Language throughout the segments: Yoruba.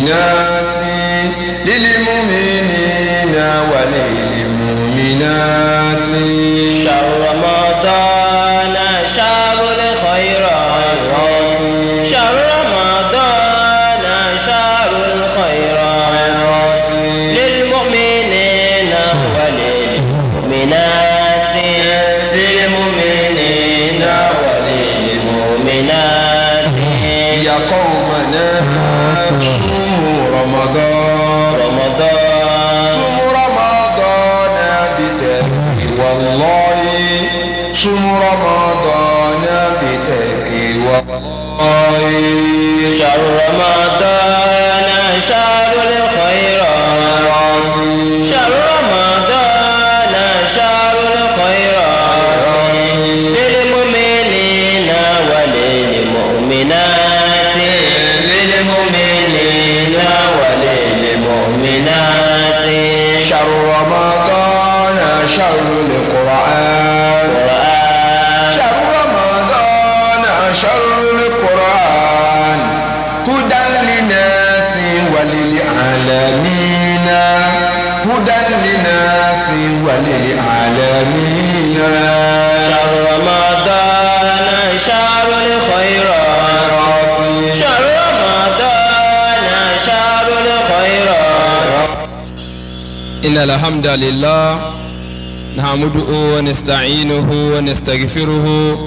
والمؤمنات للمؤمنين وللمؤمنات شهر رمضان شهر الخيرات شهر رمضان شهر الخيرات للمؤمنين وللمؤمنات للمؤمنين وللمؤمنات يا قومنا صوموا رمضان صوموا رمضان بتقوى والله صوموا رمضان بتقوى الله شهر رمضان شهر الخيرات شهر رمضان شهر الخيرات للمؤمنين وللمؤمنات للمؤمنين وللمؤمنات شهر رمضان شهر القرآن شهر رمضان شهر القرآن هدى للناس وللعالمين هدى للناس وللعالمين شهر رمضان شهر الخيرات شهر رمضان شهر الخيرات إن الحمد لله نحمده ونستعينه ونستغفره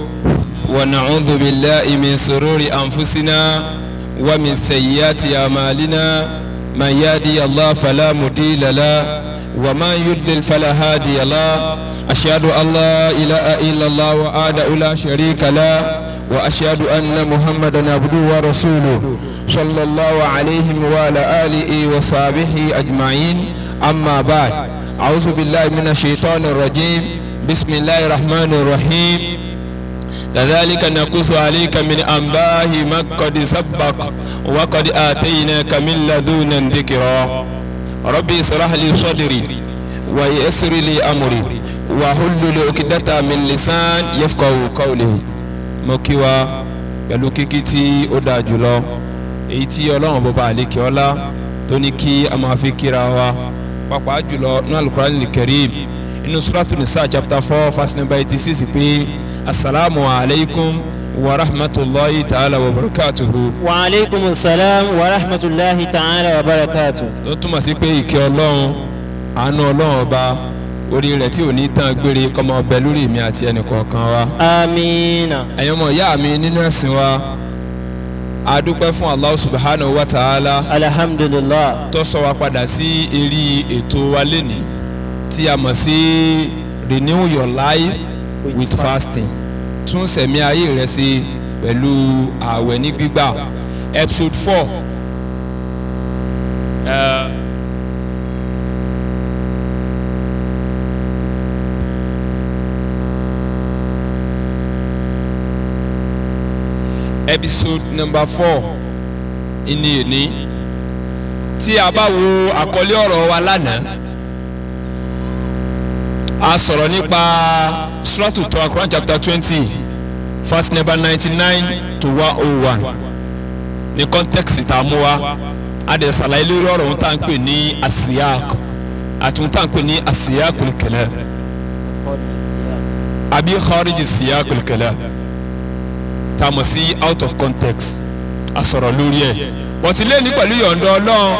ونعوذ بالله من شرور أنفسنا ومن سيئات أعمالنا من يهدي الله فلا مضل له ومن يضلل فلا هادي له أشهد أن لا إله إلا الله وحده لا شريك له وأشهد أن محمدا عبده ورسوله صلى الله عليه وعلى آله وصحبه أجمعين أما بعد أعوذ بالله من الشيطان الرجيم بسم الله الرحمن الرحيم كذلك نقص عليك من أنباء ما قد سبق وقد آتيناك من لدنا ذكرا ربي اشرح لي صدري ويسر لي أمري واحلل عقدة من لسان يفقهوا قولي mokiwa pẹ̀lú kíkí tí ó dáa jùlọ èyí tí Ọlọ́run bọba àlékè ọlá tó ní kí a máa fi kíra wa pàápàá jùlọ ní Al-Qur'an Al-Karim inú Suratul Nisa chapter 4 verse number 86 pé assalamu alaikum wa rahmatullahi ta'ala wa barakatuhu. wa alaikum assalam wa rahmatullahi ta'ala wa barakatuhu. tó túmọ̀ sí pé ìkẹ́ Ọlọ́run àánú Ọlọ́run ọba orí rẹ̀ tí ò ní tán gbére kọ́mọ ọbẹ̀ lórí mi àti ẹnìkọ̀ọ̀kan wa. amiina. ẹ̀yin ọmọ ìyá mi nínú ẹ̀sìn wa a dúpẹ́ fún Allah subhanahu wa ta'ala. alhamdulillah. tó sọ wa padà sí eré ètò wa lénìí tí a mọ̀ sí renew your life with fasting tún sẹ̀mí ayé rẹ̀ sí pẹ̀lú ààwẹ̀ ní gbígbà episode 4. Episode number 4 ìní ìní tí a bá wo àkọlé ọ̀rọ̀ wa lánàá a sọ̀rọ̀ nípa Suratul Tawbah Quran chapter 20 verse number 99 to 101 ní context tá a mú wa a dẹ̀ ṣàlàyé lórí ọ̀rọ̀ ohun tá à ń pè ní asiyaq àti ohun tá à ń pè ní asiyaqul kalam àbí kharij asiyaqul kalam tá a mọ̀ sí out of context a sọ̀rọ̀ lórí ẹ̀ bọ̀tí lé ní pẹ̀lú yọ̀ǹda Ọlọ́run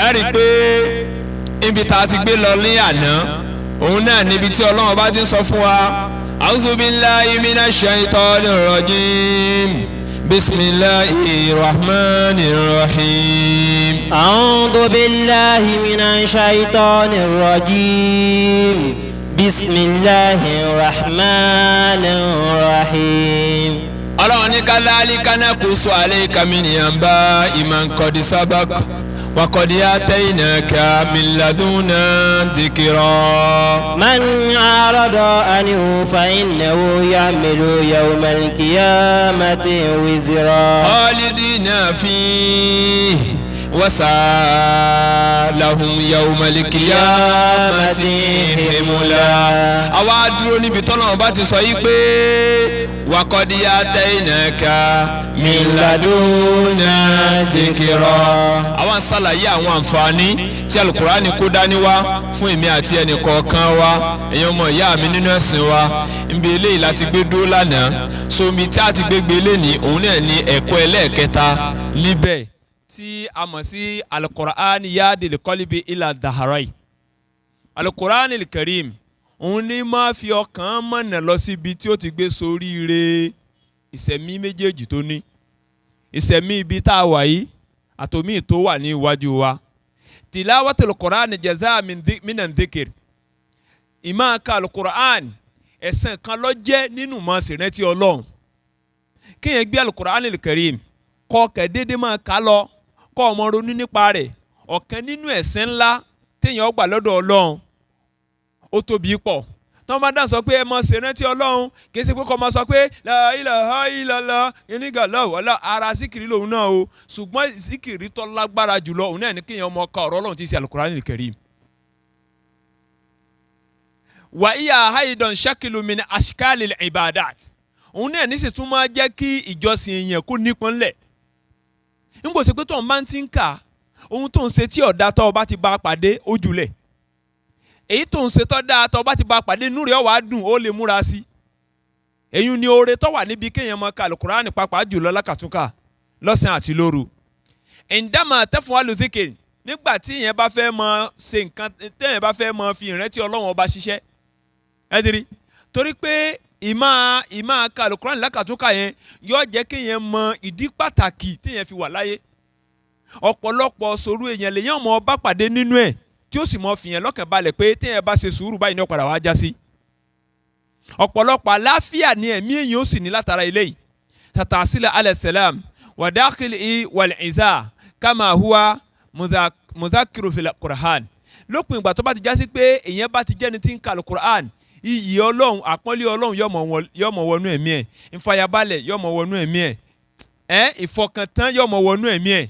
ẹ rí i pé ibi tá a ti gbé lọ ní àná òun náà níbi tí Ọlọ́run bá ti ń sọ fún wa a'udhu billahi minash shaitanir rajim bismillahir rahmanir rahim. a'udhu billahi minash shaitanir rajim bismillahir rahmanir rahim. Ọlọ́run ní kadhalika naqussu alayka min anba'i man qad sabaq wa qad ataynaka min ladunna dhikra. man a'rada anhu fa innahu ya'malu yawmal qiyamati wizra. khalidina fihi wa salahum yawmal qiyamati himla. àwa dúró níbi tọ́lọ́run bá ti sọ yí pé wa qad ataynaka min ladunna dhikra. àwọn sàlàyé àwọn àǹfààní tí alukurani kó dání wá fún èmi àti ẹnì kọ̀ọ̀kan wa ẹ̀yin ọmọ ìyá mi nínú ẹ̀sìn wa níbi eléyìí láti gbé dúró lánàá somi tí a ti gbégbé lẹ́ni òun náà ní ẹ̀kọ́ ẹlẹ́ẹ̀kẹta níbẹ̀ tí a mọ̀ sí alukurani yadil qalbi ila daharai. alukurani al-karim òun ní máa fi ọkàn mọ̀nà lọ síbi tí ó ti gbé soríire ìṣẹ̀mí méjèèjì tó ní ìṣẹ̀mí ibi tá a wà yìí àtòmí tó wà ní iwájú wa. tilawatul Qur'an jaza minan dhikr. ìmáa ka alukur'an ẹ̀san kan ló jẹ́ nínú máa ṣèrántí Ọlọ́run. kéèyàn gbé alukur'an al-karim kọ́ kẹ́ dédé máa kà lọ kọ́ ọmọ ronú nípa rẹ̀ ọ̀kan nínú ẹ̀san ńlá téèyàn gbà lọ́dọ̀ Ọlọ́run ó tóbi pọ̀. tí wọ́n bá dá sọ pé ẹ máa ṣèrántí Ọlọ́run kì í ṣe pé kọ́ máa sọ pé la ilaha illallah onígàlá wàlá ara síkìrì lòun náà o ṣùgbọ́n síkìrì tó lágbára jùlọ òun náà ní kéèyàn máa ka ọ̀rọ̀ Ọlọ́run tí í ṣe alukur'an al-karim. wa iya haidan shakilu min ashkalil ibadat òun náà níṣẹ́ tún máa jẹ́ kí ìjọsìn èèyàn kó nípọn lẹ̀. n kò ṣe pé tó ń bá ti ń kà ohun tó ń ṣe tí ọ̀dà tó bá ti bá a pàdé ojúlẹ̀ èyí tó ń ṣe tó dáa tó bá ti bá a pàdé inú rẹ̀ wàá dùn ó lè múra sí. èyí ni oore tó wà níbi kéèyàn máa ka alukur'ani pàápàá jùlọ lákàtúnkà lọ́sàn àti lóru. ìdámà tẹ́fún alùzíkè nígbà tí èèyàn bá fẹ́ máa ṣe nǹkan téèyàn bá fẹ́ máa fi ìrántí Ọlọ́run ọba ṣiṣẹ́ ẹ̀dìrí torí pé ìmáa ka alukur'ani lákàtúnkà yẹn yóò jẹ́ kéèyàn mọ ìdí pàtàkì téèyàn fi wà láyé. ọ̀pọ̀lọpọ̀ sòrò èèyàn lèyàn mọ ọba pàdé nínú ẹ̀ tí ó sì mọ fìyàn lọ́kàn balẹ̀ pé téèyàn bá ṣe sùúrù báyìí ní ọ̀padà wàá já sí. ọ̀pọ̀lọpọ̀ àláfíà ni ẹ̀mí èèyàn ó sì ní látara eléyìí. tatasila alayhisalaam wàdákìlì wàlìíza kama huwa mudhakiru fil Qur'an. lópin ìgbà tó bá ti já sí pé èèyàn bá ti jẹ́ni tí ń ka Qur'an iyì Ọlọ́run àpọ́nlé Ọlọ́run yọmọ wọnú ẹ̀mí ẹ̀ ìfàyàbalẹ̀ yọmọ wọnú ẹ̀mí ẹ̀ ìfọkàntán yọmọ wọnú ẹ̀mí ẹ̀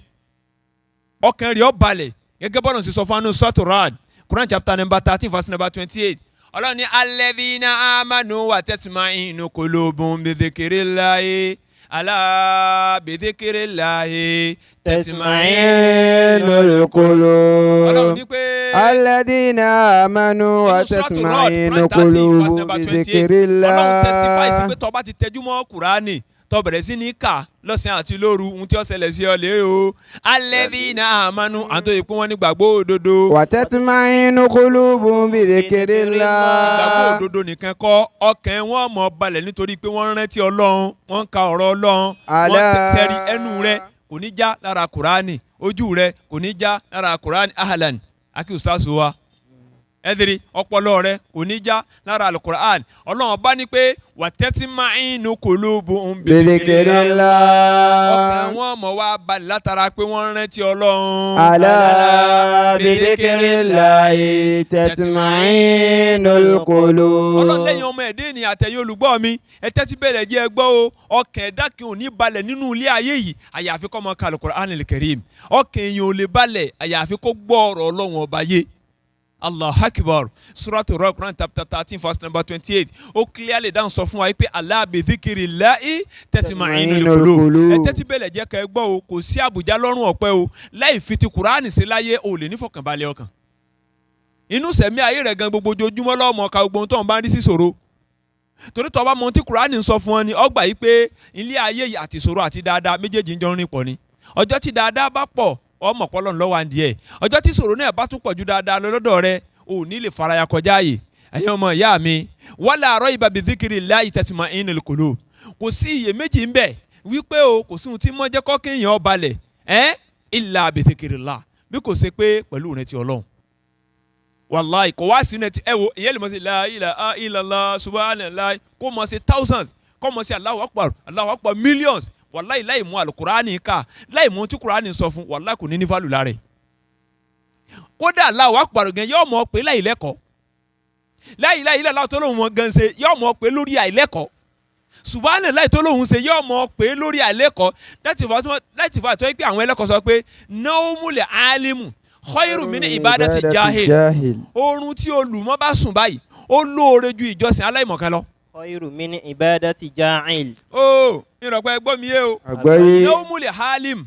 ọkàn rẹ̀ ó balẹ̀ gẹ́gẹ́ bọ́lá ṣe sọ fún anu Suratu Ra'd Quran chapter number 13 verse number 28 Ọlọ́run ní alladhina amanu wa tatma'innu qulubuhum bi dhikrillahi ala bi dhikrillahi tatma'innul qulub. Ọlọ́run ní pé alladhina amanu wa tatma'innu qulubuhum bi dhikrillahi. Ọlọ́run testify sí pé tó bá ti tẹjú mọ́ Kùránì tó bẹ̀rẹ̀ sí ní kà lọ́sàn àti lóru ohun tí ó ṣẹlẹ̀ sí ọ lé o. alladhina amanu àti òye pé wọ́n ní gbàgbọ́ òdodo. wa tatma'innu qulubuhum bi dhikrillah. gbàgbọ́ òdodo nìkan kọ́ ọkàn wọn mọ̀ balẹ̀ nítorí pé wọ́n rántí Ọlọ́run wọ́n ka ọ̀rọ̀ Ọlọ́run wọ́n tẹ̀sẹ̀rí ẹnu rẹ kò ní já lára Kùránì ojú rẹ kò ní já lára Kùránì ahlan akíwùsásù wa ẹdiri ọpọlọ rẹ kò ní já lára alukur'an Ọlọ́run bá ní pé wà tẹ́tí máa ń nu qulubuhum bi dhikrillah ọkàn wọn mọ̀ wá balẹ̀ látara pé wọ́n rántí Ọlọ́run. ala bi dhikrillahi tatma'innul qulub. Ọlọ́run lẹ́yìn ọmọ ẹ̀dẹ́ ni àtẹ̀yìn olùgbọ́ mi ẹ tẹ́tí bẹ̀rẹ̀ jẹ́ ẹ gbọ́ o ọkàn ẹ̀dá kí ò ní balẹ̀ nínú ilé ayé yìí àyàfi kó máa ka alukur'anil karim ọkàn èèyàn ò lè balẹ̀ àyàfi kó gbọ́ ọ̀rọ̀ Ọlọ́run ọba yé. Allah akbar suratu Ra'd Quran chapter 13 verse number 28 ó clearly dáhùn sọ fún wa pé ala bi dhikrillahi tatma'innul qulub ẹ tẹ́tí bẹ̀lẹ̀ jẹ́ ká ẹ gbọ́ o kò sí àbùjá lọ́rùn ọ̀pẹ o láì fi ti Kùránì sí láyé o lè ní fọkànbalẹ̀ ọkàn inú sẹ̀mí ayé rẹ̀ gan gbogbo ojoojúmọ́ lọ́mọ ka gbogbo tó ń bá ń rí sí ṣòro torí tó bá mọ tí Kùránì ń sọ fún ọ ni ọgbà yìí pé ilé ayé yìí àti ṣòro àti dáadáa méjèèjì ń jọ rìn pọ̀ ni ọjọ́ tí dáadáa bá pọ̀ ọmọ pọlọ ńlọ wa díẹ̀ ọjọ́ tí ṣòro náà bá tún pọ̀ ju dáadáa lọ́dọ̀ rẹ ò ní lè faraya kọjá ààyè ẹ̀yin ọmọ ìyá mi wala rayba bi dhikrillahi tatma'innul qulub kò sí iyèméjì ń bẹ wípé o kò sí ohun tí mọ́ jẹ́ kọ́kẹ́ èèyàn ó balẹ̀ illa bi dhikrillah bí kò ṣe pé pẹ̀lú ìrántí Ọlọ́run wàláì kò wá sí ìrántí ẹ wo ìyẹn lè mọ̀ sí la ilaha illallah subhanallah kó mọ̀ sí thousands kó mọ̀ sí Allahu akbar millions wàláì láì mú alukurani ká láì mú tí kurani sọ fún wàláì kò ní ní fálù lára ẹ̀ kódà Allahu akbar gan yóò mọ̀ pé láì lẹ́kọ̀ọ́ láì lẹ́la tó lóun mọ̀ gan ṣe yóò mọ̀ pé lórí àìlẹ́kọ̀ọ́ subhanallahi tó lóun ṣe yóò mọ̀ pé lórí àìlẹ́kọ̀ọ́ láti fà tó yẹ pé àwọn ẹlẹ́kọ̀ọ́ sọ pé nawmul alimu khairu min ibadati jahil oorun tí olùmọ̀ bá sùn báyìí ó lóore ju ìjọsìn aláìmọ̀kan lọ. khayru min ibadati jahil. ó ìrọ̀pẹ́ gbọ́ mi yé o. àgbáyé. nawmul halim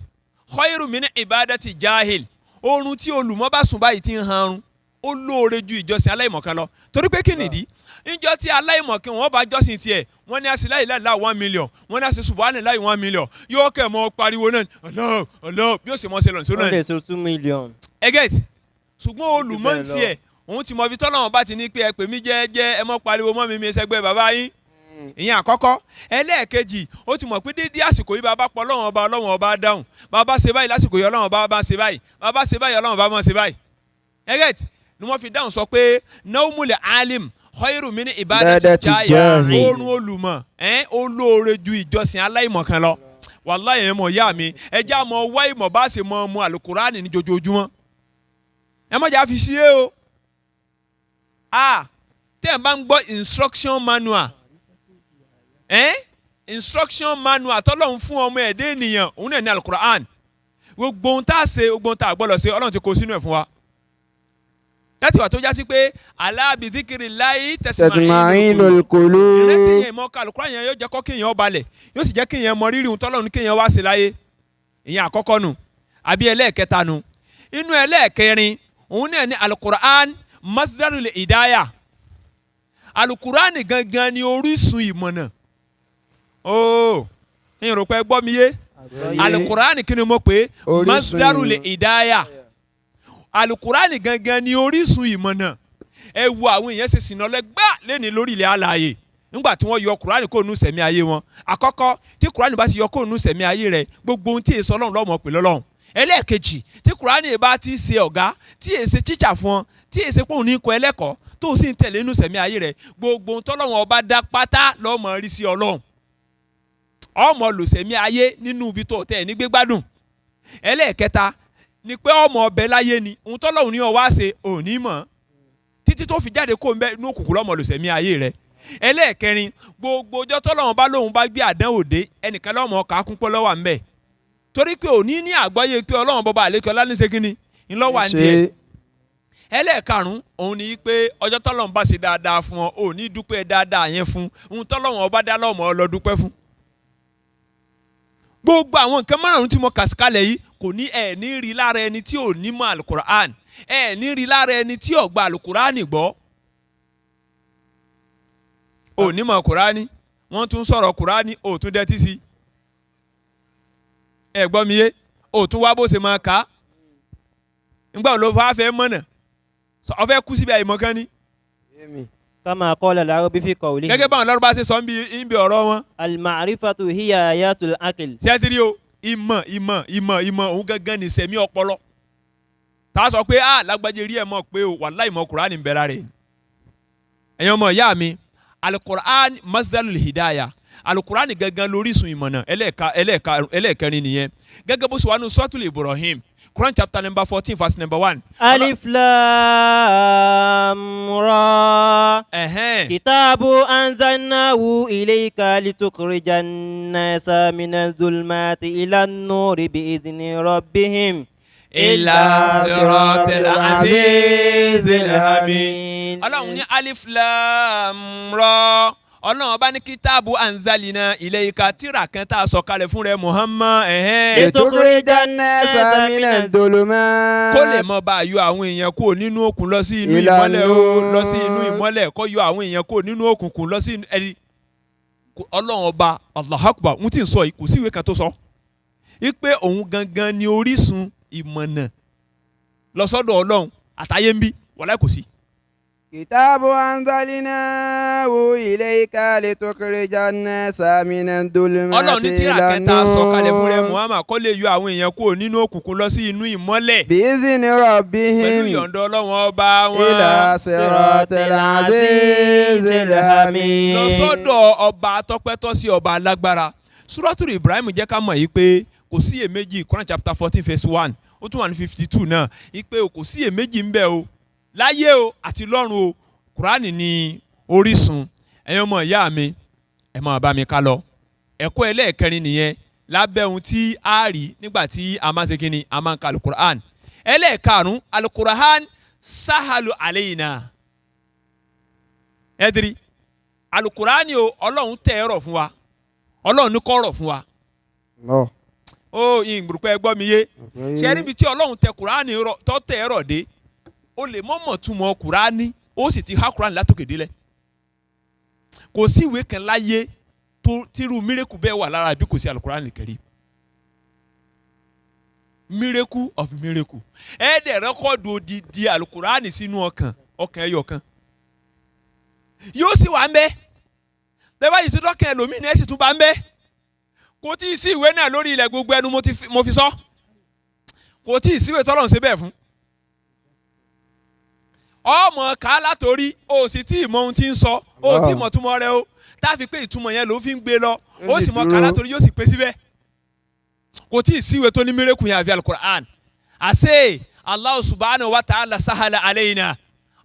khayru min ibadati jahil. oorun tí olùmọ̀ bá sùn báyìí ti ń hanrun ó lóore ju ìjọsìn aláìmọ̀kan lọ torí pé kí nìdí níjọ́ tí aláìmọ̀kan wọn bá jọ́sìn tiẹ̀ wọ́n ní àṣìláì láìláì 1 million wọ́n ní àṣì subhanallahi 1 million yóò kẹ́ mọ́ pariwo náà Allah Allah bí ó sì mọ́ ṣe lọ́nà sónà. wọ́n lè so 2 million. ẹgẹ́t ṣùgbọ́n olùmọ̀ tiẹ̀ òun ti mọ ibi tọ́lọ́wọ́n bá ti ní pé ẹ pè mí jẹ́ẹ́jẹ́ ẹ mọ́ pariwo mọ́ mi ṣẹgbẹ́ bàbá yín ìyẹn àkọ́kọ́. ẹlẹ́ẹ̀kejì ó ti mọ̀ pé dédé àsìkò yìí bàbá pọ̀ Ọlọ́run ọba dáhùn bàbá ṣe báyìí lásìkò yìí Ọlọ́run ọba ṣe báyìí bàbá ṣe báyìí Ọlọ́run ọba máa ṣe báyìí. ẹgẹ́t ni wọ́n fi dáhùn sọ pé nawmul alim khayru min ibadati jahil. oorun olùmọ̀ olóore ju ìjọsìn aláìmọ̀kan lọ. wàláhì ẹ̀ mọ̀ yá mi ẹ já mọ wá ìmọ̀ bá ṣe mọ mu àlùkùránì ní jojoojúmọ́. ẹ má jà fi ṣí é o. tẹ́ ẹ̀ bá ń gbọ́ instruction manual instruction manual tọ́lọ́run fún ọmọ ẹ̀dẹ́ ènìyàn òun náà ní àlùkùránì. gbogbo ohun tá a ṣe gbogbo ohun tá a gbọ́dọ̀ ṣe Ọlọ́run ti kó sínú ẹ̀ fún wa. láti wà tó já sí pé ala bi dhikrillahi tatma'innul qulub. ìrètí yẹn mọ kálukúrá yẹn yóò jẹ́ kó kéèyàn balẹ̀ yóò sì jẹ́ kéèyàn mọ rírì ohun tọ́lọ́run kéèyàn wá sí láyé. ìyẹn àkọ́kọ́ nu àbí ẹlẹ́ẹ̀kẹta nu. inú ẹlẹ́ẹ̀kẹrin òun náà ní alukur'an masdarul hidaya. alukur'an gangan ni orísun ìmọ̀nà. ìyẹn rò pé gbọ́ mi yé. alukur'an kí ni mo pè é masdarul hidaya. alukurani gangan ni orísun ìmọ̀nà. ẹ wo àwọn èèyàn ṣe sìnà lẹ́gbà lẹ́ni lórí ilẹ̀ alààyè nígbà tí wọ́n yọ kurani kó nu sẹ̀mí ayé wọn. àkọ́kọ́ tí kurani bá ti yọ kó nu sẹ̀mí ayé rẹ̀ gbogbo ohun tí èso ọlọ́run lọ́mọ pè lọ́lọ́run. ẹlẹ́ẹ̀kejì tí kurani bá ti ṣe ọ̀gá tí èsè tíṣà fún ọ tí èsè pòun ní kọ ẹlẹ́kọ̀ọ́ tó sì ń tẹ̀lé nu sẹ̀mí ayé rẹ̀ gbogbo ohun tọ́lọ́run ọba dá pátá lọ́mọ rí sí ọlọ́run. ọmọ lò sẹ̀mí ayé nínú ibi tó tẹ̀ ní gbégbádùn. ẹlẹ́ẹ̀kẹta ni pé ọmọ ọbẹ̀ láyé ni ohun tọ́lọ́run ní ọ wá ṣe òní mọ̀ títí tó fi jáde kó ń bẹ inú òkùnkùn lọ́mọ lòsẹ̀mí ayé rẹ̀. ẹlẹ́ẹ̀kẹrin gbogbo ọjọ́ tọ́lọ́run bá lóun bá gbé àdánwò dé ẹnìkan lọ́mọ ọkà kún pọ́ lọ́wọ́ ńbẹ̀ torí pé òní ní àgbáyé pé ọlọ́run bọ́ba àlékè ọlá ní segin ni ńlọ́wọ́ àǹdíẹ̀. ẹlẹ́ẹ̀karùn-ún òun ni pé ọjọ́ tọ́lọ́run bá ṣe dáadáa fún ọ òní dúpẹ́ dáadáa yẹn fún ohun tọ́lọ́run ọba dá lọ́mọ ọ lọ dúpẹ́ fún. gbogbo àwọn nǹkan márùn-ún tí mo kà sí kalẹ̀ yìí kò ní ẹ̀ ní rí lára ẹni tí ò ní mọ̀ alukur'an ẹ̀ ní rí lára ẹni tí ò gba alukur'an gbọ́. ò ní mọ̀ kur'ani wọ́n tún sọ̀rọ̀ kur'ani ò tún dẹ́tí sí. ẹ gbọ́ mi yé ò tún wá bó ṣe máa kà á. nígbà wo ló fẹ́ mọ̀nà ọ fẹ́ kú síbi àìmọ̀ kan ni. kama qala al-Arabi fi qawlihi. gẹ́gẹ́ báwọn lọ́rùbá ṣe sọ ń bi ọ̀rọ̀ wọn. al-ma'rifatu hiya ayatul aql. sẹ́tìrì o ìmọ̀ òun gangan ní sẹ̀mí ọpọlọ. tá a sọ pé lágbájá rí ẹ̀ mọ̀ pé o wàláhì ìmọ̀ Kùránì ń bẹ̀rẹ̀ rẹ̀. ẹ̀yin ọmọ ìyá mi alukur'an masdarul hidaya alukur'an gangan lórísun ìmọ̀nà ẹlẹ́ẹ̀kẹrin nìyẹn gẹ́gẹ́ bó ṣe wà ní suratul Ibrahim Quran chapter number 14 verse number 1. Alif Lam Ra. Kitabu anzalnahu ilayka litukhrijan nasa minaz zulmati ilan nuri bi'izni rabbihim ila siratil azizil hamid. Ọlọ́run ní Alif Lam Ra. Ọlọ́run bá ní kitabu anzalina ilayka tírà kan tá a sọ kalẹ̀ fún rẹ Muhammad. litukhrijan nasa minaz zulumati. kó lè mọ bá a yọ àwọn èèyàn kúrò nínú òkun lọ sí inú ìmọ́lẹ̀ lọ sí inú ìmọ́lẹ̀ kó yọ àwọn èèyàn kúrò nínú òkùnkùn lọ sí ẹni. Ọlọ́run ọba Allahu Akbar ń tí ń sọ yìí kò sí ìwé kan tó sọ. ipe òun gangan ni orísun ìmọ̀nà lọ sọ́dọ̀ Ọlọ́run àtayé ń bí wàlá kò sí. Kitabu anzalnahu ilayka litukhrijan nasa minaz zulumati. Ọlọ́run ní tírà kẹta sọ̀kalẹ̀ fún rẹ Muhammad kó lè yọ àwọn èèyàn kúrò nínú òkùnkùn lọ sí inú ìmọ́lẹ̀. Bi'izni rabbihim. pẹ̀lú ìyọ̀ǹda Ọlọ́run ọba wọn. ila siratil azizil hamid. lọ sọ́dọ̀ ọba atọ́pẹ́tọ́ sí ọba alágbára. Suratul Ibrahim jẹ́ ká mọ̀ yìí pé kò sí iyèméjì Quran chapter 14 verse 1 ó tún wà ní 52 náà yìí pé kò sí iyèméjì ń bẹ o láyé o àti lọ́run o Kùránì ni orísun. ẹ̀yin ọmọ ìyá mi ẹ máa bá mi ká lọ. ẹ̀kọ́ ẹlẹ́ẹ̀kẹrin nìyẹn lábẹ́ ohun tí a rí nígbà tí a máa ń ṣe kíni a máa ń ka alukur'an. ẹlẹ́ẹ̀karùn-ún alukur'an sahalu aleyna. ẹ̀dìrí alukurani o Ọlọ́run tẹ̀ ẹ̀rọ fún wa Ọlọ́run ní kọ́rọ̀ fún wa ó ìgbùrùpẹ́ gbọ́ mi yé ṣe níbi tí Ọlọ́run tẹ kurani tó tẹ̀ ẹ̀rọ dé o lè mọ̀mọ̀ túmọ̀ kurani ó sì ti há kurani látòkè délẹ̀ kò sí ìwé kan láyé tó tírú mírèkù bẹ́ẹ̀ wà lára bí kò sí alukurani Karim miracle of miracle dẹ̀ rẹ́kọ̀dù odidi alukurani sínú ọkàn ẹyọ kan yóò sì wà ń bẹ bẹ́ẹ̀ bá yìí tó dọ́kàn ẹlòmíì náà sì tún bá ń bẹ kò tí ì sí ìwé náà lórí ilẹ̀ gbogbo ẹnu mo fi sọ kò tí ì sí ìwé tọ́lọ́run ṣe bẹ́ẹ̀ fún ọmọ ká látòrí o sì tí ì mọ ohun tí ń sọ o tí ì mọ túmọ̀ rẹ̀ o táfi pé ìtumọ̀ yẹn ló fi ń gbé lọ ó sì mọ ká látòrí yóò sì pé síbẹ̀ kò tí ì sí ìwé tó ní miracle yẹn àfi alukur'an àṣẹ Allah subhanahu wa ta'ala sahala alayna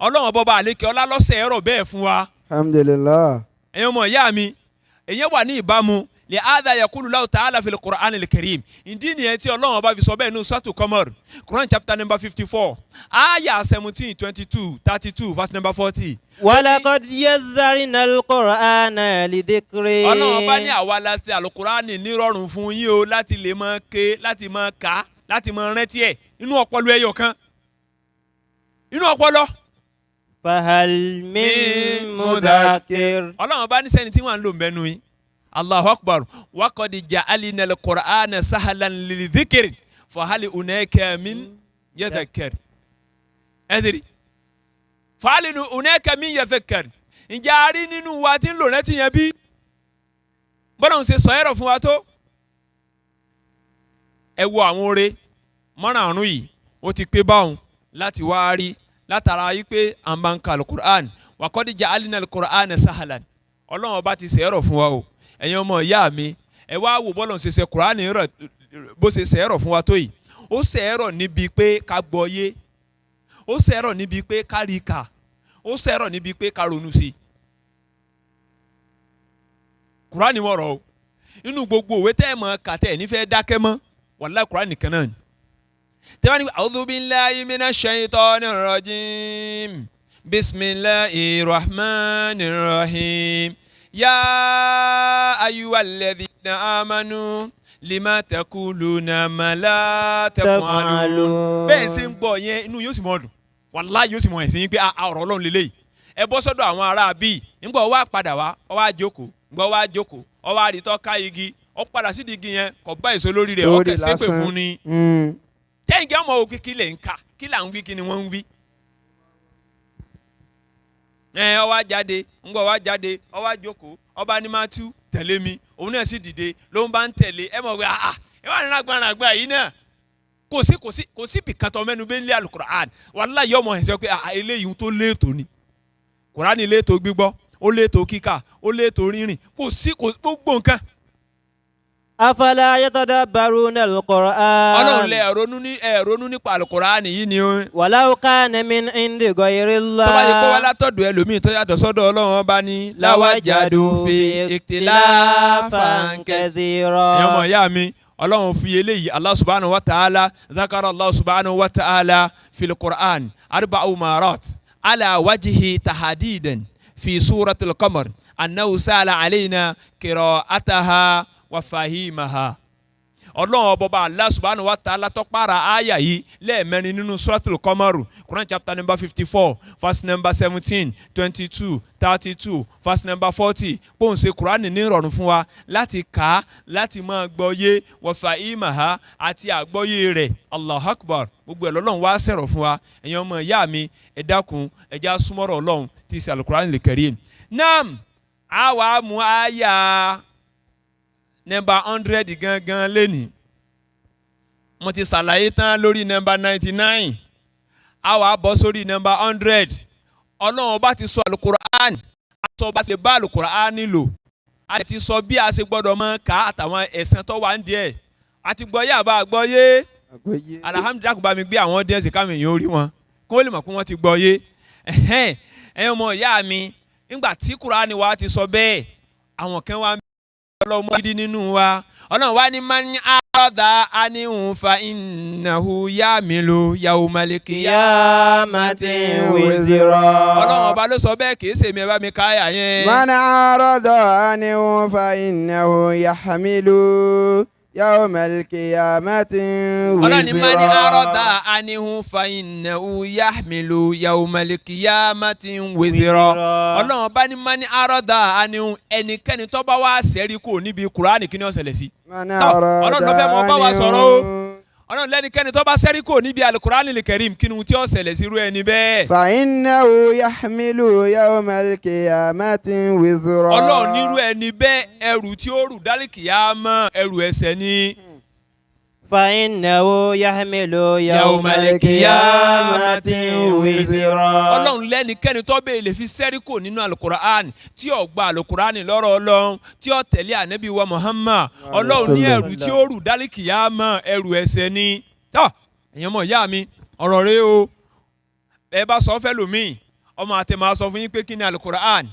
Ọlọ́run bọba àlékè ọlá lọ́sẹ̀ ẹ̀rọ bẹ́ẹ̀ fún wa. alhamdulillah. ẹ̀yin ọmọ ìyá mi èyàn wà ní ìbámu li hadha yaqulu Allahu ta'ala fil Qur'an al-Karim ìdí nìyẹn tí Ọlọ́run bá fi sọ bẹ́ẹ̀ ní Suratul Qamar Quran chapter number 54 ayah 17 22 32 verse number 40. walaqad yazzarna al-Qur'ana lidhikri. Ọlọ́run bá ní àwa la ṣe alukurani nírọ̀rùn fún yín o láti lè máa ké láti máa kà láti máa rántí ẹ̀ inú ọpọlọ ẹyọ kan inú ọpọlọ. fahal min mudhakkir. Ọlọ́run bá ní sẹ́ni tí wọ́n ń lò mẹ́nu yín Allahu akbar wa qad ja'alna al-Qur'ana sahlan lidhikri fahal hunaka min yadhakkar ẹ̀dìrí fahal hunaka min yadhakkar ǹjẹ́ a rí nínú wa tí ń lò rántí yẹn bí bọ́dọ̀ ń ṣe sọ ẹ̀rọ fún wa tó ẹ wo àwọn oore márùn-ún yìí ó ti pé báwọn láti wá rí látara yìí pé à ń bá ń ka alukur'an wa qad ja'alna al-Qur'ana sahlan Ọlọ́run ọba ti ṣe ẹ̀rọ fún wa o ẹ̀yin ọmọ ìyá mi ẹ wá wò bọ́lọ̀ ń ṣe ṣe kur'an rẹ̀ bó ṣe ṣe ẹ̀rọ fún wa tó yìí ó ṣe ẹ̀rọ níbi pé ká gbọ́ yé ó ṣe ẹ̀rọ níbi pé ká rí kà ó ṣe ẹ̀rọ níbi pé ká ronú sí i kur'an wọ̀rọ̀ o inú gbogbo òwe tẹ́ ẹ̀ mọ̀ kàtẹ́ ẹ̀ nífẹ̀ẹ́ dákẹ́ mọ́ wàláhì kur'an nìkan náà ni tẹ́wọ́n ní a'udhu billahi minash shaitanir rajim bismillahir rahmanir rahim ya ayyuhalladhina amanu lima taquluna ma la taf'alun bẹ́ẹ̀ ṣe ń gbọ́ yẹn inú yóò sì mọ̀ dùn wàláhì yóò sì mọ̀ ẹ̀sìn yín pé ọ̀rọ̀ Ọlọ́run lélẹ́yìí ẹ bọ́ sọ́dọ̀ àwọn ará bíi nígbà wá padà wá ọ wá jókòó nígbà wá jókòó ọ wá rí tọ́ ká igi ọ padà sídìí igi yẹn kò bá èso lórí rẹ̀ ọ kẹ̀ ṣépè fún ni tẹ́yìn kí wọ́n mọ̀ òkè kí lè ń kà kí là ń wí kí ni wọ́n ń wí. ọ wá jáde ńgbọ́ wá jáde ọ wá jókòó ọba ní Mátíù tẹ̀lé mi òun náà sì dìde ló ń bá ń tẹ̀lé ẹ mọ̀ pé ẹ wà nínú agbára yìí náà kò sí bìkátọ̀ mẹ́nu bẹ́ẹ̀ lé alukur'an wàláhì ọmọ ẹ̀ sọ pé eléyìí tó léètò ni Kùránì léètò gbígbọ́ ó léètò kíkà ó léètò rírìn kò gbogbo nǹkan. afala yatadabbaruna al-Qur'an. Ọlọ́run lẹ ronú nípa alukur'ani yìí ni o. walau kana min indi ghayrillah. tó bá yẹ kó wá látọ̀dọ̀ ẹlòmíì tó yàtọ̀ sọ́dọ̀ Ọlọ́run ọba ní. lawajadu fi ikhtilafan kathira. ẹ̀yin ọmọ ìyá mi Ọlọ́run fi eléyìí Allah subhanahu wa ta'ala zakara Allah subhanahu wa ta'ala fil Qur'an arba'u marat ala wajhi tahadidan fi suratul Qamar annahu sala alayna qira'ataha wa fahimaha. Ọlọ́run ọba Allah subhanahu wa ta'ala tó para àyà yìí lẹ́ẹ̀mẹ́rin nínú suratul Qamar Quran chapter number 54 verse number 17 22 32 verse number 40 bó ń ṣe Quran ní ìrọ̀rùn fún wa láti kà á láti máa gbọ́yé wa fahimaha àti àgbọ́yé rẹ̀ Allahu Akbar gbogbo ẹ̀ lọ́lọ́run wá sẹ̀rọ̀ fún wa ẹ̀yin ọmọ ìyá mi ẹ dákun ẹ já súnmọ́rọ̀ Ọlọ́run tí í ṣe al-Quran al-Karim. Naam àwa mú àyà nọ́mbà 100 gangan lẹ́ni mo ti ṣàlàyé tán lórí nọ́mbà 99 a wá bọ́ sórí nọ́mbà 100 Ọlọ́run bá ti sọ alukur'an a sọ bá ṣe bá alukur'an nílò a ti sọ bí a ṣe gbọ́dọ̀ mọ̀ ká àtàwọn ẹ̀sán tó wà ń díẹ̀ a ti gbọ́ yé àbá gbọ́ yé alhamdulilayi kò bá mi gbé àwọn díẹ̀ sí káwọn èèyàn orí wọn kó lè mọ̀ pé wọ́n ti gbọ́ yé ẹ̀yin ọmọ ìyá mi nígbà tí kur'an wa ti sọ bẹ́ẹ̀ àwọn kan wá ọlọ́mọ gidi nínú wa Ọlọ́run wá ní man arada anhu fa innahu yamilu yawmal qiyamatin wizra. Ọlọ́run ọba ló sọ bẹ́ẹ̀ kì í ṣèmi ẹ bá mi káyà yẹn. من أعرض عنه فإنه يحمل يوم القيامة Ọlọ́run man وزرا. arada anhu fa innahu yahmilu yawmal qiyamati wizra. Ọlọ́run ọba ní man arada anhu ẹnikẹ́ni tó bá wá sẹ́rí kò níbi Kùránì kí ni ó ṣẹlẹ̀ sí. من Ọlọ́run ló fẹ́ mọ bá wa sọ̀rọ̀ o. عنه Ọlọ́run lẹ́nikẹ́ni tó bá sẹ́rí kò níbi Al-Qur'anil Karim kí ni tí ó ṣẹlẹ̀ sí irú ẹni bẹ́ẹ̀. فإنه يحمل يوم القيامة وزرا. Ọlọ́run nírú ẹni bẹ́ẹ̀ ẹrù tí ó rù dálíkìyámà ẹrù ẹ̀ṣẹ̀ ni. فإنه يحمل يوم يوم القيامة وزرا. Ọlọ́run lẹ́nikẹ́ni tó bẹ́ẹ̀ lè fi sẹ́rí kò nínú Al-Qur'an tí ó gba Al-Qur'an lọ́rọ̀ Ọlọ́run tí ó tẹ̀lé ànábì wa Muhammad. Ọlọ́run ní ẹrù tí ó rù dálíkìyámà ẹrù ẹ̀ṣẹ̀ ni. Ẹ̀yin ọmọ ìyá mi ọ̀rọ̀ rẹ o ẹ bá sọ fẹ́ lòmíì ọmọ àti màá sọ fún yín pé kí ni Al-Qur'an.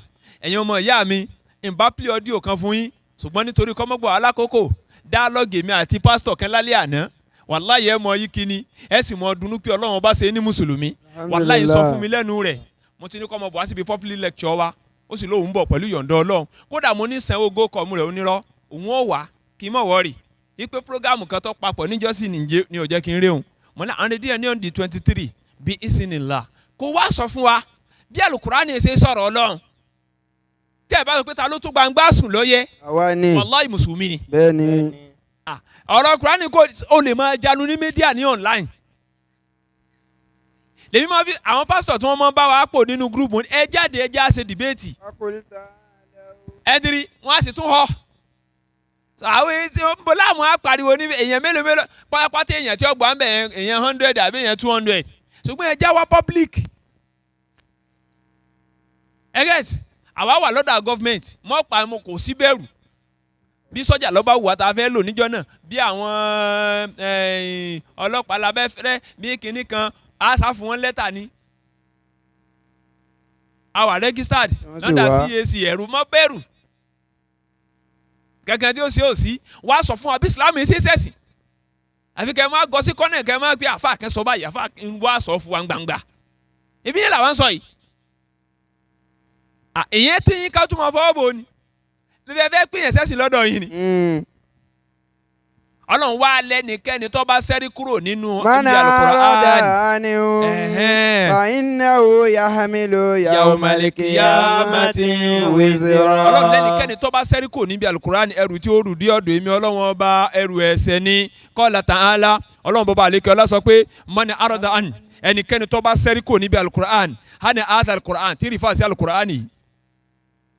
Ẹ̀yin ọmọ ìyá mi ìbá pílẹ̀ ọdíò kan fún yín ṣùgbọ́n nítorí kọ́mọ́gbọ̀ alákòókò dáálọ́gì mi àti pásítọ̀ kan lálẹ́ àná wàláyé ẹ mọ yí kíní ẹ sì mọ dunú pé Ọlọ́run bá ṣe ní mùsùlùmí wàláyé sọ fún mi lẹ́nu rẹ̀ mo ti ní kọ́ ọmọ bọ̀ wá síbi public lecture wa ó sì lóun bọ̀ pẹ̀lú yọ̀ǹda Ọlọ́run kódà mo ní sanwó go kọ́mú rẹ̀ onírọ́ òun ó wà kí n mọ̀ wọ́ọ̀rì ipe programu kan tó papọ̀ níjọ́sí ni ò jẹ́ kí n rí òun mo ní àwọn díẹ̀ ní ọ̀ndì 23 bí ìsìnìlá kó wá sọ fún wa bí Al-Qur'ani ṣe sọ̀rọ̀ Ọlọ́run tẹ́ ẹ bá sọ pé ta ló tún gbangba sùn lóye àwa ni wàláyé mùsùlùmí ni bẹ́ẹ̀ ni ọ̀rọ̀ Kùránì kò o lè máa janu ní mídíà ní online lèmi máa fi àwọn pásítọ̀ tí wọ́n máa bá wa pò nínú gúrúùpù ẹ jáde ẹ já ṣe dìbéètì ẹ dirí wọ́n á sì tún họ àwọn èyí tí wọ́n bọ́ láàmú apariwo ní èèyàn mélòó pátápátá èèyàn tí ó gbà ń bẹ̀ èèyàn 100 àbí èèyàn 200 ṣùgbọ́n ẹ já wá public ẹ gẹ́t àwa wà lọ́dà gọ́fìmẹ̀ntì mọ́ pa mo kò sí bẹ̀rù bí sọ́jà lọ́ba wù wá tá a fẹ́ lò níjọ́ náà bí àwọn ọlọ́pàá labẹ́ fẹ́rẹ́ bí kinní kan á sá fún wọn lẹ́tà ni àwa registered lọ́dà CAC ẹ̀rù mọ́ bẹ̀rù gẹ́gẹ́ tí ó ṣe ò sí wá sọ fún wa bí Islam ṣe ṣẹ̀sìn àfi kẹ́ ẹ máa gọ sí kọ́nẹ̀ kẹ́ ẹ máa gbé àfa kẹ́sọ báyìí àfa ń wá sọ fún wa gbangba ibi yẹn làwọn sọ yìí ìyẹn tí yín ká tún máa fọwọ́ bò ni bí bẹ́ẹ̀ fẹ́ pín yẹn sẹ́sìn lọ́dọ̀ yìí ni. Ọlọ́run wá lẹ́nikẹ́ni tó bá sẹ́rí kúrò nínú man arada anhu fa innahu yahmilu yawmal qiyamati wizra. Ọlọ́run lẹ́nikẹ́ni tó bá sẹ́rí kúrò níbi Al-Qur'an ẹrù tí ó rù dí ọ̀dọ̀ èmi Ọlọ́run ọba ẹrù ẹ̀ṣẹ̀ ni. Qala ta'ala Ọlọ́run bọ́ba àlékè ọlá sọ pé man arada anhu ẹnikẹ́ni tó bá sẹ́rí kúrò níbi Al-Qur'an hàní àdà Al-Qur'an tí rìfà sí Al-Qur'an yìí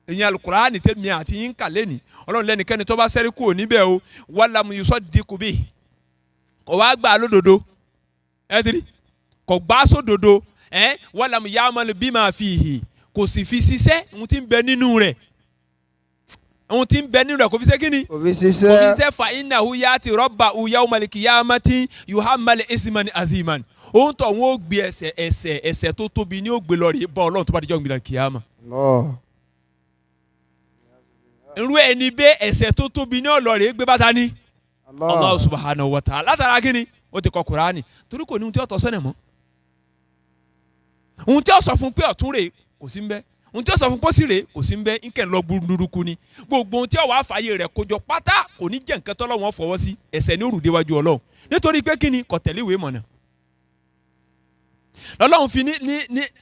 ìyẹn Al-Qur'ani tẹ̀mí àti yín kàlẹ́ ni Ọlọ́run lẹ́nikẹ́ni tó bá sẹ́rí kúrò níbẹ̀ o walam yusaddiqu bihi kò wá gbà lódodo ẹ tiri kò gbà sódodo walam ya'mal bima fihi kò sì fi ṣiṣẹ́ ohun tí ń bẹ nínú rẹ̀ ohun tí ń bẹ nínú rẹ̀ kò fi ṣe kíni kò fi ṣiṣẹ́ fa innahu ya'ti rabbahu yawmal qiyamati yuhammal isman aziman ohun tó wọn ó gbé ẹ̀ṣẹ̀ tó tóbi ní ó gbé lọ rí bọ́ Ọlọ́run tó bá dijọ́ gbìyànjú kìyàmá irú ẹni bẹ́ẹ̀ ẹ̀ṣẹ̀ tó tóbi ní ọlọ́rẹ̀ gbé bàtà ní Allah subhanahu wa ta'ala látara kí ni ó ti kọ Kùránì torí kò ní ohun tí ó tọ́ sọ́nà mọ́ ohun tí ó sọ fún pé ọ̀tún rèé kò sí ń bẹ ohun tí ó sọ fún pósí rèé kò sí ń bẹ ń kẹ́ ń lọ burúkú ni gbogbo ohun tí ó wàá fààyè rẹ̀ kójọ pátá kò ní jẹ́ nǹkan tọ́lọ́wọ́n fọwọ́ sí ẹ̀ṣẹ̀ ní òrùdéwájú Ọlọ́run nítorí pé kí ni kò tẹ̀lé ìwé mọ̀nà lọ́lọ́run fi ní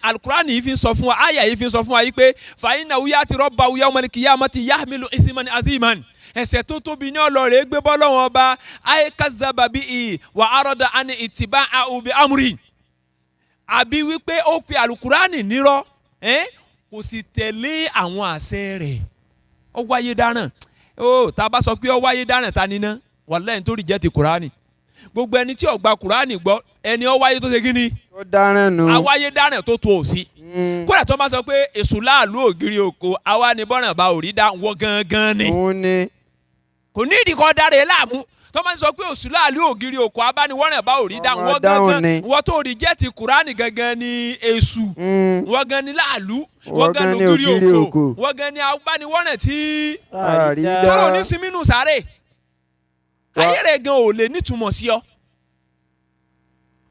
Al-Qur'ani yìí fi sọ fún wa àyà yìí fi sọ fún wa yìí pé fa innahu ya'ti rabbahu yawmal qiyamati yahmilu isman aziman ẹ̀ṣẹ̀ tó tóbi ní ọlọ́rẹ̀ gbé bọ́ lọ́wọ́ ọba ay kazzaba bihi wa arada an ittiba'ahu bi amri àbí wípé ó pe Al-Qur'ani nírọ́ kò sì tẹ̀lé àwọn àṣẹ rẹ̀ ó wáyé dáràn tá a bá sọ pé ó wáyé dáràn ta ni ná wallahi nítorí jẹ́ ti Qur'ani gbogbo ẹni tí ó gba Kùránì gbọ́ ẹni ó wáyé tó ṣe kíni. ó dáràn nù. àwáyé dáràn tó tó òsì. kódà tó bá sọ pé èṣù láàlú ògiri òkò àwa ni bọ́ràn bá òrí dá wọ́n gangan ni. òun ni. kò ní ìdí kan dára ẹ láàmú tó máa ń sọ pé èṣù láàlú ògiri òkò abániwọ́ràn bá òrí dá wọ́n gangan wọ́n tó rí jẹ́ ti Kùránì gangan ni èṣù wọ́n gan ni láàlú wọ́n gan ni ògiri òkò wọ́n gan ni abániwọ́ràn tí tọ́lọ̀ ní sinmínú sáré ayé rẹ̀ gan ò lè nítumọ̀ sí ọ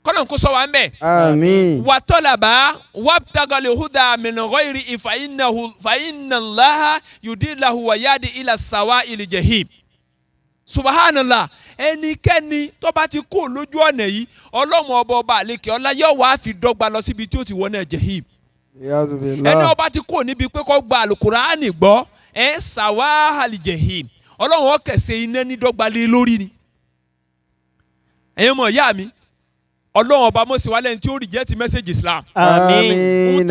kọ́nà kó sọ wa ń bẹ̀. àmín. wa talaba wabtagal huda min ghayri fa inna Allaha yudillahu wa yadi ila sawa'il jahim. Subhanallah, ẹnikẹ́ni tó bá ti kó lójú ọ̀nà yìí ọlọ́run ọba àlekè ọlá yóò wá fi dọ́gba lọ síbi tí ó ti wọ náà jahim. ẹni ọba ti kó níbi pé kó gba Al-Qur'ani gbọ́ sawa'il jahim ọlọ́run ó kẹsẹ̀ iná ní dọ́gba lé lórí ni. ẹ̀yin mọ̀ ìyá mi ọlọ́run ọba mọ̀ sí wa lẹ́yìn tí ó reject message Islam. àmín.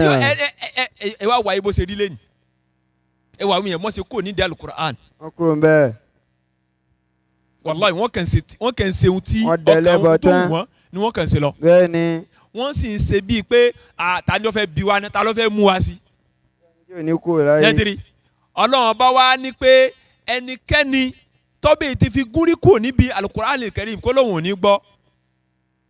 ẹ wá wáyé bó ṣe rí lẹ́yìn ẹ wá wíyẹn mọ̀ sí kó ní di Al-Qur'an. wọ́n kúrò ń bẹ́ẹ̀. wàláì wọ́n kàn ń ṣe ohun tí Wọ́n ọkàn tó wù wọ́n ni wọ́n kàn ń ṣe lọ. bẹ́ẹ̀ ni. wọ́n sì ń ṣe bíi pé ta ló fẹ́ bí wa ní ta ló fẹ́ mú wa sí. yóò ní kúrò láyé. yẹ́tìrì ọlọ́run bá wá ní pé ẹnikẹ́ni tọ́bí ti fi gúnrí kù níbi Al-Qur'an al-Karim kó lóun ò ní gbọ́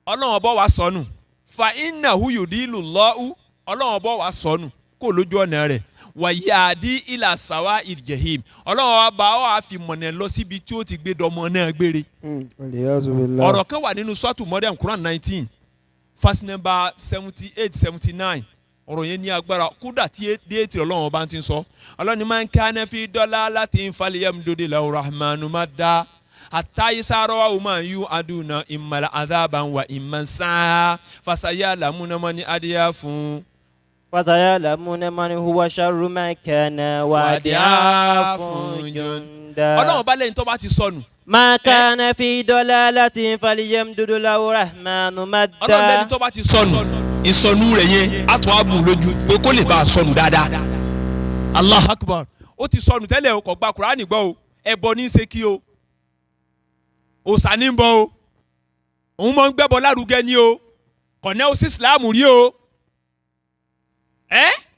ọlọ́run bá wá sọnù fa innahu yudilullahu ọlọ́run bá wá sọnù kó lójú ọ̀nà rẹ̀ wàyáàdí ilà sawa'il jahim ọlọ́run wa bá wà fi mọ̀nà lọ síbi tí ó ti gbé dọmọ náà gbére. ọ̀rọ̀ kan wà nínú sọ́ọ̀tù Maryam Quran 19 verse number 78-79 ọ̀rọ̀ yẹn ní agbára kódà tí déètì ọlọ́run ọba ti ń sọ ọlọ́run ní man kana fi dalalatin falyamdud lahu rahmanu madda hatta yasara wa man yu'aduna imma adhaban wa imma sa'a fasayalamuna man adiyafun. فسيعلمون من هو شر مكان وأضعاف جندا. ọlọ́run bá lẹ́yìn tó bá ti sọnù. ما كان في ضلالة فليمدد له الرحمن مدا. ọlọ́run lẹ́yìn tó bá ti sọnù ìsọnù rẹ̀ yẹn á tún á bù lójú pé kó lè bá a sọnù dáadáa. Allahu Akbar ó ti sọnù tẹ́lẹ̀ o kò gba Kùránì gbọ́ o ẹbọ ní í ṣe kí o òòṣà ní ń bọ o òun mọ̀ ń gbẹ́bọ lárugẹ ní o kọ̀nẹ́ ó sí Islam rí o.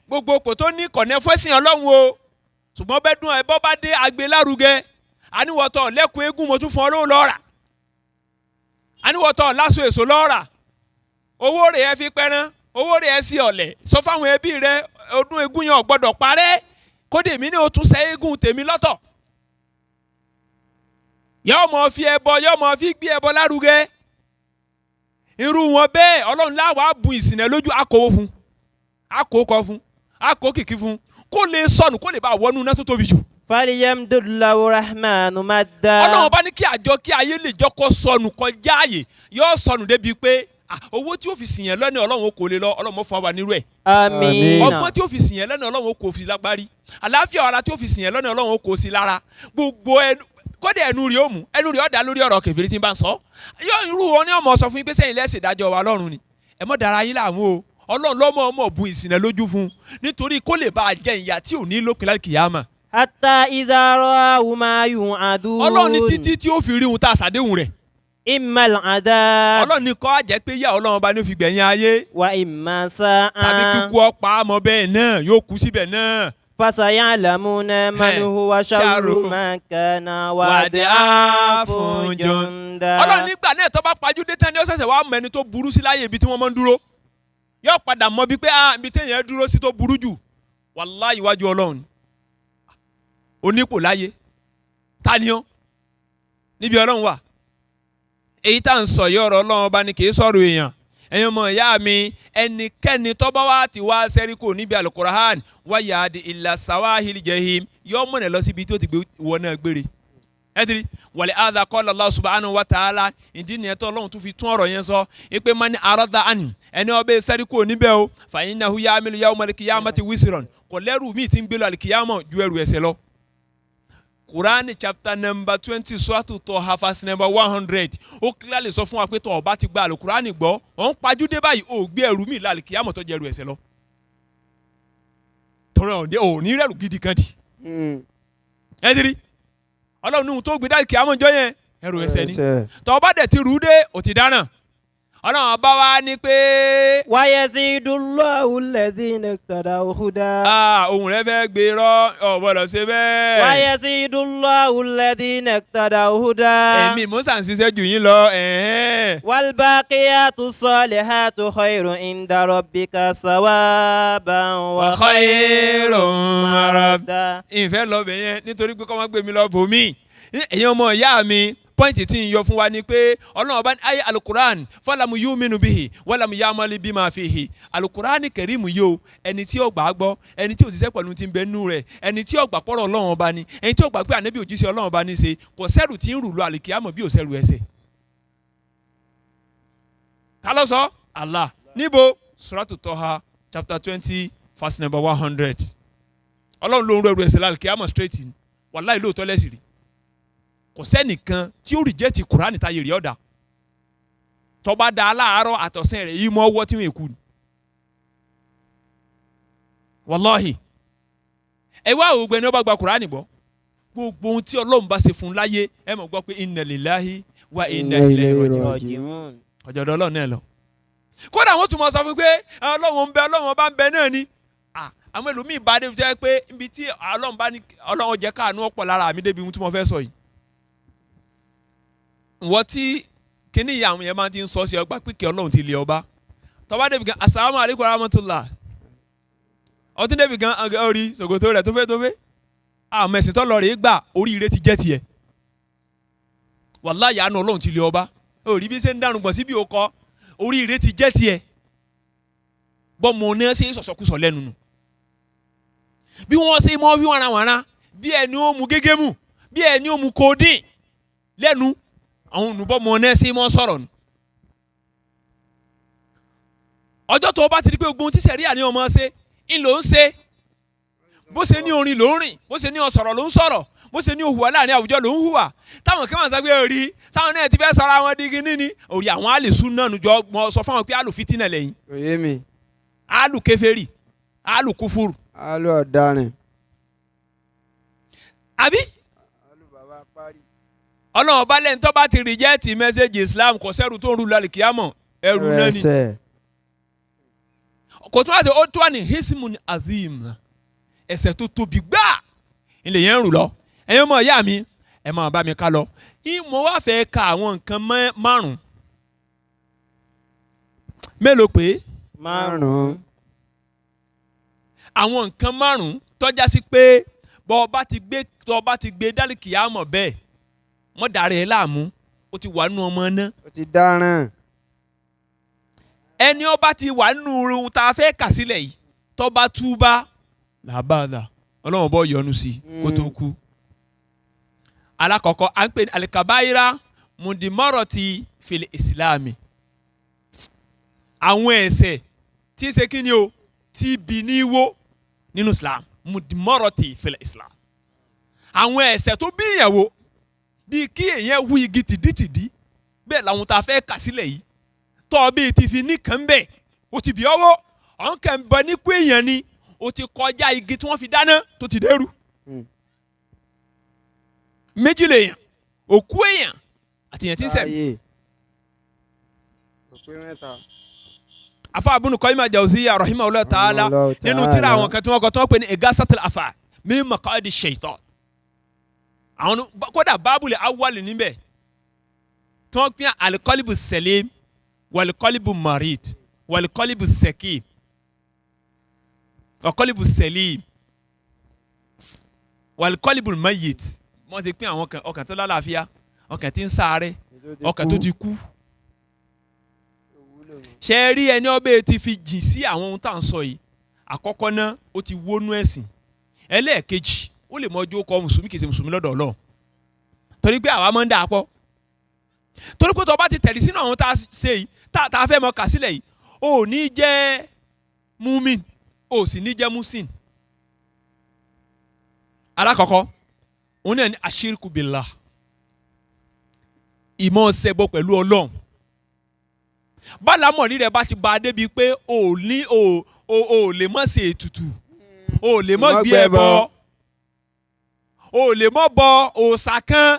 gbogbo kò tó ní kọ̀nẹ́ fẹ́sìn ọlọ́run o ṣùgbọ́n bẹ́ẹ̀ dún ẹbọ bá dé agbe lárugẹ àníwọ̀tọ̀ lẹ́kùn eégún mo tún fún ọ lówó lọ́ọ̀rà àníwọ̀tọ̀ láṣọ èso lọ́ọ̀rà owó rẹ̀ ẹ fi pẹ́rán owó rẹ̀ ẹ sí ọ̀lẹ̀ sọ fáwọn ẹbí rẹ ọdún eégún yẹn ò gbọ́dọ̀ parẹ́ kódé mi ní o tún ṣe eégún tèmi lọ́tọ̀ yóò mọ̀ fi ẹbọ yóò mọ̀ fi gbé ẹbọ lárugẹ irú wọn bẹ́ẹ̀ ọlọ́run láwàá bu ìsìnà lójú akọ̀wé fún akókọ fún akókìkí fún kó lè sọnù kó lè bá wọnú iná tó tóbi jù. فليمدد له الرحمن مدا. ọlọ́run bá ní kí àjọ kí ayé lè jọ kó sọnù kọjá ààyè yóò sọnù débi pé owó tí ó fi sìn yẹn lọ́nà ọlọ́run kò lè lọ ọlọ́run mọ́ fún wa nírú ẹ̀. àmín. ọgbọ́n tí ó fi sìn yẹn lọ́nà ọlọ́run kò fi lágbárí àlàáfíà ara tí ó fi sìn yẹn lọ́nà ọlọ́run kò sí lára gbogbo ẹnu kódé ẹnu rí ó mú ẹnu rí ó dá lórí ọ̀rọ̀ kèfèrí tí ń bá ń sọ yóò irú wọn ní ọmọ sọ fún yín pé sẹ́yìn lẹ́sìn ìdájọ́ wa lọ́run ni ẹ mọ́ dára yín láàmú o ọlọ́run lọ́mọ ọmọ bu ìsìnà lójú fún nítorí kó lè bá a jẹ ìyà tí ò ní lópin láti kìyàmà. حتى إذا رأوا ما يوعدون. ọlọ́run ní títí tí ó fi rí ohun tá a ṣàdéhùn rẹ̀. إما العذاب. ọlọ́run ní kọ́ àjẹ́ pé yá ọlọ́run bá ní ó fi gbẹ̀yìn ayé. وإما ساء. tàbí kíkú ọ̀pá àmọ́ bẹ́ẹ̀ náà yóò kú síbẹ̀ náà. فسيعلمون من هو شر مكان وأضعاف جندا. ọlọ́run nígbà náà tó bá pajúdé tán ni ó ṣẹ̀ṣẹ̀ wá mọ ẹni tó burú sí láyé ibi tí wọ́n máa ń dúró yóò padà mọ bíi pé ibi téèyàn dúró sí tó burú jù wàláhì iwájú ọlọ́run onípò láyé taniọ́ níbi ọlọ́run wà èyí tá à ń sọ yìí ọ̀rọ̀ ọlọ́run ọba ni kì í sọ̀rọ̀ èèyàn ẹ̀yin ọmọ ìyá mi ẹnikẹ́ni tó bá wá ti wá sẹ́ríkò níbi Al-Qur'an wáyà di ila sawa'il jahim yóò mọ̀nà lọ síbi tó ti gbé wọ náà gbére ẹdiri wàlẹ àdá qala Allah subhanahu wa ta'ala ìdí nìyẹn tó Ọlọ́run tún fi tún ọ̀rọ̀ yẹn sọ ipe mani arada ani ẹni ọbẹ sẹríkò níbẹ̀ o fa innahu ya'malu yawmal qiyamati wisran kò lẹ́rù mi ti ń gbé lọ alikiyama ju ẹrù ẹ̀ṣẹ̀ lọ. Quran chapter number 20 suratu Toha verse number 100 ó kílálẹ̀ sọ fún wa pé tó o bá ti gba Al-Qur'ani gbọ́ ọ̀ ń pajúdé báyìí ó gbé ẹrù mi lọ alikiyama tó jẹ ẹrù ẹ̀ṣẹ̀ lọ. tọ́rọ ò ní rẹ̀rù gidi kan di. ẹdiri ọlọ́run níhun tó gbé dáì kí amọ̀jọ́ yẹn ẹrù ẹ̀ṣẹ̀ ni tọ́ bá dẹ̀ ti rú dé ò ti dáná ọlọ́run bá wa ní pé. ويزيدullahu alladhina ihtadaw huda. ohun rẹ fẹ́ gbé rọ ọ̀bọ̀dọ̀ ṣe bẹ́ẹ̀. ويزيدullahu alladhina ihtadaw huda. èmi musa ń ṣiṣẹ́ jù yín lọ. والباقيات الصالحات خير عند ربك ثوابا وخير مردا. ìfẹ́ lọ bẹ̀ yẹn nítorí pé kọ́ máa gbé mi lọ bòmí. èyàn ọmọ ìyá mi pọ́ìntì tí ń yọ fún wa ni pé ọlọ́run ọba ní ayé alukuran fọlámù yuminu bihi wọlámù yamali bima fihi alukuran kẹrìmù yìí o ẹni tí ó gbà gbọ́ ẹni tí ó ṣiṣẹ́ pẹ̀lú ti ń bẹ nú rẹ̀ ẹni tí ó gbà pọ̀rọ̀ ọlọ́run ọba ni ẹni tí ó gbà pé ànábì òjíṣẹ́ ọlọ́run ọba ní ṣe kò sẹ́rù tí ń rù lọ àlìkíyàmọ̀ bí ò sẹ́rù ẹsẹ̀. ta ló sọ Allah níbo suratu Toha chapter 20 verse number 100 ọlọ́run ló ń rẹrù ẹsẹ̀ lálìkíyàmọ̀ straight ni wàláì lóòótọ́ lẹ́sìn rí kò sẹ́nìkan tí ó rìjẹ́tì kùránì táyé rí ọ̀dà tọ́ba da aláàárọ̀ àtọ̀sẹ́ rẹ̀ yìí mọ́ ọwọ́ tí wọ́n èkú ni wàláhì ẹ wá òògùn ẹni ọba gba kùránì gbọ́ gbogbo ohun tí ọlọ́run bá ṣe fún un láyé ẹ mọ̀ gbọ́ pé inna lillahi wa inna ilayhi raji'un ọ̀jọ̀dọ̀ ọlọ́run náà lọ kódà wọ́n tún mọ̀ sọ fún pé ọlọ́run ń bẹ ọlọ́run ọba ń bẹ náà ni àwọn ẹlòmíì bá débi jẹ́ pé ibi tí ọlọ́run bá ní ọlọ́run jẹ́ káàánú ọ̀pọ̀ lára mi débi ohun tí mo fẹ́ sọ yìí wọ́n tí kíní ìyá àwọn yẹn máa ti ń sọ sí ọgbà pípẹ́ ọlọ́run ti lé ọba tọ́ba débi gan asalaamu aleykum rahmatulah ọtún débi gan orí ṣòkòtò rẹ̀ tó fẹ́ àmọ́ ẹ̀sìn tọ́lọ rẹ̀ gbà oríire ti jẹ́ tiẹ̀ wàláyé àánú ọlọ́run ti lé ọba orí bí ṣe ń dànù gbọ̀n síbi òkọ oríire ti jẹ́ tiẹ̀ bọ́mọ náà ṣe sọ̀sọ̀kúsọ̀ lẹ́nu nù bí wọ́n ṣe mọ́ bí wọ́n bí ẹni ó mu gégé mu bí ẹni ó mu kódìn lẹ́nu àwọn olùbọ́mọ náà ṣe mọ́ sọ̀rọ̀ nù. ọjọ́ tó o bá ti di pé ogun tí sẹ̀ríà ní ọmọ ṣe ń lò ń ṣe bó ṣe ní orin ló ń rìn bó ṣe ní ọ̀sọ̀rọ̀ ló ń sọ̀rọ̀ bó ṣe ní òhùwà láàrin àwùjọ ló ń hùwà táwọn kí wọ́n sọ pé orí sáwọn náà ti fẹ́ sọ̀rọ̀ àwọn dígí níní orí àwọn àlèsùn náà nùjọ mọ sọ fáwọn pé àlùfítínà lẹ́yìn àlùkèfèrí àlùkúfùrù alu ọ̀daràn. àbí. alu bàbá parí. ọlọ́run ọba lẹ́yìn tó bá ti rìjẹ́ẹ̀tì mẹ́sẹ̀gì Islam kò sẹ́rù tó ń ru lálẹ́ kíámọ̀ ẹrù náà ni. kò tó wá sí ó tó wà ní hismun azim ẹ̀ṣẹ̀ tó tóbi gbáà ilé yẹn ń rù lọ ẹ̀yin ọmọ ìyá mi ẹ̀ máa bá mi ká lọ. mo wá fẹ́ ka àwọn nǹkan márùn-ún mélòó pé. márùn-ún. àwọn nǹkan márùn-ún tọ́já sí pé bọ́ ọba ti gbé dálìkìyàmọ̀ bẹ́ẹ̀ mọ́ dàrẹ́ ẹ láàmú ó ti wà nínú ọmọ náà. ó ti dáràn. ẹni ọba ti wà nínú ohun tá a fẹ́ kà sílẹ̀ yìí tọ́ba túbá làbàdà ọlọ́run bọ́ yọ́nú sí i kó tó kú. alákọ̀ọ́kọ́ à ń pè ní alikabayira mudimọ́rọ̀tì fil ìsìlámì. àwọn ẹ̀ṣẹ̀ tí ń ṣe kí ni o ti bì ní wó nínú islam mudimọ́rọ̀tì fil islam. àwọn ẹ̀ṣẹ̀ tó bí ìyàwó bíi kí èèyàn hu igi tìdítìdí bẹ́ẹ̀ làwọn tá a fẹ́ kà sílẹ̀ yìí tọ́ bíi ti fi nìkan bẹ́ẹ̀ o ti bí ọwọ́ ọ̀hún kẹ́ ń bọ nípò èèyàn ni o ti kọjá igi tí wọ́n fi dáná tó ti dẹ́rù. méjì lèèyàn òkú èèyàn àti èèyàn tí ń sẹ̀mí. afa Ibn Qayyim al-Jawziyya rahimahullah ta'ala nínú tírà àwọn kan tí wọ́n kọ́ tí wọ́n pè ní Igasatul Afa min Maqadi Shaitan. àwọn kódà bábùlì awwal níbẹ̀ tí wọ́n pín alikọ́líbù salim walikọ́líbù marid walikọ́líbù sakim walikọ́líbù salim walikọ́líbù mayit wọ́n ti pín àwọn ọkàn tó lálàáfíà ọkàn tí ń sáré ọkàn tó ti kú. ṣe rí ẹni ọbẹ̀ ti fi jìn sí àwọn ohun tá à ń sọ yìí àkọ́kọ́ náà ó ti wónú ẹ̀sìn ẹlẹ́ẹ̀kejì ó lè mọ ọjọ́ kọ mùsùlùmí kìí ṣe mùsùlùmí lọ́dọ̀ Ọlọ́run torí pé àwa máa ń dà á pọ̀ torí pé tó bá ti tẹ̀lé sínú àwọn tá a ṣe yìí tá a fẹ́ mọ kà sílẹ̀ yìí ó ní jẹ́ mumin ó sì ní jẹ́ musin. alákọ̀ọ́kọ́ òun náà ní ashiriku billah ìmọ̀ ṣẹbọ pẹ̀lú Ọlọ́run bálámọ̀rí rẹ̀ bá ti ba débi pé o lè mọ̀ ṣe ètùtù o lè mọ̀ gbé ẹbọ o lè mọ̀ bọ òòṣà kan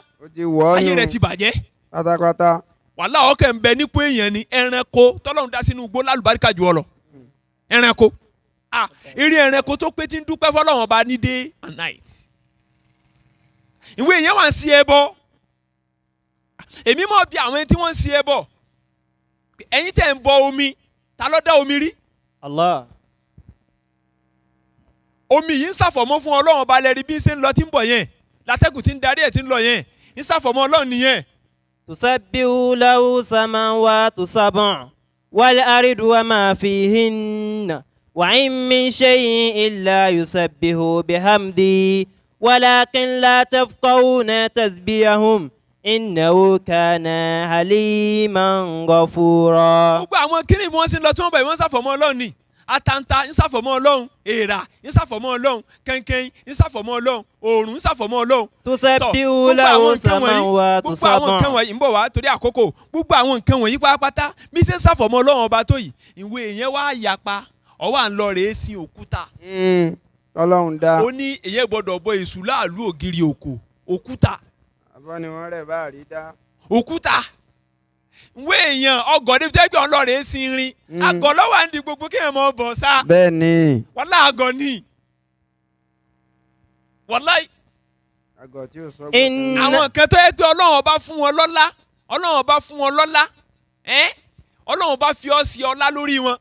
ayé rẹ̀ ti bàjẹ́ pátápátá. wàhálà ọkẹ́ ń bẹ nípò èèyàn ni ẹranko tọ́lọ́run dá sínú igbó lálùbáríkà jù ọ lọ ẹranko eré ẹranko tó pé tí ń dúpẹ́ fọlọ́run ọba ní day and night. ìwé èèyàn wà ń sí ẹbọ èmi mọ̀ bí àwọn tí wọ́n ń sí ẹbọ ẹ̀yin tẹ̀ ń bọ omi ta ló dá omi rí? Allah. omi yìí ń ṣàfọ̀mọ́ fún Ọlọ́run ọba lẹ́rìí bí ń ṣe ń lọ tí ń bọ̀ yẹn látẹ́gùn tí ń darí ẹ̀ tí ń lọ yẹn ń ṣàfọ̀mọ́ Ọlọ́run nìyẹn تسبح له السماوات السبع والأرض وما فيهن وإن من شيء إلا يسبح بحمده ولكن لا تفقهون تسبيحهم إنه كان حليما غفورا. gbogbo àwọn kíni bí wọ́n ṣe ń lọ tí wọ́n bẹ̀ wọ́n ṣàfọ̀mọ́ ọlọ́run ni atanta ń ṣàfọ̀mọ́ ọlọ́run èèrà ń ṣàfọ̀mọ́ ọlọ́run kẹ̀kẹ́ ń ṣàfọ̀mọ́ ọlọ́run òòrùn ń ṣàfọ̀mọ́ ọlọ́run. تسبح له السماوات gbogbo àwọn nǹkan السبع. wọ̀nyí ń bọ̀ wá torí àkókò gbogbo àwọn nǹkan wọ̀nyí pátápátá bí ṣe ń ṣàfọ̀mọ́ ọlọ́run ọba tó yìí ìwé èèyàn wá yapa ọwọ́ à ń lọ rèé sin òkúta. Ọlọ́run dá. ó ní èyàn gbọ́dọ̀ bọ èṣù láàlú ògiri òkúta Àbọ̀ ni wọ́n rẹ̀ bá rí dá. òkúta ìwé èèyàn ọgọ́ níbi tẹ́gbẹ́ ọ̀n lọ rèé sin rin àgọ́ lọ́wọ́ à ń di gbogbo kéèyàn mọ́ bọ̀ sá Bẹ́ẹ̀ ni. wàlá àgọ́ ni wàlá Àgọ̀ tí ò sọ In- àwọn kan tó yẹ pé ọlọ́run ọba fún wọn lọ́lá ọlọ́run ọba fún wọn lọ́lá ọlọ́run ọba fi ọ́ sí ọlá lórí wọn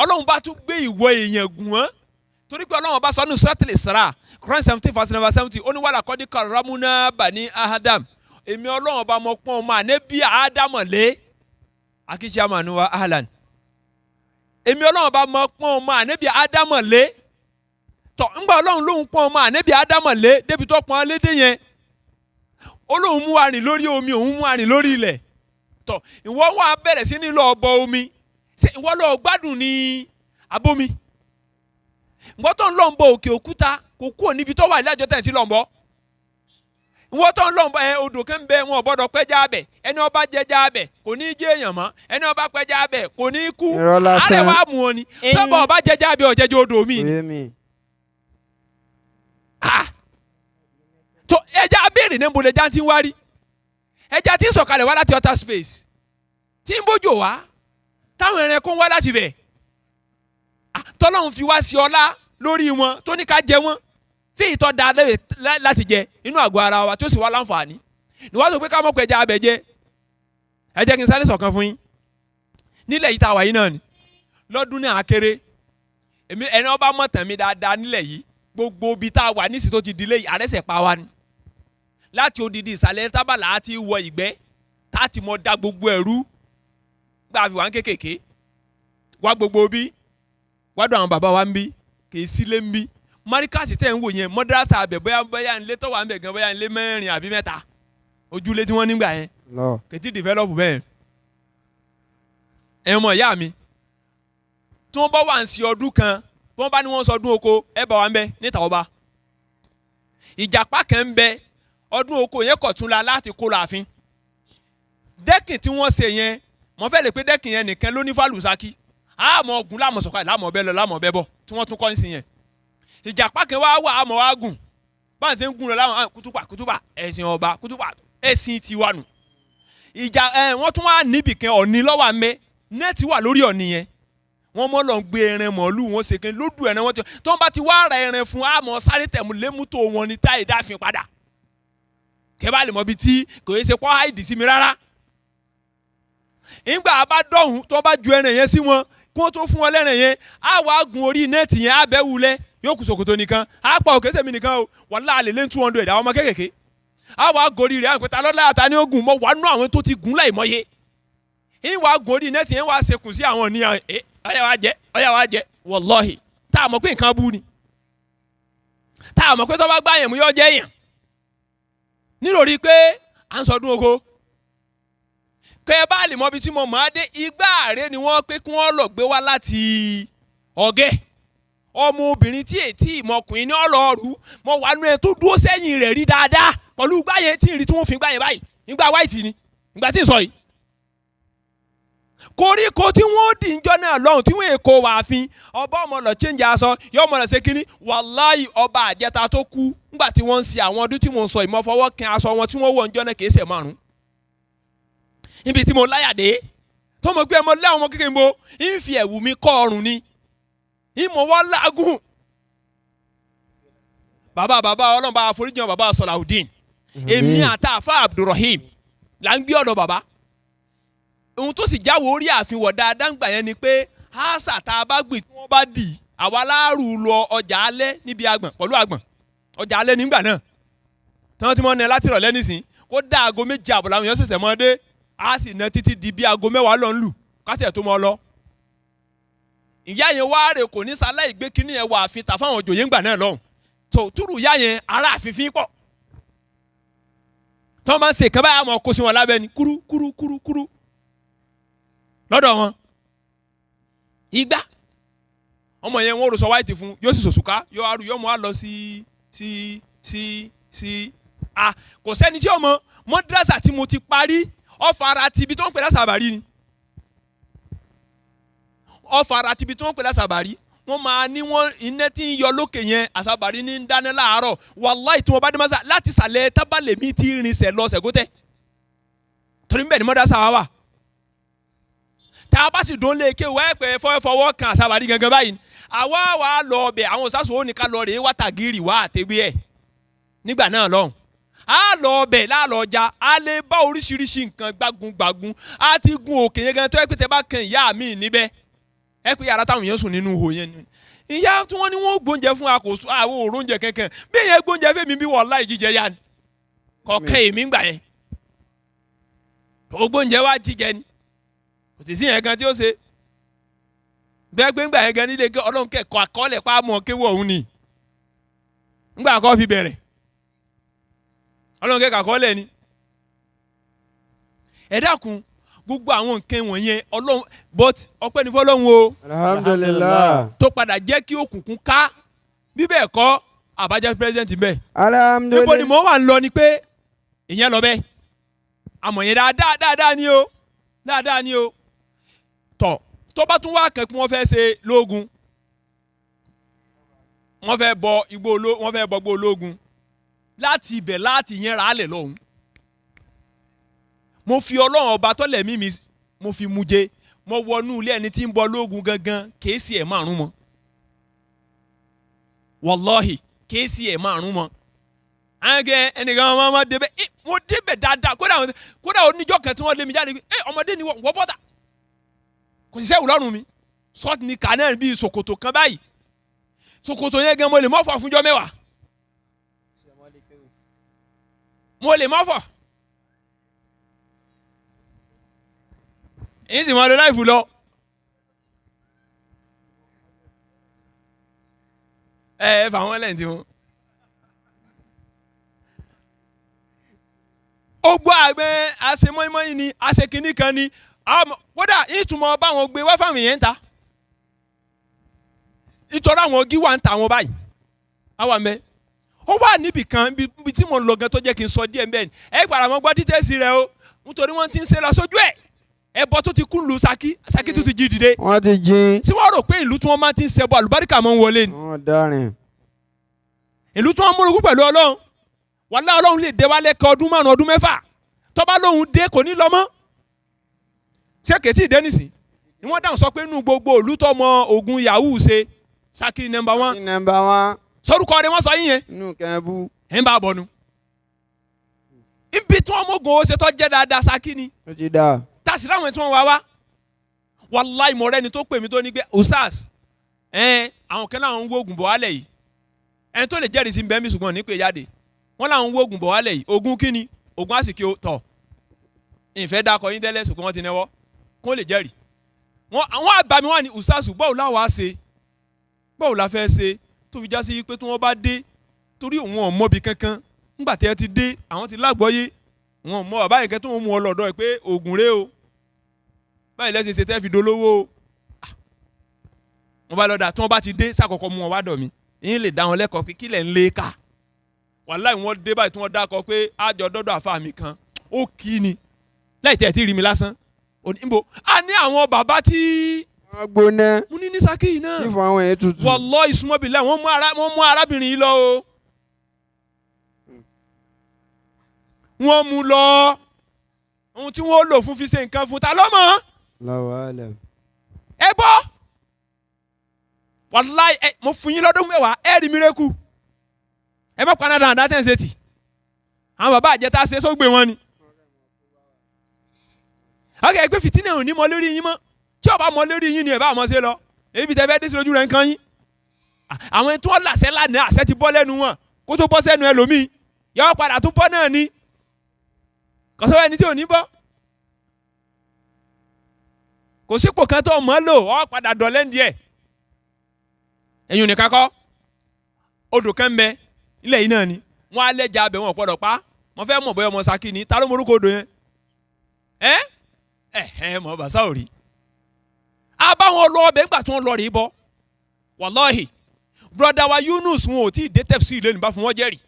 ọlọ́run bá tún gbé ìwọ èèyàn gùn wọ́n torí pé ọlọ́run ọba sọ ní Suratul Isra Quran 17 verse number 70 ó ní wàlá kọ́dí karramna bani Adam èmi ọlọ́run ọba mọ pọ́n ọmọ ànẹ́bí Ádámọ̀ lé akíṣe àmàlù wa ahlan èmi ọlọ́run ọba mọ pọ́n ọmọ ànẹ́bí Ádámọ̀ lé tọ́ ńgbà ọlọ́run lóhun pọ́n ọmọ ànẹ́bí Ádámọ̀ lé débi tó pọ́n lédè yẹn olóhùn mú wa rìn lórí omi òun mú wa rìn lórí ilẹ̀ tọ́ ìwọ wà bẹ̀rẹ̀ sí ní lọ bọ omi ṣé ìwọ lọ gbádùn ní abomi ìwọ tó ń lọ ń bọ òkè òkúta kò kúrò níbi tó wà ilé àjọ tẹ̀ ń ti lọ ń bọ ìwọ tó ń lọ ń bọ odò kan bẹ wọn ò gbọdọ̀ pẹja abẹ ẹni ọba jẹja abẹ kò ní í jẹ èèyàn mọ́ ẹni ọba pẹja abẹ kò ní í kú Irọ́ lásán. àárẹ̀ wàá mú ọ ni sọ́bọ̀ ọba jẹja abẹ ọ̀jẹ̀jẹ̀ odò mi ni Ìwé mi. tó ẹja abéèrè ní nbọlẹ̀ ẹja ti ń wárí ẹja ti ń sọ̀kalẹ̀ wá láti outer space tí ń bójú wá táwọn ẹranko ń wá láti bẹ̀ tọ́lọ́run fi wá sí ọlá lórí wọn tó ní ká jẹ wọn fi ìtọ́ da láti jẹ inú àgọ́ ara wa tó sì wá láǹfààní níwájú pé ká mọ̀ pé ẹja abẹ jẹ ẹ jẹ́ kí n sáré sọ̀kan fún yín nílẹ̀ yìí tá a wà yìí náà ni lọ́dún náà kéré èmi ẹni ọba mọ̀ tàn mí dáadáa nílẹ̀ yìí gbogbo ibi tá a wà nísìsiyìí tó ti dilé yìí àrẹ́sẹ̀ pa wá ni láti odidi ìsàlẹ̀ tábàlà àti wọ ìgbẹ́ tá a ti mọ̀ da gbogbo ẹ̀rú gbà fi wá ń kékèké wá gbogbo bí wádùn àwọn bàbá wa ń bí kì í sílé ń bí máríkàsì tẹ̀ ń wò yẹn mọ́dárásà abẹ bóyá ńlẹ́ tó wà ń bẹ̀ gan bóyá ńlẹ́ mẹ́rin àbí mẹ́ta ojúlé tí wọ́n nígbà yẹn Lọ. kètí develop bẹ́ẹ̀ ẹ̀yin ọmọ ìyá mi tí wọ́n bá wà ń sí ọdún kan tí wọ́n bá ní wọ́n sọ ọdún oko ẹ bá wa ń bẹ níta ọba ìjàpá kan ń bẹ ọdún oko yẹn kọ̀ tún la láti kó láàfin dẹ́kìn tí wọ́n ṣe yẹn mo fẹ́ lè pé dẹ́kìn yẹn nìkan ló ní fàlùsákì àmọ́ ogun láàmọ̀ sọ̀kalẹ̀ láàmọ̀ bẹ́ẹ̀ lọ láàmọ̀ bẹ́ẹ̀ bọ̀ tí wọ́n tún kọ́ ń sìn yẹn ìjàpá kan wá wà àmọ́ wá gùn báyìí ṣe ń gùn lọ láwọn kútùpà ẹ̀sìn ọba kútùpà ẹ̀sìn tiwa nù ìjà wọ́n tún wá níbì kan ọ̀ní lọ́wọ́ àmẹ́ nẹ́ẹ̀tì wà lórí ọ̀ní yẹn wọ́n mọ́ lọ gbé ẹran mọ̀ọ́lù wọn ṣe kí lódù ẹran wọn ti tó ń bá ti wá ra ẹran fún àmọ́ sáré tẹ̀mú lémútó wọn ní táyì dáfin padà kẹ́ bá lè mọ ibi tí kò yẹ ṣe pọ́ háìdì sí mi rárá ìgbà bá dọ̀hún tó bá ju ẹran yẹn sí wọn kó tó fún wọn lẹ́rìn yẹn á wàá gun orí nẹ́ẹ̀tì yẹn á bẹ́ wulẹ̀ yóò kù ṣòkòtò nìkan á pa òkè tèmi nìkan o wàhálà àlè lé 200 àwọn ọmọ kékèké á wàá gorí rẹ̀ àpẹta lọ́lá àtà ní ogun mọ́ wàá nú àwọn tó ti gùn láì mọ́yé ìwà gun orí nẹ́ẹ̀tì yẹn wàá sekùn sí àwọn ènìyàn ọ̀yà wa jẹ́ wàlọ́hì tá a mọ̀ pé nǹkan bú ni tá a mọ̀ pé tó bá gbá yẹn mú yọ jẹ́ yẹn nítorí pé à ń sọdún oko kẹ bá lè mọ ibi tí mo mọ̀ á dé igbá àárẹ̀ ni wọ́n pé kí wọ́n lọ gbé wá láti ọ̀gẹ́ ọmọ obìnrin tí ètí ìmọkùnrin ní ọlọ́ọ̀rù mo wà nú ẹ tó dúró sẹ́yìn rẹ̀ rí dáadáa pẹ̀lú gbá yẹn tí ń rí tí wọ́n fi gbá yẹn báyìí nígbà white ni nígbà tí ń sọ yìí koríko tí wọ́n dì ń jọ náà lọ́hùn tí wọ́n èkó wà fín ọba ọmọ lọ change aṣọ yọ ọmọ lọ ṣe kínní wàláhì ọba àjẹta tó kú nígbà tí wọ́n ń ṣe àwọn ọdún tí mo ń sọ ìmọ̀fọwọ́ kan aṣọ wọn tí wọ́n wọ̀ ń jọ náà kìí ṣe márùn níbi tí mo láyà dé tó mọ̀ pé ọmọ lé àwọn ọmọ kékeré mo ń fi ẹ̀wù mi kọ́ ọrùn ni ìmọ̀ wọ́n lágùn bàbá ọlọ́run bá foríjì bàbá Salaudeen èmi àtàfà Abdulrahim là ń gbé ọ̀dọ̀ bàbá ohun tó sì jáwọ́ orí ààfin wọ̀ dáadáa ń gbà yẹn ni pé àṣà tá a bá gbìn tí wọ́n bá dì í àwa láàrú lọ ọjà alẹ́ níbi àgbọ̀n pẹ̀lú àgbọ̀n ọjà alẹ́ nígbà náà tí wọ́n ti mọ́ ní láti rọ̀lẹ́ nísìn kó dá aago 2 àbọ̀ làwọn èèyàn ṣẹ̀ṣẹ̀ mọ́ dé á sì ná títí di bí aago 10 lọ ń lù kátẹ̀ tó mọ́ lọ. ìyá yẹn wá rè kò ní sáláì gbé kíní yẹn wà àfin tà fáwọn òjòyè ńgbà náà lọ́hùn tó túrú ìyá yẹn ara àfínfín pọ̀ tó máa ń ṣe kán báyà mọ̀ kó sí wọn lábẹ́ ni kúrú lọ́dọ̀ wọn. ìgbà ọmọ yẹn wọn ò rò sọ wáìtì fún yóò sì sòṣùká yóò mọ á lọ sí kò sẹ́ni tí ọmọ mọ́dírásà tí mo ti parí ọ̀fara ti ibi tó ń pè lásàbàrí ni ọ̀fara ti ibi tó ń pè lásàbàrí wọ́n máa ní wọ́n iná tí ń yọ lókè yẹn àsàbàrí ní ń dáná láàárọ̀ wàláì tí wọ́n bá dé mọ́sá láti sàlẹ̀ tábàlẹ̀ mi ti rinṣẹ́ lọ Ṣẹ̀gótẹ́ torí bẹ́ẹ̀ ni mọ́dírásà wa wà tá a bá sì dún lé ké wá ẹ̀pẹ́ fọwọ́ kan àsàbàrí gangan báyìí àwa wà á lọ ọbẹ̀ àwọn òṣàṣù ó ní ká lọ rèé wá tàgírì wá àtẹ̀gbé ẹ̀ nígbà náà lọ́hùn á lọ ọbẹ̀ láàlọ́ ọjà á lè bá oríṣiríṣi nǹkan gbágun á ti gun òkè yẹn gan tó ẹ pé tẹ bá kan ìyá mi níbẹ̀ ẹ pé yàrá táwọn èèyàn sùn nínú ihò yẹn ni ìyá tí wọ́n ní wọ́n gbóúnjẹ fún àkóso àwọn òróúnjẹ kankan bí yẹn gbóúnjẹ fẹ́mi bí wàláhì jíjẹ yá ni kọ̀ọ̀kan èmi gbà yẹn ògbóúnjẹ wá jíjẹ ni kò sì sí yẹn gan tí ó ṣe bẹ́ẹ̀ pé ńgbà yẹn gan nílé Ọlọ́run kẹ́kọ̀ọ́ àkọọ́lẹ̀ pa mọ́ kéwọ́ òun ni ńgbà kọ́ fi bẹ̀rẹ̀ Ọlọ́run kẹ́kọ̀ọ́ àkọọ́lẹ̀ ni ẹ dákun gbogbo àwọn nǹkan wọ̀nyẹn Ọlọ́run but ọpẹ́ ní fọ́lọ́run o alhamdulilah tó padà jẹ́ kí òkùnkùn ká bí bẹ́ẹ̀ kọ́ àbájá president bẹ́ẹ̀ alhamdulilah níbo ni mo wà ń lọ ni pé ìyẹn lọ bẹ́ẹ̀ àmọ̀ yẹn dáadáa ni o tọ̀ tó bá tún wá kàn pé wọ́n fẹ́ ṣe lóògùn wọ́n fẹ́ bọ gbó ológun láti ibẹ̀ láti yẹn ra álẹ̀ lọ́hùn mo fi Ọlọ́run ọba tọ́lẹ̀ mímí mo fi mú jẹ mo wọnú ilé ẹni tí ń bọ lóògùn gangan kéésì ẹ̀ márùn mọ́ wàláhì kéésì ẹ̀ márùn mọ́ ànkẹ́ ẹnìkan máa débẹ̀ mo débẹ̀ dáadáa kódà oníjọ́ kan tí wọ́n lé mi jáde ọmọdé ni wọ́n bọ́tà kò sì sẹ́wù lọ́rùn mi sọ́ọ̀tì ni kànáà bíi ṣòkòtò kan báyìí ṣòkòtò yẹn gan mo lè mọ́fọ̀ fúnjọ́ mẹ́wàá mo lè mọ́fọ̀ èyí sì máa lo láìfù lọ ẹ fà wọ́n lẹ́yìn tí wọ́n. ó gbọ́ àgbẹ̀ àṣemọ́ìmọ́yìn ni àṣekínní kan ni kódà ìtumọ̀ báwọn gbé wá fáwọn èèyàn ń ta ìtọ́ra àwọn ogi wà ń ta àwọn báyìí àwọn mẹ́ ó wà níbì kan ibi tí mo ń lọ gan tó jẹ́ kí n sọ díẹ̀ mbẹ́ ni ẹ gbàrà wọn gbọ́ dítẹ́sì rẹ o nítorí wọ́n ti ń ṣe lọ sójú ẹ̀ ẹbọ tó ti kún lu Ṣakí tó ti jí dìde wọ́n ti jí tí wọ́n rò pé ìlú tí wọ́n máa ti ń ṣẹbọ àlùbáríkà máa ń wọlé ni wọ́n dárin ìlú tí wọ́n múlùkù pẹ̀lú Ọlọ́run wàlá Ọlọ́run lè dé wálé kan ọdún 5 ọdún 6 tọ́ba lóhun dé kò ní lọ mọ́ ṣé kètì ìdẹ́nìsì ni wọ́n dáhùn sọ pé inú gbogbo òlú tọmọ ogun yahoo ṣe Ṣakí nọ́mbà 1 nọ́mbà 1 sórúkọ rẹ̀ wọ́n sọ yín yẹn inú kẹ́ẹ̀bù ẹ̀ ń bá a bọ̀ nu ibi tí wọ́n mọ̀gùn ó ṣe tó jẹ́ dáadáa Ṣakí ni ó ti dà tàṣírí àwọn tí wọ́n wá wàláì mọ̀ rẹ́ni tó pè mí tó ní pé ustaz àwọn kan láwọn ń wo oògùn bọ̀ wálẹ̀ yìí ẹni tó lè jẹ́rìí sí bẹ́ẹ̀ mi ṣùgbọ́n ní pé jáde wọ́n láwọn ń wo oògùn bọ̀ wálẹ̀ yìí oògùn kíni oògùn àsìkí tọ̀ ìfẹ́ dákọ̀ yín tẹ́lẹ̀ ṣùgbọ́n wọ́n ti náwó kó lè jẹ́rìí àwọn àgbà mi wà ní ustaz báwo láwa ṣe báwo la fẹ́ ṣe tó fi já sí pé tí wọ́n bá dé torí òun ò mọ̀bi kankan ńgbà tí ẹ ti dé àwọn ti lágbọ́yé wọn mọ bàbá yìí kẹ́ tó ń mú ọ lọ́dọ̀ ẹ pé oògùn rẹ o báyìí lẹ́sìn ṣe tẹ́ fi dolówó o wọ́n bá lọ́dà tí wọ́n bá ti dé sàkọ́kọ́ mú wọn wá dọ̀ mí yín lè dá wọn lẹ́kọ̀ọ́ pé kílẹ̀ ń lé ká wàláhì wọ́n dé báyìí tí wọ́n dákọ̀ pé àjọ dọ́dọ̀ àfa mi kan ó kí ni láì tẹ̀ tí rí mi lásán oníbo a ní àwọn bàbá tí wọ́n gbóná mo ní ní Ṣakí yìí náà ìfọ̀ àwọn èèyàn tutù wallahi ìsúnmọ́bìlẹ̀ wọ́n mú arábìnrin yìí lọ o wọ́n mú lọ ohun tí wọ́n lò fún fi ṣe nǹkan fún ta lọ́mọ lọ́wọ́ alẹ́ ẹ bọ́ wàláì mo fún yín lọ́dún 10 ẹ rí mírẹ́kù ẹ má paná dáadáa tẹ̀ ń ṣe tì àwọn bàbá àjẹta ṣe sógbè wọn ni ọkẹ́ ẹgbẹ́ fìtínà ò ní mọ lórí yín mọ́ tí ó bá mọ lórí yín ni ẹ bá mọ ṣe lọ èyí tẹ fẹ́ dé sí lójú rẹ̀ nǹkan yín àwọn tí wọ́n làṣẹ lánàá àṣẹ ti bọ́ lẹ́nu wọn kó tó bọ́ sẹ́nu ẹlòmíì yọ padà tún bọ́ náà ni kọ́sọ́ ẹni tí ò ní bọ́ kò sípò kan tó mọ́ lò ọ́ padà dọ̀lẹ́ ń díẹ̀ ẹ̀yin ò ní kakọ́ odò kan bẹ ilẹ̀ yìí náà ni wọ́n á lẹ́jà abẹ wọn gbọ́dọ̀ pa wọ́n fẹ́ mọ̀ bóyá ọmọ Ṣakí ni ta ló morúkọ odò yẹn mọ̀ bàṣà ò rí a bá wọn lọ ọbẹ̀ ńgbà tí wọ́n lọ rí bọ́ wàláhì broda wa Yunus wọn ò tí ì dé tẹ̀sí ilé nígbà fún wọn jẹ́rìí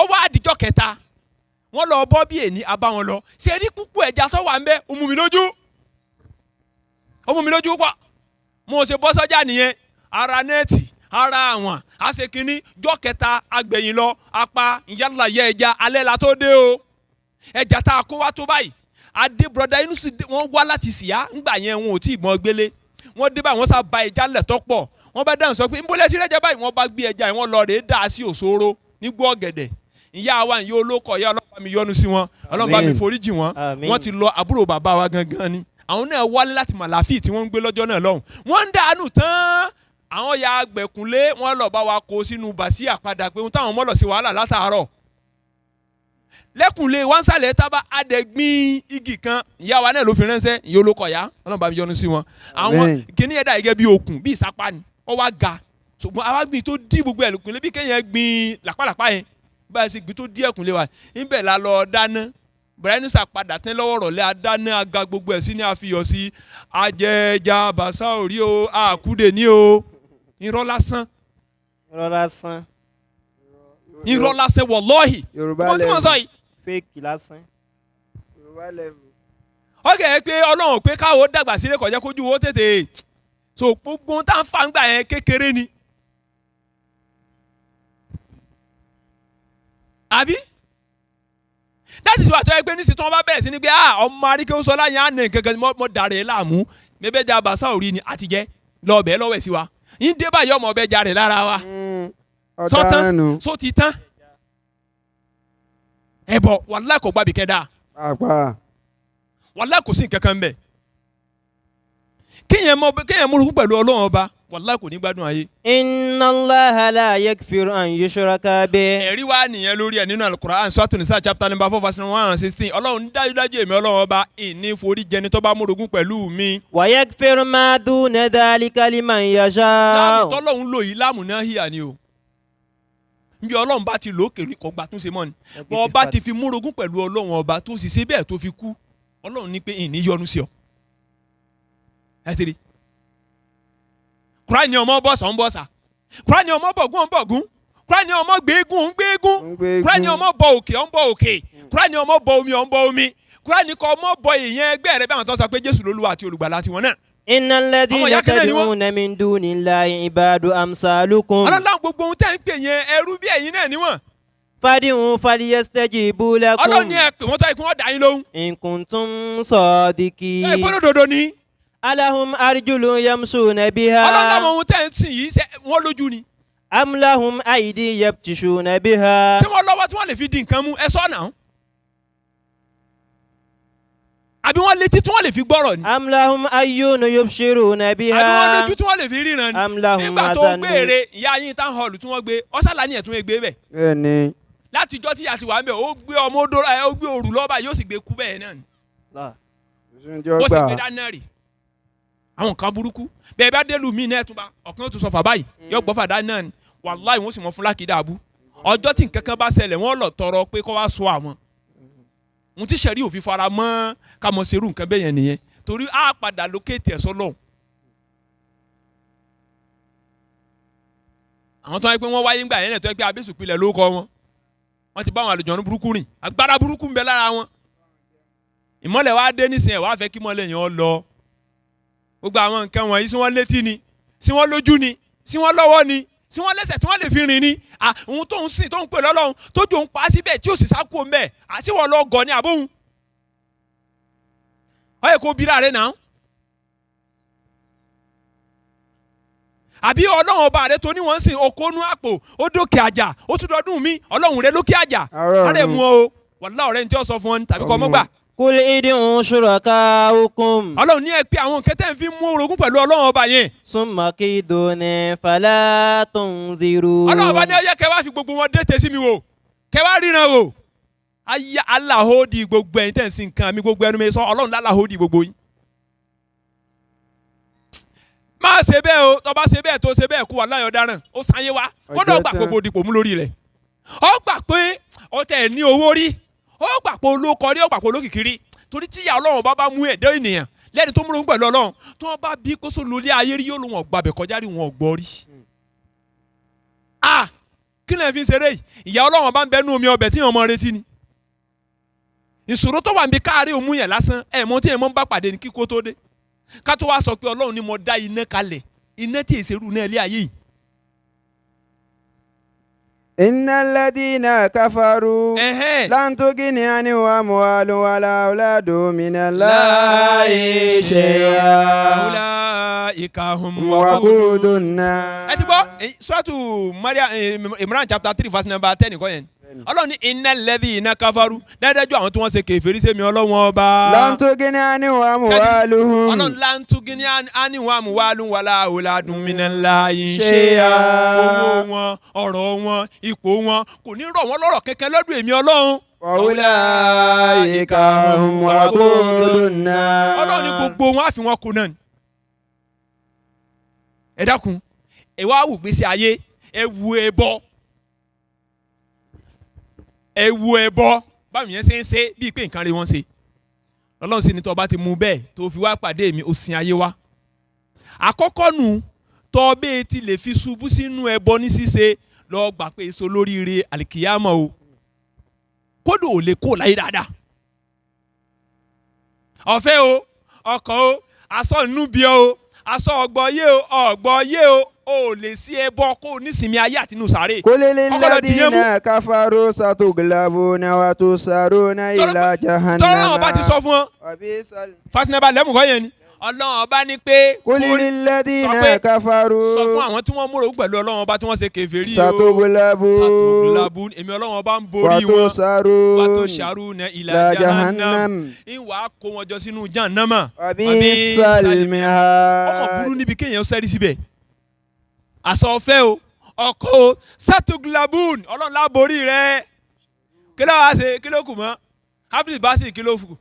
ọwọ́ àdìjọ́ kẹta wọ́n lọ bọ́ bí èní a bá wọn lọ ṣe rí púpọ̀ ẹja tó wà ń bẹ ó mú mi lójú pọ̀ mo ṣe bọ́ sọ́jà nìyẹn ara nẹ́ẹ̀tì ara àwọn àṣekínní jọ́ kẹta agbẹ̀yìn lọ apá ìyálà yẹ ẹja alẹ́ la tó dé o ẹja tá a kó wá tó báyìí adé broda Yunus wọ́n wá láti Síyá ńgbà yẹn wọn ò tí ì gbọ́n gbélé wọ́n dé báyìí wọ́n sá ba ẹja lẹ̀ tó pọ̀ wọ́n bá dáhùn sọ pé nbólẹ́ tí rẹ́jẹ báyìí wọ́n bá gbé ẹja yẹn wọ́n lọ rèé dà sí òṣòro nígbó ọ̀gẹ̀dẹ̀ ìyá wa ìyá olókọ̀ ìyá ọlọ́pàá mi yọ́nú sí wọn ọlọ́pàá mi foríjì wọn wọ́n ti lọ àbúrò bàbá wa gangan ni àwọn náà wálé láti Màláfì tí wọ́n ń gbé lọ́jọ́ náà lọ́hùn wọ́n ń dànù tán àwọn ya agbẹ̀kúnlé wọ́n lọ bá wa kó sínú bàsí àpadà pé táwọn ọmọ lọ sí wàhálà látàárọ̀ lẹ́kùnlé wọn sálẹ̀ tábà adẹ́gbìn igi kan ìyá wa náà ló fi ránṣẹ́ ìyá olókọ̀ ya ọlọ́pàá mi yọ́nú sí wọn àwọn kìnìún ẹ̀dá gẹ́gẹ́ bí okùn bí ìsapá ni ó wá ga ṣùgbọ́n àwa gbìn tó dí gbogbo ẹ̀lùkùnlé bí kéèyàn gbìn làpálàpá yẹn báyìí sì gbìn tó dí ẹ̀kùnlé wa níbẹ̀ la lọ dáná bẹ̀rẹ̀nísà padà tẹ́ lọ́wọ́ rọ̀lẹ́ adáná aga gbogbo ẹ̀ sí ní àfihàn sí ajẹ́jà bàṣà òrí o àkúdè ní o irọ́ lásán wọ̀lọ́hì wọ́n tí wọ́n sọ yìí fake lásán. ọkẹ́ ẹ pé Ọlọ́run pé káwọ́ dàgbà sílé kọjá kójú owó tètè so gbogbo tá ń fa ń gbà yẹn kékeré ni àbí láti sọ àtọ́ ẹgbẹ́ nísìsiyìí tí wọ́n bá bẹ̀rẹ̀ sí ni pé ọmọ aríkẹ́ sọlá yẹn á nà kankan mọ́ dàrẹ́ láàmú bẹ́ẹ̀ jà bàṣà òrí ni àtijẹ́ lọ́ọ̀bẹ̀ lọ́wọ́ ẹ̀ sí wa yín dé báyọ̀ ọmọ ọbẹ̀ jà rẹ̀ lára wa sọ́tán só ti tán ẹ̀bọ̀ wàláì kò gbàbí kẹ́dà wàláì kò sí nǹkan kan bẹ́ẹ̀ kéèyàn múlùkù pẹ̀lú Ọlọ́run ọba wàláì kò ní gbádùn ayé. Inna Allaha la yaghfiru an yushraka bihi. ẹ̀rí wa nìyẹn lórí ẹ̀ nínú Al-Qur'an Suratu Nisa chapter number 4 verse 116 Ọlọ́run dájúdájú èmi Ọlọ́run ọba ìní forí jẹni tó bá múlùkù pẹ̀lú mi. Wa yaghfiru ma duna dhalika liman yasha. láàmù tọ́lọ́run lò yìí láàmù náà híyà ni o bí Ọlọ́run bá ti lò ó kèrè kọ́ gbà tún ṣe mọ́ ni bọ́ ọba ti fi múrogún pẹ̀lú Ọlọ́run ọba tó sì ṣe bẹ́ẹ̀ tó fi kú Ọlọ́run ní pé ìní yọ́nú sí ọ. ẹ ti rí Kùránì ọmọ bọ́sà ń bọ́sà Kùránì ọmọ bọ̀gún ń bọ̀gún Kùránì ọmọ gbẹ́gún ń gbẹ́gún Kùránì ọmọ bọ òkè ń bọ òkè Kùránì ọmọ bọ omi ń bọ omi Kùránì kọ ọmọ bọ èèyàn ẹgbẹ́ rẹ báwọn tó sọ pé Jésù lolúwa àti olùgbàlà tiwọn náà. Innal ladhina tad'una min dunillahi ibadu amsalukum. Ọlọ́run gbogbo ohun tẹ́ ń pè yẹn ẹrú bí ẹ̀yin náà níwọ̀n. Fad'u falyastajibu lakum. Ọlọ́run ní ẹ pè wọ́n tó ikú wọn dà yín lóhùn. In kuntum sadiqin. ẹ gbọ́dọ̀ dodo ni. Alahum arjulun yamshuna biha. Ọlọ́run láwọn ohun tẹ́ ń sìn yìí wọ́n lójú ni. Am lahum aydin yabtishuna biha. ṣé wọ́n lọ́wọ́ tí wọ́n lè fi di nǹkan mú ẹ sọ náà. àbí wọ́n létí tí wọ́n lè fi gbọ́rọ̀ ni. Am lahum ayyun yubshiruna biha. àbí wọ́n lójú tí wọ́n lè fi ríran ni. Am lahum nígbà tó gbére ìyá yín tán hall tí wọ́n gbé ọ̀sálà ni ẹ̀ tún gbé bẹ̀. bẹ́ẹ̀ni. látijọ́ tí a ti wà ń bẹ̀ ó gbé ọmọ odò ó gbé òrù lọ́ba yóò sì gbé kú bẹ́ẹ̀ náà ni. ó sì gbé dáná rì àwọn kan burúkú bẹ́ẹ̀ bá dé lu mí náà tún bá ọ̀kan tó sọ fà báyìí yóò gbọ́ fàdá náà ni wàláì wọ́n sì mọ fún lákìdá abú ọjọ́ tí nǹkan kan bá ṣẹlẹ̀ wọ́n lọ tọrọ pé kó wá sọ àwọn ohun tí sẹ̀rí òfin fara mọ́ ká mọ̀ serú nǹkan bẹ́ẹ̀ yẹn nìyẹn torí á padà lókèétì ẹ̀ sọ́lọ́hún. àwọn tó wáyé pé wọ́n wáyé ńgbà yẹn náà tó yẹ pé abésù pilẹ̀ ló kọ́ wọn wọ́n ti bá àwọn àlùjọ̀nnú burúkú rìn agbára burúkú ń bẹ lára wọn. ìmọ̀lẹ̀ wa dé nísìnyẹn wàá fẹ́ kí mọ̀lẹ̀ yẹn ọ lọ gbogbo àwọn nǹkan wọ̀nyí sí wọ́n létí ni sí wọ́n lójú ni sí wọ́n lọ́wọ́ ni sí wọ́n lẹ́sẹ̀ tí wọ́n lè fi rìn ni ohun tó ń sìn tó ń pè lọ́lọ́run tó jò ń pa síbẹ̀ tí ó sì sáku ọmọ ẹ̀ àti wọ́n lọ gọ̀ ní àbóhun. ó yẹ kó bíra rẹ̀ náà. àbí ọlọ́run ọba rẹ̀ tó ní wọ́n ń sìn okòónú àpò ó dókè àjà ó tún dọdún mi ọlọ́run rẹ̀ lókè àjà àrẹ mú ọ wàlá ọ̀rẹ́ ní tí ó sọ fún ọ tàbí kọ́ mọ́gbà. Kul id'u shuraka'akum. Ọlọ́run ní ẹ pé àwọn nǹkan tẹ́ ń fi mú orogún pẹ̀lú Ọlọ́run ọba yẹn. Summa kiduni fala tunziru. Ọlọ́run ọba ní ó yẹ kẹ́ wá fi gbogbo wọn dé tẹ̀sí mi wò kẹ́ wá ríran wò ayé aláhó di gbogbo ẹ̀yin tẹ̀ ń sin nǹkan mi gbogbo ẹnu mi sọ ọlọ́run láláhó di gbogbo yín. máa ṣe bẹ́ẹ̀ o tó bá ṣe bẹ́ẹ̀ tó ṣe bẹ́ẹ̀ kú wà láyọ̀ dáràn ó sáyé wa kódà ó gbà gbogbo dìpò mú lórí rẹ̀ ó gbà pé ó tẹ̀ ní owó rí ó gbà pé olókọ rí ó gbà pé olókìkí rí torí tíyà ọlọ́run bá mú ẹ̀dá ènìyàn lẹ́ni tó múlò pẹ̀lú ọlọ́run tó wọ́n bá bí kóso lórí ayé rí yóò lò wọ́n gbàbẹ̀ kọjá rí wọn gbọ́ rí. Kí lè fi ṣeré yìí ìyá ọlọ́run bá ń bẹnu omi ọbẹ̀ tí wọ́n mọ retí ni. Ìṣòro tó wà níbi káàrí òmù yẹn lásán mọ tí mọ ń bá pàdé ní kíkó tó dé ká tó wá sọ pé ọlọ́run ni mo dá iná kalẹ̀ iná tí èsèrú náà lé ayé yìí. Innal ladina kafaru lan tughni anhum amwalun wala auladun minallahi shay'a ulaika hum waqudun nar. Ẹ ti gbọ́ Suratu Maryam Imran chapter 3 verse number 10 nìkan yẹn. Ọlọ́run ní innal ladhina kafaru dáadájú àwọn tí wọ́n ṣe kèfèrí sẹ́mi Ọlọ́run ọba. Lan tughni anhum amwaluhum. Ọlọ́run lan tughni anhum amwaluhum wala auladun minallahi shay'a. Owó wọn ọ̀rọ̀ wọn ipò wọn kò ní rọ̀ wọ́n lọ́rọ̀ kẹ́kẹ́ lọ́dún èmi Ọlọ́run. Wa ulaika hum waqudun nar. Ọlọ́run ní gbogbo wọn á fi wọn kú náà ni. Ẹ dákun ẹ wá wù gbèsè ayé ẹ wù ẹbọ. Ẹ wo ẹbọ báwo yẹn ṣe ń ṣe bíi pé nǹkan rí wọ́n ṣe Ọlọ́run sì ní tó bá ti mú bẹ́ẹ̀ tó fi wá pàdé mi ó sin ayé wa. Àkọ́kọ́ nù tó bẹ́ẹ̀ ti lè fi ṣubú sínú ẹbọ ní ṣíṣe lọ gbà pé èso lóríire àlìkìyámọ̀ o kódò ò lè kó láyé dáadáa. Ọ̀fẹ́ o ọkọ̀ o aṣọ ìnúbi o aṣọ ọgbọ̀yé o ọgbọ̀yé o lè sí ẹbọ kó o nísìmí ayé àtinú sáré. Kulil ladina kafaru satughlabuna wa tusaruna ila jahannam. Tọ́lá ọba ti sọ fún ọ. Fásinẹ́bà lẹ́mù kọ́ yẹn ni. Ọlọ́run ọba ní pé. Kulil ladina kafaru. Sọ fún àwọn tí wọ́n múrò pẹ̀lú Ọlọ́run ọba tí wọ́n ṣe kèfèrí o. Satughlabu. Èmi Ọlọ́run ọba ń borí wọn. Wa tusaruna ila jahannam. Ìwà kó wọn jọ sínú jahannama. Wabisal mihad. Ọmọ burú níbi kéèyàn sẹ́rí síbẹ̀. Àṣọ ọ̀fẹ́ o ọkọ o satuglabun Ọlọ́run láborí rẹ kí ló wá ṣe kí ló kù mọ́ happy basi kí ló fù.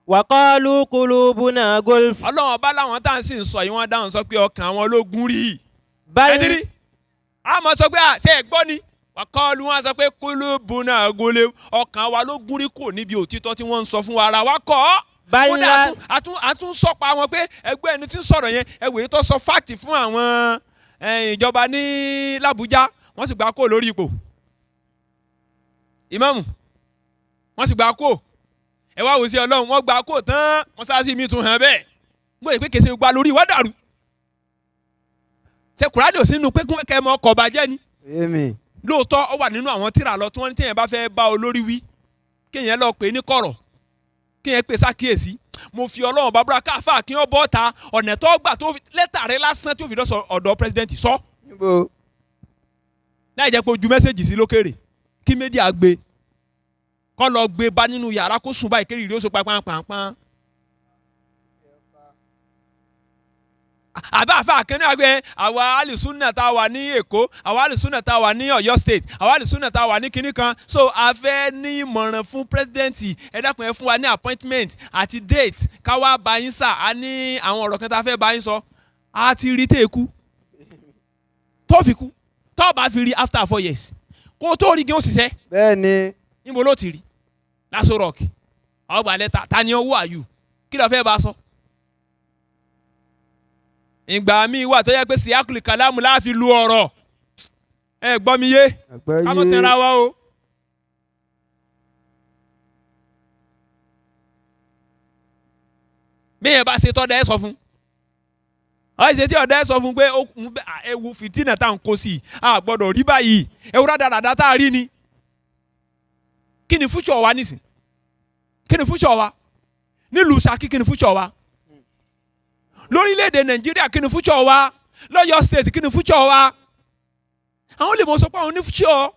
Waqalu qulubuna gulf. Ọlọ́run ọba láwọn tá à ń sì ń sọ yìí wọ́n dáhùn sọ pé ọkàn àwọn ológun rí. Bal a mọ̀ sọ pé ṣe é gbọ́ ni waqalu wọn sọ pé qulubuna gulf ọkàn wa ló gún rí kò níbi òtítọ́ tí wọ́n ń sọ fún wa ara wa kọ́ ọ́. Bala àtún sọ̀pọ̀ àwọn pé ẹgbẹ́ ẹni tí ń sọ̀rọ̀ yẹn ẹgbẹ́ tó sọ fáàtì fún àwọn ìjọba ní l'Abuja wọ́n sì gbà kó lórí ipò ìmáàmù wọ́n sì gbà kó ẹ wá wò sí Ọlọ́run wọ́n gbà kó tán wọ́n sá sí mi tún hàn bẹ́ẹ̀ mo rò pé kèsì gba lórí wọ́n dàrú ṣe Kùránì ò sínú pé kẹ́ mọ ọkọ̀ bàjẹ́ ni lóòótọ́ ó wà nínú àwọn tírà lọ tí wọ́n ní téèyàn bá fẹ́ bá olórí wí kéèyàn lọ pè é ní kọ̀rọ̀ kéèyàn pè sákìyèsí mo fi Ọlọ́run bàbúrà káfà kí wọ́n bọ́ ta ọ̀nà tó gbà tó lẹ́tà rẹ lásán tó fi dọ́sọ̀ ọ̀dọ̀ pírẹsidẹ́ǹtì sọ. láì jẹ́ pé ojú mẹ́sẹ̀gì sí lókèrè kí mídíà gbé kọ́ lọ gbé bá nínú yàrá kó sùn báyìí kéré ìrírí ó so pàápàá. àbá àfa àkànní àgbẹ̀ àwa alìsúnà tá a wà ní Èkó àwa alìsúnà tá a wà ní Ọ̀yọ́ state àwa alìsúnà tá a wà ní kinní kan so a fẹ́ ní ìmọ̀ràn fún pírẹsidẹ́ǹtì ẹ dákun ẹ fún wa ní appointment àti date káwá bá yín sà á ní àwọn ọ̀rọ̀ kan tá a fẹ́ bá yín sọ á ti rí téèkú tó fi kú tó bá fi rí after 4 years kó tó rí gé òṣìṣẹ́. bẹ́ẹ̀ni. níbo ló ti rí Lasso Rock ọgbà lẹ́tà ta ni owó àyù kí ló fẹ́ bá a sọ. ìgbà míì wà tó yẹ pé síyákùlì kàlámù láàfin lu ọ̀rọ̀ ẹ gbọ́ mi yé ká mọ̀ tẹ́ra wa o. bí yẹn bá ṣe tọ́da ẹ sọ fún ọ ṣe tí ọ̀dà ẹ sọ fún pé ewu fìtínà tá à ń kó sí i a gbọ́dọ̀ rí báyìí ewu rádaràdà tá a rí ni kí ni future wa nísìn kí ni future wa nílùú Ṣakí kí ni future wa lórílẹ̀‐èdè Nàìjíríà kí ni future wa lọ́yọ̀ state kí ni future wa àwọn lè mọ̀ sọ pé àwọn ní future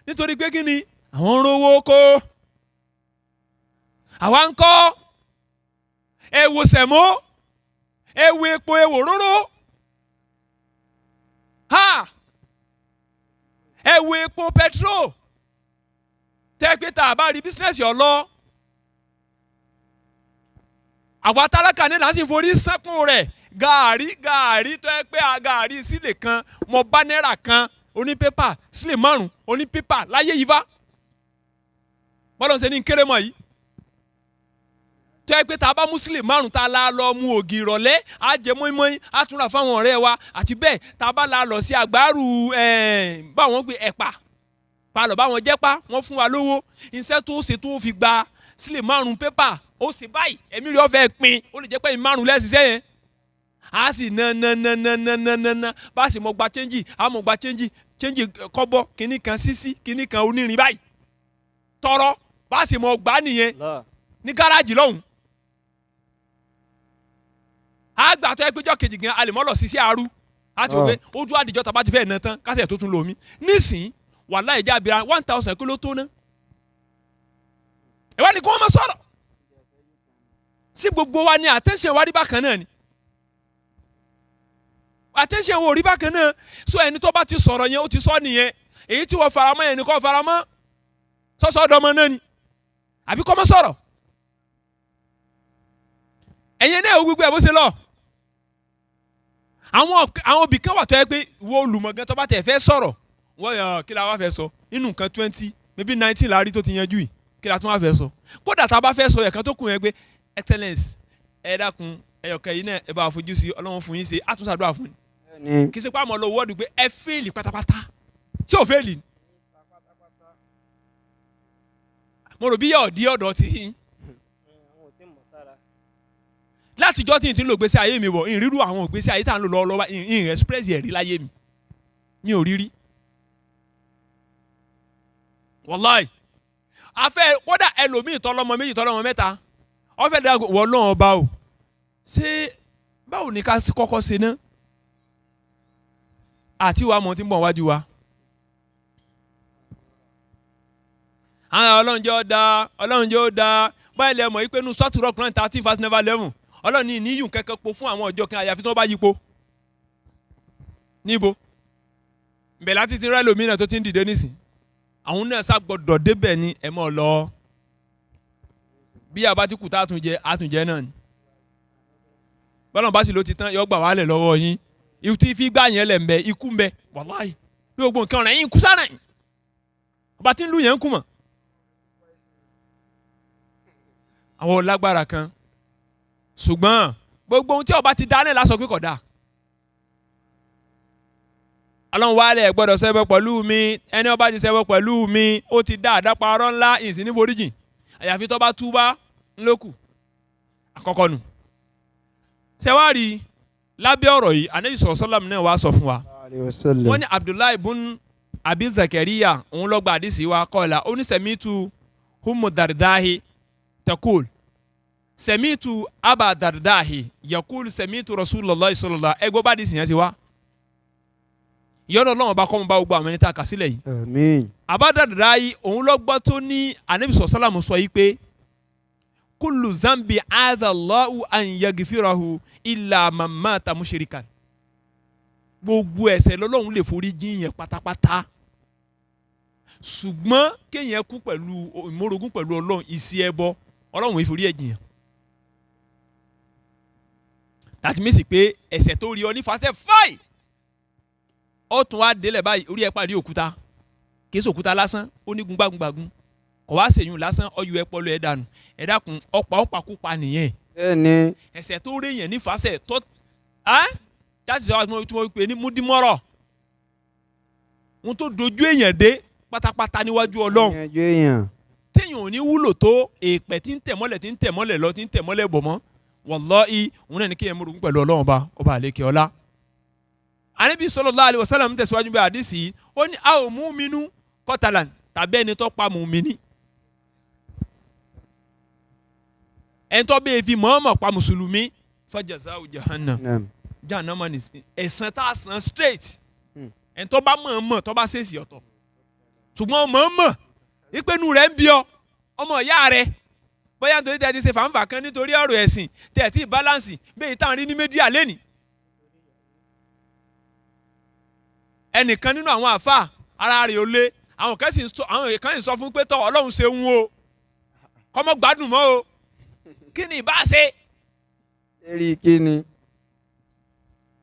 nítorí pé kí ni àwọn ń rówó kó àwa ń kọ́ ewu sẹ̀mó ewu epo ewu òróró ha ewu epo petrol tẹ́ pé tá a bá rí bísínẹ́sì ọlọ́ àwa tálákà ní láti forí sẹ́kùn rẹ̀ gàárì tó yẹ pé gàárì sílè kan mo bá náírà kan oní pépà sílè 5 oní pépà láyé yìí fa bọ́lá ń ṣe ní kéré mọ́ yìí tó yẹ pé tá a bá mú sílè 5 tá a la lọ mu ògì ìrọ̀lẹ́ á jẹ mọ́ínmọ́ín á tún rà fáwọn ọ̀rẹ́ wa àti bẹ́ẹ̀ tá a bá la lọ sí àgbárù báwọn gbé ẹ̀pà palọ̀ báwọn jẹ́pá wọ́n fún wa lówó iṣẹ́ tó ṣe tó fi gba sílè 5 pépà ó sì báyìí ẹ̀mí rẹ̀ ọ̀fẹ́ pin ó lè jẹ́ pé 5 lẹ́sìsẹ́ yẹn a sì ná bá a sì mọ̀ gba chẹ́ńjì a mọ̀ gba chẹ́ńjì kọ́bọ̀ kìíní kan sísí kìíní kan onírin báyìí tọrọ bá a sì mọ̀ gbà nìyẹn ní gáràjì lọ́hùn a gbà tó ẹgbẹ́jọ́ kejì gan alẹ́ mọ́ lọ sí àrú a ti wọ́n pé ojú àdìjọ́ tàbá ti fẹ́ ná tán kásẹ̀ tó tún lò mí nísìnyí wàláhì ìjà abira 1000 kí ló tó ná ẹ wá ní kí wọ́n máa sọ̀rọ̀ sí gbogbo wa ní attention wa rí bákan náà ni attention wo rí bákan náà so ẹni tó bá ti sọ̀rọ̀ yẹn ó ti sọ nìyẹn èyí tí wọ́n faramọ́ yẹn ni kò faramọ́ sọ́sọ́ dọ́mọ náà ni àbí kọ́ máa sọ̀rọ̀ ẹ̀yin náà gbogbo ẹ̀ bó ṣe lọ àwọn òbí kan wà tó yẹ pé wo olùmọ̀gán tó bá tẹ̀ fẹ́ sọ̀rọ̀ wọ́n yà kí la wá fẹ́ sọ inú nǹkan 20 maybe 19 la rí tó ti yanjú yìí kí la tún wá fẹ́ sọ kódà tá a bá fẹ́ sọ ẹ̀kan tó kù yẹn pé excellence ẹ dákun ẹyọkẹ yìí náà ẹ bá fojú sí ọlọ́run fún yín ṣe àtúnṣàdúrà fún ni kì í ṣe pé àmọ́ lọ wọ́ọ̀dù pé ẹ fẹ́ẹ̀lì pátápátá tí ò fẹ́ẹ̀lì ni mo rò bí yà ọ̀dí ọ̀dọ̀ ti yín látijọ́ tí n ti ń lo gbèsè ayé mi bọ̀ ìrírú àwọn gbèsè ayé tá à ń lò lọ́wọ́ ìrìn express yẹ̀ rí láyé mi ò rí rí wàláì afẹ́ kódà ẹlòmíì tọ́lọ́mọ méjì tọ́lọ́mọ mẹ́ta ọ̀fẹ́ dá wọ́n náà bá o ṣé báwo ni ká kọ́kọ́ ṣe ná àti wàá mọ̀ tí ń bọ̀ wájú wa àwọn ọlọ́run jẹ́ ó da báyìí lẹ́ mọ̀ yí pé nu sọ́ọ̀tù rock 30 verse 11 ọlọ́run ní ìníyùn kẹ́kẹ́ po fún àwọn ọjọ́ kan àyàfi tí wọ́n bá yípo níbo ǹbẹ̀ láti ti rẹ́ lómìnira tó ti ń dìde nísìn àwọn náà sábọ̀dọ̀ débẹ̀ ni ẹ̀ mọ̀ lọ bí a bá ti kù tá àtúnjẹ náà ni bọ́lá bá sì ló ti tán yọ gbà wálẹ̀ lọ́wọ́ yín ìtú fi gbà yẹn lẹ̀ ń bẹ ikú ń bẹ wàláhì bí gbogbo nǹkan rẹ̀ yín kú sára yín ọba tí ń lu yẹn ń kú mọ̀ àwọn lágbára kan ṣùgbọ́n gbogbo ohun tí ọba ti dá náà lásọ pé kò dáa ọlọ́run wálẹ̀ gbọ́dọ̀ ṣẹbọ pẹ̀lú mi ẹni ọba ti ṣẹbọ pẹ̀lú mi ó ti dá àdáparọ́ ńlá ìsìn ní foríjìn àyàfi tó bá túbá ńlókù àkọ́kọ́ nù. sẹ́wárì lábẹ́ ọ̀rọ̀ yìí anabi sọ̀sọ́lám náà wàá sọ fún wa wọ́n ní abdullahi ibn abi zakariya òun lọ́gba àdìsí wa kọ́ọ̀lá ó ní sẹ̀mítù humu dardahi takul sẹ̀mítù aba dardahi yakul sẹ̀mítù rasulullah sallallahu ẹgbẹ́ bá àdìsí yẹn ti wá yọ̀dọ̀ lọ́wọ́ bá kọ́ mọ́ bá gbogbo àwọn ẹni tá a kà sílẹ̀ yìí. àmín. abadadara yìí òun lọ gbọ́ tó ní anabi sọ̀sálàmù sọ yìí pé kullu zambi adallahu an yagfirahu illa man mata mushrikan gbogbo ẹ̀ṣẹ̀ lọ́lọ́run lè forí jìn yẹn pátápátá ṣùgbọ́n kéèyàn kú pẹ̀lú ìmọ̀rogún pẹ̀lú ọlọ́run ìsì ẹbọ ọlọ́run ìforí ẹ̀ jìyàn láti mí sì pé ẹ̀ṣẹ̀ tó rí ọ ní fàṣẹ fáì ó tún wá délẹ̀ báyìí orí ẹ̀ pàdé òkúta kìí ṣe òkúta lásán ó ní gungbàgungbàgun kò wá ṣèyún lásán ọyọ ẹ pọlọ ẹ dànù ẹ dákun ọ̀pàkúpa nìyẹn. bẹ́ẹ̀ni. ẹ̀ṣẹ̀ tó rí yẹn nífàṣẹ tó jáde sọ tí mo pè ní múdímọ́rọ̀ ohun tó dojú èèyàn dé pátápátá níwájú ọlọ́run téèyàn ò ní wúlò tó èèpẹ̀ tí ń tẹ̀ mọ́lẹ̀ lọ tí ń tẹ̀ mọ́lẹ̀ bọ̀ mọ́ wallahi òun náà ní kéèyàn múrùn pẹ̀lú ọlọ́run ọba àlékè ọlá. Ànábì sallallahu alaihi wasallam tẹ̀síwájú bí àdìsí ó ní a ò mú minú kọ́tàlán tàbí ẹni tó pa mùmíní ẹni tó bẹ́ẹ̀ fi mọ̀ọ́mọ̀ pa mùsùlùmí fajazau jahannam jahannama ní ẹ̀san tá a san straight ẹni tó bá mọ̀ọ́mọ̀ tó bá ṣèṣì ọ̀tọ̀ ṣùgbọ́n mọ̀ọ́mọ̀ ìpinnu rẹ̀ ń bí ọ ọmọ ìyá rẹ̀ bóyá nítorí tẹ́ ti ṣe fàǹfà kan nítorí ọ̀rọ̀ ẹ̀sìn tẹ́ ti balance bẹ́ẹ̀ tá à ń rí ní mídíà lẹ́nìí ẹnìkan nínú àwọn àfáà ara rẹ̀ ó lé àwọn kan sì sọ fún pé tọ́ Ọlọ́run ṣe ń wo kọ́mọ gbádùn mọ́ o kí ni ìbá ṣe. Eré kí ni?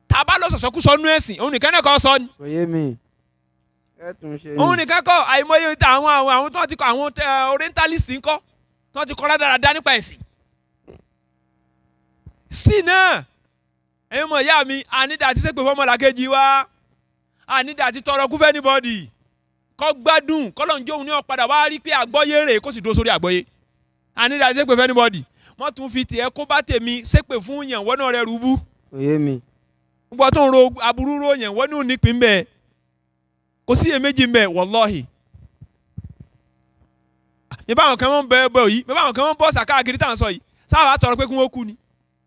tá a bá lọ sọ̀sọ́ kú sọ nú ẹ̀sìn òun nìkan náà kọ́ sọ ni. Kò yé mi. Ẹ tún ṣe ni. òun nìkan kọ́ àìmọye àwọn tó ti kọ́ àwọn orientalist ń kọ́ tó ti kọ́ rádaràda nípa ẹ̀sìn. sí náà ẹ̀yin mọ̀ ìyá mi ànídà àti ṣépè fọ́mọlàkejì wa ànídà àti tọrọ kú fẹ́ anybody kọ́ gbádùn kọ́lọ̀ ń jó òun ní ọ̀padà wá rí pé àgbọ́yé rè kó sì dúró sórí àgbọ́yé ànídà àti ṣépè fẹ́ anybody wọ́n tún fi tiẹ̀ kó bá tèmi ṣépè fún yàn wọ́n náà rẹ̀ rúbú. Kò yé mi. gbọ́ tó ń ro aburú ro yẹn wọ́n ní onípín bẹ́ẹ̀ kò sí iyèméjì bẹ́ẹ̀ wallahi. mi báwọn kan wọ́n bẹ́ẹ̀ bọ́ yìí mi báwọn kan wọ́n bọ́ sàkáàkiri tá à ń sọ yìí sáà tọrọ pé kí wọ́n kú ni.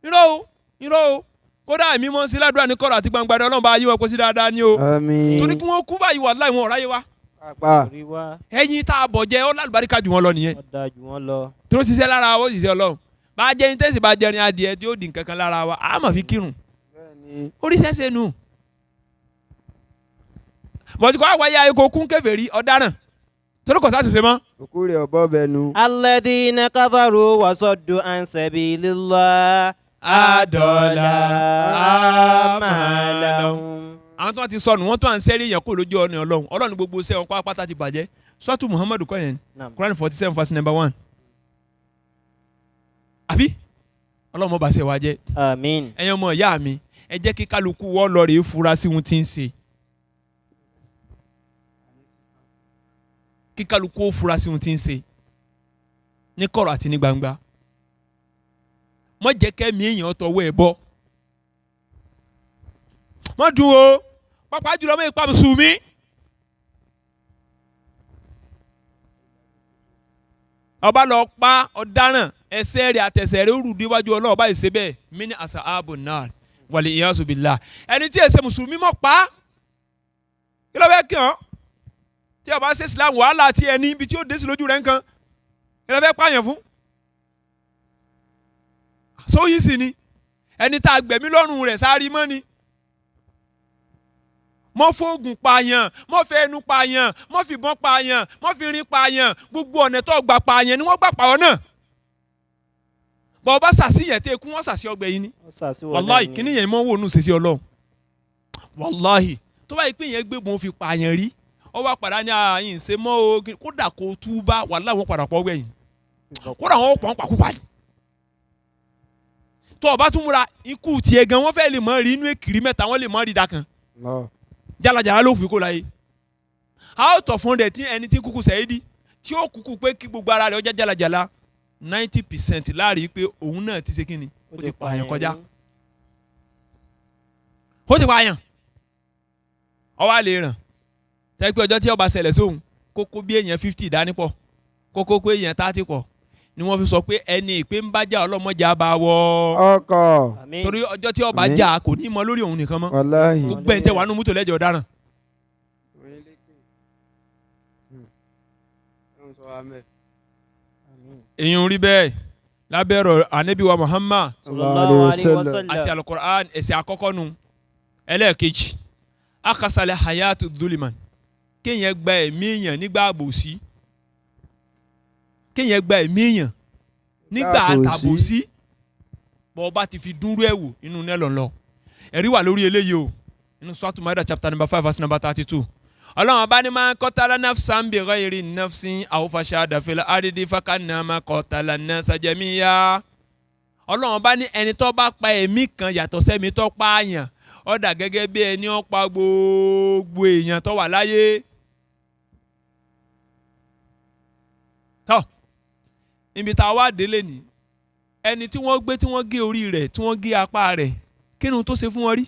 irọ́ o kódà èmi mọ́ sí ládùúrà ní kọ̀rọ̀ àti gbangba Ọlọ́run bá yí wọn kó sí dáadáa ni o. Àmín. torí kí wọ́n kú báyìí wallahi wọn ò ráyè wá. Pàpà. ẹ̀yin tá a bọ̀ jẹ́ ó lálùbáríkà jù wọ́n lọ nìyẹn. ọ̀dà jù wọ́n lọ. tó ṣiṣẹ́ lára wa ó ṣiṣẹ́ Ọlọ́run bá a jẹ́ ní tẹ́sí bá jẹrin adìẹ tí ó di nǹkan kan lára wa a máa fi kírun Bẹ́ẹ̀ni. oríṣiríṣi nù. bọ̀dù kọ́ àwáyé ayé kò kún kèfèrí ọ̀daràn torí kò sátúnṣe mọ́. Òkú rẹ̀ ọ̀bọ bẹnu. alladhina kafaru wa saddu an sabilillah adọ́là amalahum. àwọn tó ti sọnù wọn tó à ń sẹ́rí èèyàn kó lójú ọ̀nà Ọlọ́run gbogbo sẹ́ wọn pátá ti bàjẹ́ sọ́tù Muhammadu kọ́ yẹn Quran 47 verse number 1. àbí Ọlọ́run mọ́ bá ṣe wá jẹ́. àmín. ẹ̀yin ọmọ ìyá mi ẹ jẹ́ kí kálukú wọ́n lọ rèé fura sí ohun tí ń ṣe. kí kálukú ó fura sí ohun tí ń ṣe ní kọ̀rọ̀ àti ní gbangba. mọ́ jẹ́ kẹ́mi èèyàn tọwọ́ ẹ̀ bọ́. mọ́ dùn o pápá jùlọ mọ́ ipa mùsùlùmí. ọba lọ pa ọ̀daràn ẹsẹ̀ rẹ̀ àtẹ̀sẹ̀ rẹ̀ rú díwájú Ọlọ́run ọba ìṣe bẹ́ẹ̀ mini asaabu nar wàlẹ̀ iyasu billah ẹni tí ẹsẹ̀ mùsùlùmí mọ̀ pa kí ló fẹ́ kí hàn tí ọba ṣe Islam wàhálà tí ẹni ibi tí ó dé sí lójú rẹ̀ nǹkan kí ló fẹ́ pààyàn fún. sóyí sì ni ẹni tá a gbẹ̀mí lọ́rùn rẹ̀ sáré mọ́ ni. mọ́ fóògùn pààyàn mọ́ fẹ́ ẹnu pààyàn mọ́ fìbọn pààyàn mọ́ fi rin pààyàn gbogbo ọ̀nà tó gbà pààyàn ni wọ́n gbà pààyàn náà. bọ́ ọba sàṣìyàn tẹ́ kú wọ́n sàṣì ọgbẹ́ yìí ni. wàláhì kíní yẹn mọ́ wò nù sísí Ọlọ́run. wàláhì tó bá yẹ pé yẹn gbébọn fi pààyàn rí ọ wá padà ní àyìn ṣe mọ́ o kódà kó túbá wàláhì wọ́n padà pọ̀ ọgbẹ́ yìí kódà wọ́n pọ̀ ń pàkúpà ni. tó ọba tún múra ikú tiẹ̀ gan wọ́n fẹ́ lè mọ́ rí inú èkìrí mẹ́ta wọ́n lè mọ́ rí dákan jalajala ló fi kó la ye out of 100 tí ẹni tí kúkú sẹ́yìdì tí ó kúkú pé kí gbogbo ara rẹ̀ ọjà jalajala 90% láàrin pé òun náà ti ṣe kí ni ó ti pààyàn kọjá ó ti pààyàn ọwọ́ àlè ràn tẹ́ pé ọjọ́ tí ọba ṣẹlẹ̀ sóhun kókó bí èèyàn 50 dání pọ̀ kókó pé èèyàn 30 pọ̀ ni wọ́n fi sọ pé ẹni ìpè ń bá jà ọlọ́mọjà bá wọ ọkọ̀ torí ọjọ́ tí ọba jà kò ní mọ lórí òun nìkan mọ́ wàláhì. gbogbo ẹ̀ ń tẹ́ wàá nú mọ́tò lẹ́jọ́ ọ̀daràn. èyàn rí bẹ́ẹ̀ lábẹ́rọ̀ anabi wa Muhammad sallallahu alaihi wasallam. àti alukur'an ẹ̀sẹ̀ àkọ́kọ́ nu ẹlẹ́ẹ̀kejì akasalẹ̀ hayatu duliman kéèyàn gba ẹ̀mí èèyàn nígbà àbòsí kéèyàn gba ẹ̀mí èèyàn nígbà àtàbòsí bọ́ ọba ti fi dúró ẹ̀ wò inú nẹ́lọ̀ lọ ẹ̀rí wà lórí eléyìí o inú Suratu Maida chapter number 5 verse number 32 Ọlọ́run ọba ní máa qatala nafsan bi ghayri nafsin aw fashada fil ardi fakannama qatala nasa jamiya Ọlọ́run ọba ní ẹni tó bá pa ẹ̀mí kan yàtọ̀ sẹ́mi tó pààyàn ó dà gẹ́gẹ́ bí ẹni ó pa gbogbo èèyàn tó wà láyé. tọ́ ibi tá a wá délé ni ẹni tí wọ́n gbé tí wọ́n gé orí rẹ̀ tí wọ́n gé apá rẹ̀ kí ni tó ṣe fún wọn rí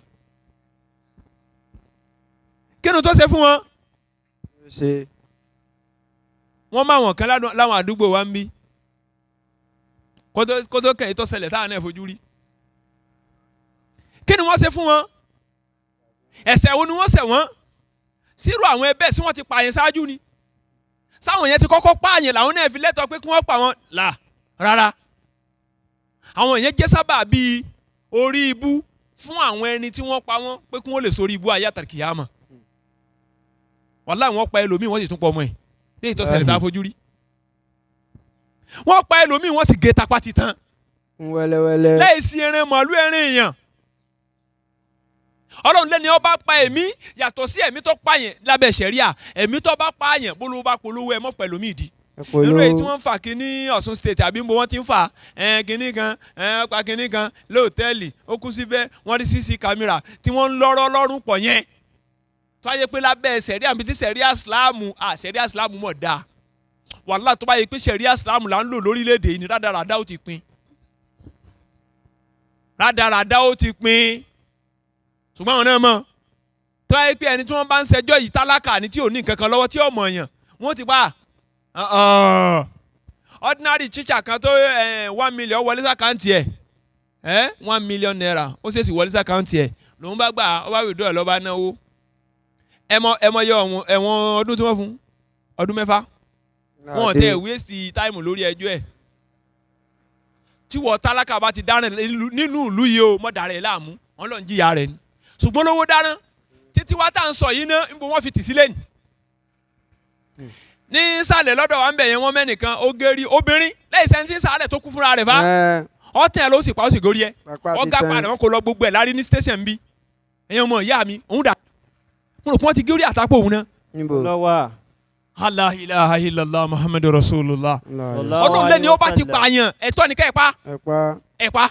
kí ni tó ṣe fún wọn. wọ́n máa wọ̀n kan láwọn àdúgbò wa ń bí kótó kẹ́yìn tó ṣẹlẹ̀ táwọn náà fojú rí kí ni wọ́n ṣe fún wọn ẹ̀ṣẹ̀ wo ni wọ́n ṣẹ̀ wọ́n sírò àwọn ẹbẹ̀ sí wọ́n ti pààyàn ṣáájú ni sáwọn yẹn ti kọ́kọ́ pààyàn làwọn náà fi lẹ́tọ̀ọ́ pé kí wọ́n pa wọn là rárá àwọn yẹn jẹ́ sábà bíi orí ibú fún àwọn ẹni tí wọ́n pa wọ́n pé kí wọ́n lè sórí ibú ayé àtàkìyàmọ̀ wàláhì wọ́n pa ẹlòmíì wọ́n sì tún pọ̀ ọmọ ẹ̀ ní ìtọ́sẹ̀lẹ̀ tá a fojú rí wọ́n pa ẹlòmíì wọ́n sì gé tapá ti tán wẹ́lẹ́wẹ́lẹ́. lẹ́yìn sí ẹran màálù ẹran èèyàn ọlọ́run lẹ́ni ọba pa ẹ̀mí yàtọ̀ sí ẹ̀mí tó pa yẹn lábẹ́ ṣẹ̀ríà ẹ̀mí tó bá pa yẹn bólú bá polówó ẹ̀ mọ́ pẹ̀lú mi ìdí irú èyí tí wọ́n ń fà kínní Ọ̀ṣun state àbí mo wọ́n ti ń fà kínní kan pa kínní kan lóòtẹ́ẹ̀lì ó kú síbẹ̀ wọ́n rí CC kámẹ́rà tí wọ́n ń lọ́rọ́ lọ́rùn pọ̀ yẹn tó bá yẹ pé lábẹ́ ṣẹ̀ríà àbí tí ṣẹ̀ríà Islam mọ̀ dáa wàhálà tó bá yẹ pé ṣẹ̀ríà Islam là ń lò lórílẹ̀‐èdè yìí ni rádaràdá ó ti pin ṣùgbọ́n àwọn náà mọ̀ tó bá yẹ pé ẹni tí wọ́n bá ń ṣẹjọ́ yìí tálákà ni tí ò ní nǹkan kan lọ́wọ́ tí ò mọ̀ èèyàn wọ́n ti pa ordinary teacher kan tó 1 million wọlé sàkáǹtì ẹ̀ 1 million naira ó ṣèṣì wọlé sàkáǹtì ẹ̀ lòun bá gbà ó bá withdraw ẹ̀ lọ́ba náwó ẹmọ yọ ẹ̀wọ̀n ọdún tí wọ́n fún ọdún 6 wọn tẹ waste time lórí ẹjọ́ ẹ̀ tí wọ́n tálákà bá ti dáràn nínú ìlú yìí o mọ̀ dàrẹ́ láàmú wọn lọ ń jìyà rẹ̀ ni ṣùgbọ́n lówó dáná títí wá tá à ń sọ yìí náà níbo wọ́n fi tì sílẹ̀ ní sàlẹ̀ lọ́dọ̀ wa ń bẹ̀ yẹn wọ́n mẹ́nìkan ó gérí obìnrin lẹ́yìn sẹ́ńtì sàlẹ̀ tó kú fúnra rẹ̀ fa ọ̀tẹ̀ ló sì pa ó sì górí ẹ̀ ọ̀gá padà wọn kò lọ gbogbo ẹ̀ lárí ní station bí ẹ̀yin ọmọ ìyá mi òun dà mo rò pé wọ́n ti górí àtàpọ̀ òun náà. lọ́wọ́ Allah ilaha illallah Muhammadu Rasulullah ọdún lẹ́ni ó bá ti pààyàn ẹ̀tọ́ ni ká ẹ̀ pa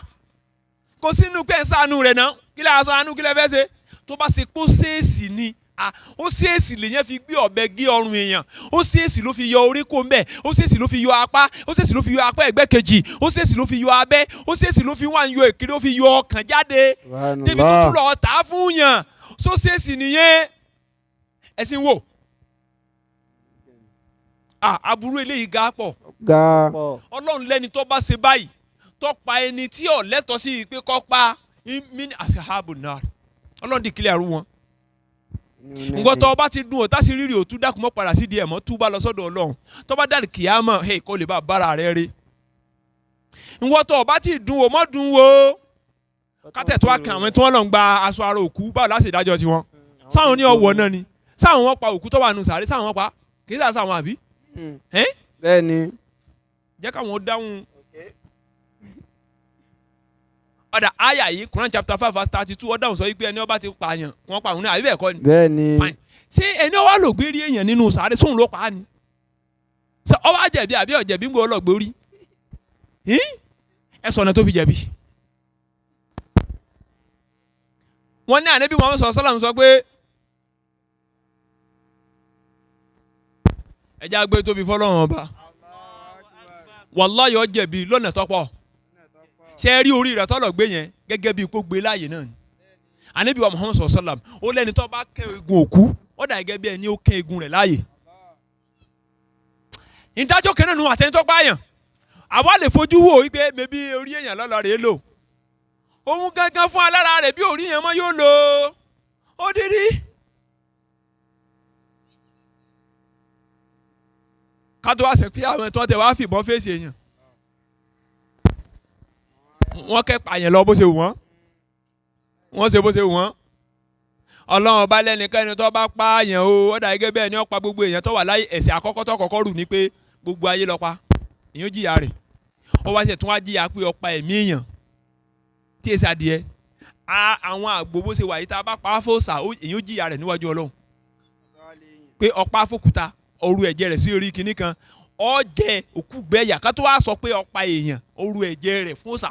kò sínú pé ẹ̀ ń sànú rẹ̀ náà kí lè aṣọ àánú kí lè fẹ́ ṣe tó bá ṣe kó ṣèèṣì ni ó ṣèèṣì lèyẹn fi gbé ọ̀bẹ gé ọrùn èèyàn ó ṣèèṣì ló fi yọ orí kó ń bẹ̀ ó ṣèèṣì ló fi yọ apá ó ṣèèṣì ló fi yọ apá ẹ̀gbẹ́ kejì ó ṣèèṣì ló fi yọ abẹ́ ó ṣèèṣì ló fi wá ń yọ èkìrí ó fi yọ ọkàn jáde débi tuntun lọ tà á fún yàn só ṣèèṣì nìyẹn ẹ̀sìn wò aburú eléyìí ga pọ̀ ọlọ́run lẹ́ni tó bá ṣe báyìí tó pa ẹni tí ò lẹ́tọ̀ọ́ sí pé kó pa min asahabu nar ọlọ́run di kílẹ̀ àrú wọn. nǹkan tó bá ti dùn ó tá sí rírì òtún dákun mọ́ padà sí di ẹ̀mọ́ tú bá lọ sọ́dọ̀ ọlọ́run tó bá dàrí kìámọ̀ kó lè bá bára rẹ̀ rí. nǹkan tó bá ti dùn ó mọ́ dùn ó kátẹ̀ tó wá kàn àwọn tí wọ́n lọ ń gba aṣọ ara òkú báwo láti ìdájọ́ tiwọn sáwọn ní ọwọ́ náà ni sáwọn wọn pa òkú tó wà nù sàárè sáwọn wọn pa kì í sà sáwọn àbí. bẹ́ẹ̀ ni. jẹ́ káwọn dáhùn. ọ̀dà àyà yìí Quran chapter 5 verse 32 ọ̀dà sọ wípé ẹni ó bá ti pààyàn wọ́n pa òun náà àbí bẹ́ẹ̀ kọ́ ni. bẹ́ẹ̀ ni. fine ṣé ẹni ó wá lò gbérí èèyàn nínú sàárè sóun ló pa á ni. ó wá jẹ̀bi àbí ó jẹ̀bi ń gbọ́ lọ gbórí. ẹ sọ ọ̀nà tó fi jẹ̀bi. wọ́n ní Ànábì Muhammad sallallahu sọ pé ẹja gbé tóbi fọlọ́run ọba wàláhì ó jẹ̀bi lọ́nà tọ́pọ̀ ṣe rí orí rẹ̀ tọ́lọ̀ gbé yẹn gẹ́gẹ́ bí kó gbé láàyè náà ni Ànábì wa Muhammad sallam ó lẹ́ni tó bá kẹ́ egun òkú ó dà gẹ́gẹ́ bí ẹni ó kẹ́ egun rẹ̀ láàyè ìdájọ́ kẹ́nà nu àtẹnitọ́ pààyàn àwa lè fojú wò wípé mẹ́bí orí èèyàn lọ́lọ́ rẹ̀ lò òun gangan fún alára rẹ̀ bí orí yẹn mọ́ yóò lò ó dídí. kátó wá sẹ pé àwọn tó ń tẹ wá fìbọn fèsì èèyàn wọ́n kẹ́ pààyàn lọ bó ṣe wù wọ́n ṣe bó ṣe wù wọ́n Ọlọ́run ọba lẹ́nikẹ́ni tó bá pààyàn o ó dà gẹ́gẹ́ bẹ́ẹ̀ ni ó pa gbogbo èèyàn tó wà láyé ẹ̀ṣẹ̀ àkọ́kọ́ tó kọ́kọ́ rù ní pé gbogbo ayé ló pa èèyàn jìyà rẹ̀ ó wá ṣe tún wá jìyà pé ó pa ẹ̀mí èèyàn tí èsì adìẹ àwọn àgbo bó ṣe wà yìí tá a bá pa á fòsà èèyàn jìyà rẹ̀ níwájú Ọlọ́run pé ọ̀pá fòkúta oru ẹ̀jẹ̀ rẹ̀ sí orí kinní kan ọ̀jẹ̀ òkú gbẹ̀yà ká tó wá sọ pé ọ̀pá èèyàn oru ẹ̀jẹ̀ rẹ̀ fún ọ̀sà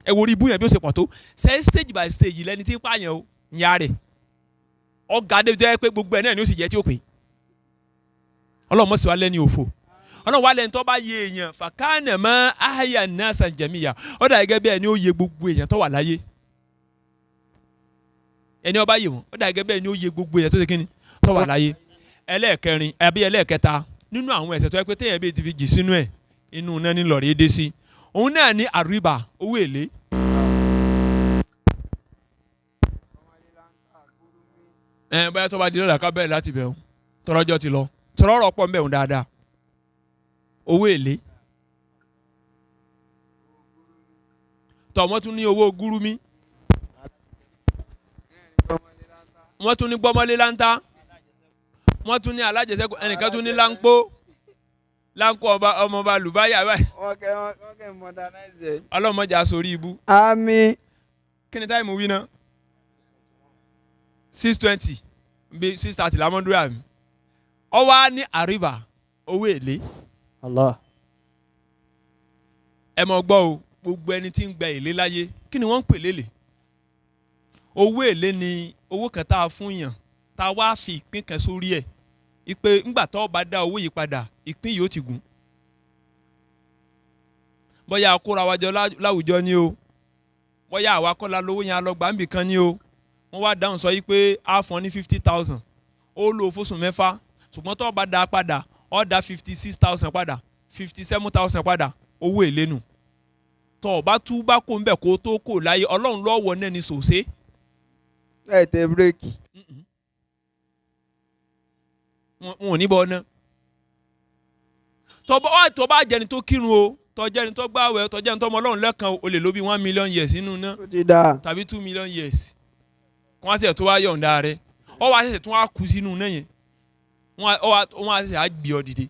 ẹ wo orí ibú yẹn bí ó ṣe pọ̀ tó ṣe stage by stage lẹ́ni tí ń pààyàn o ìyá rẹ̀ ọ̀gá débi tó yẹ pé gbogbo ẹ̀ náà ni ó sì jẹ́ tí ó pè Ọlọ́run mọ̀ sí wa lẹ́ni òfò Ọlọ́run wa lẹ́ni tó bá yẹ èèyàn fàkànnà mọ́ àyà náà sàn jẹ̀míyà ó dà gẹ́gẹ́ bí ẹni ó yẹ gbogbo èèyàn tó wà láyé ẹni ó bá yẹ wọn ó dà gẹ́gẹ́ bí ẹni ó yẹ gbogbo èèyàn tó ṣe kíni tó wà láyé ẹlẹ́ẹ̀kẹrin àbí ẹlẹ́ẹ̀kẹta nínú àwọn ẹ̀ṣẹ̀ tó yẹ pé téèyàn bí ti fi jì sínú ẹ̀ inú náà ní lọ́ọ̀rì dé sí òun náà ní àríbà owó èlé. bóyá tó bá di lọ́la ká bẹ̀rẹ̀ láti bẹ̀ ọ́ tọ́rọ́jọ́ ti lọ tọ́rọ́rọ́ pọ̀ ń bẹ̀ ọ́n dáadáa owó èlé. tọ́ wọ́n tún ní owó gúrúmí wọ́n tún ní gbọ́mọlé láńtà wọ́n tún ní alájẹsẹ́kù ẹnìkan tún ní láńkó ọmọọba lùbáyà báyìí. wọ́n kẹ́ modernize. ọlọ́mọdé asorí ibú. àmín. kí ni táìmù wí náà 6:20 bí 6:30 lámọ́dúrà mi. ọ wá ní àríbà owó èlé. Allah. ẹ mọ̀ gbọ́ o gbogbo ẹni tí ń gba èlé láyé kí ni wọ́n ń pè lélẹ̀. owó èlé ni owó kan tá a fún yàn tá a wá fi ìpín kan sórí ẹ̀ ìpè ńgbà tó bá dá owó yìí padà ìpín yìí ó ti gùn. bóyá akóra wájọ láwùjọ ni o bóyá àwa kọ́la lówó yẹn alọ́gbà ń bì kan ni o wọ́n wá dáhùn sọ yìí pé a fún ọ ní 50,000 ó lò fóṣù mẹ́fà ṣùgbọ́n tó bá dá padà ó dá 56,000 padà 57,000 padà owó èlé nù. tó o bá tú bá kó ń bẹ̀ kó tó kò láyé ọlọ́run lọ́wọ́ náà ní sòsé. ẹ tẹ bírèkì. wọn ò ní bọ́ ná. tó bá jẹni tó kírun o tó jẹni tó gbààwẹ̀ tó jẹni tó mọ ọlọ́run lẹ́kan o lè lo bí 1 million years nínú ná. ó ti dáa. tàbí 2 million years. kí wọ́n á ṣe tó wá yọ̀ǹda rẹ̀ ọ wá ṣẹ̀ṣẹ̀ tún wá kú sínú náà yẹn wọ́n á ṣẹ̀ṣẹ̀ á gbé ọ dìde.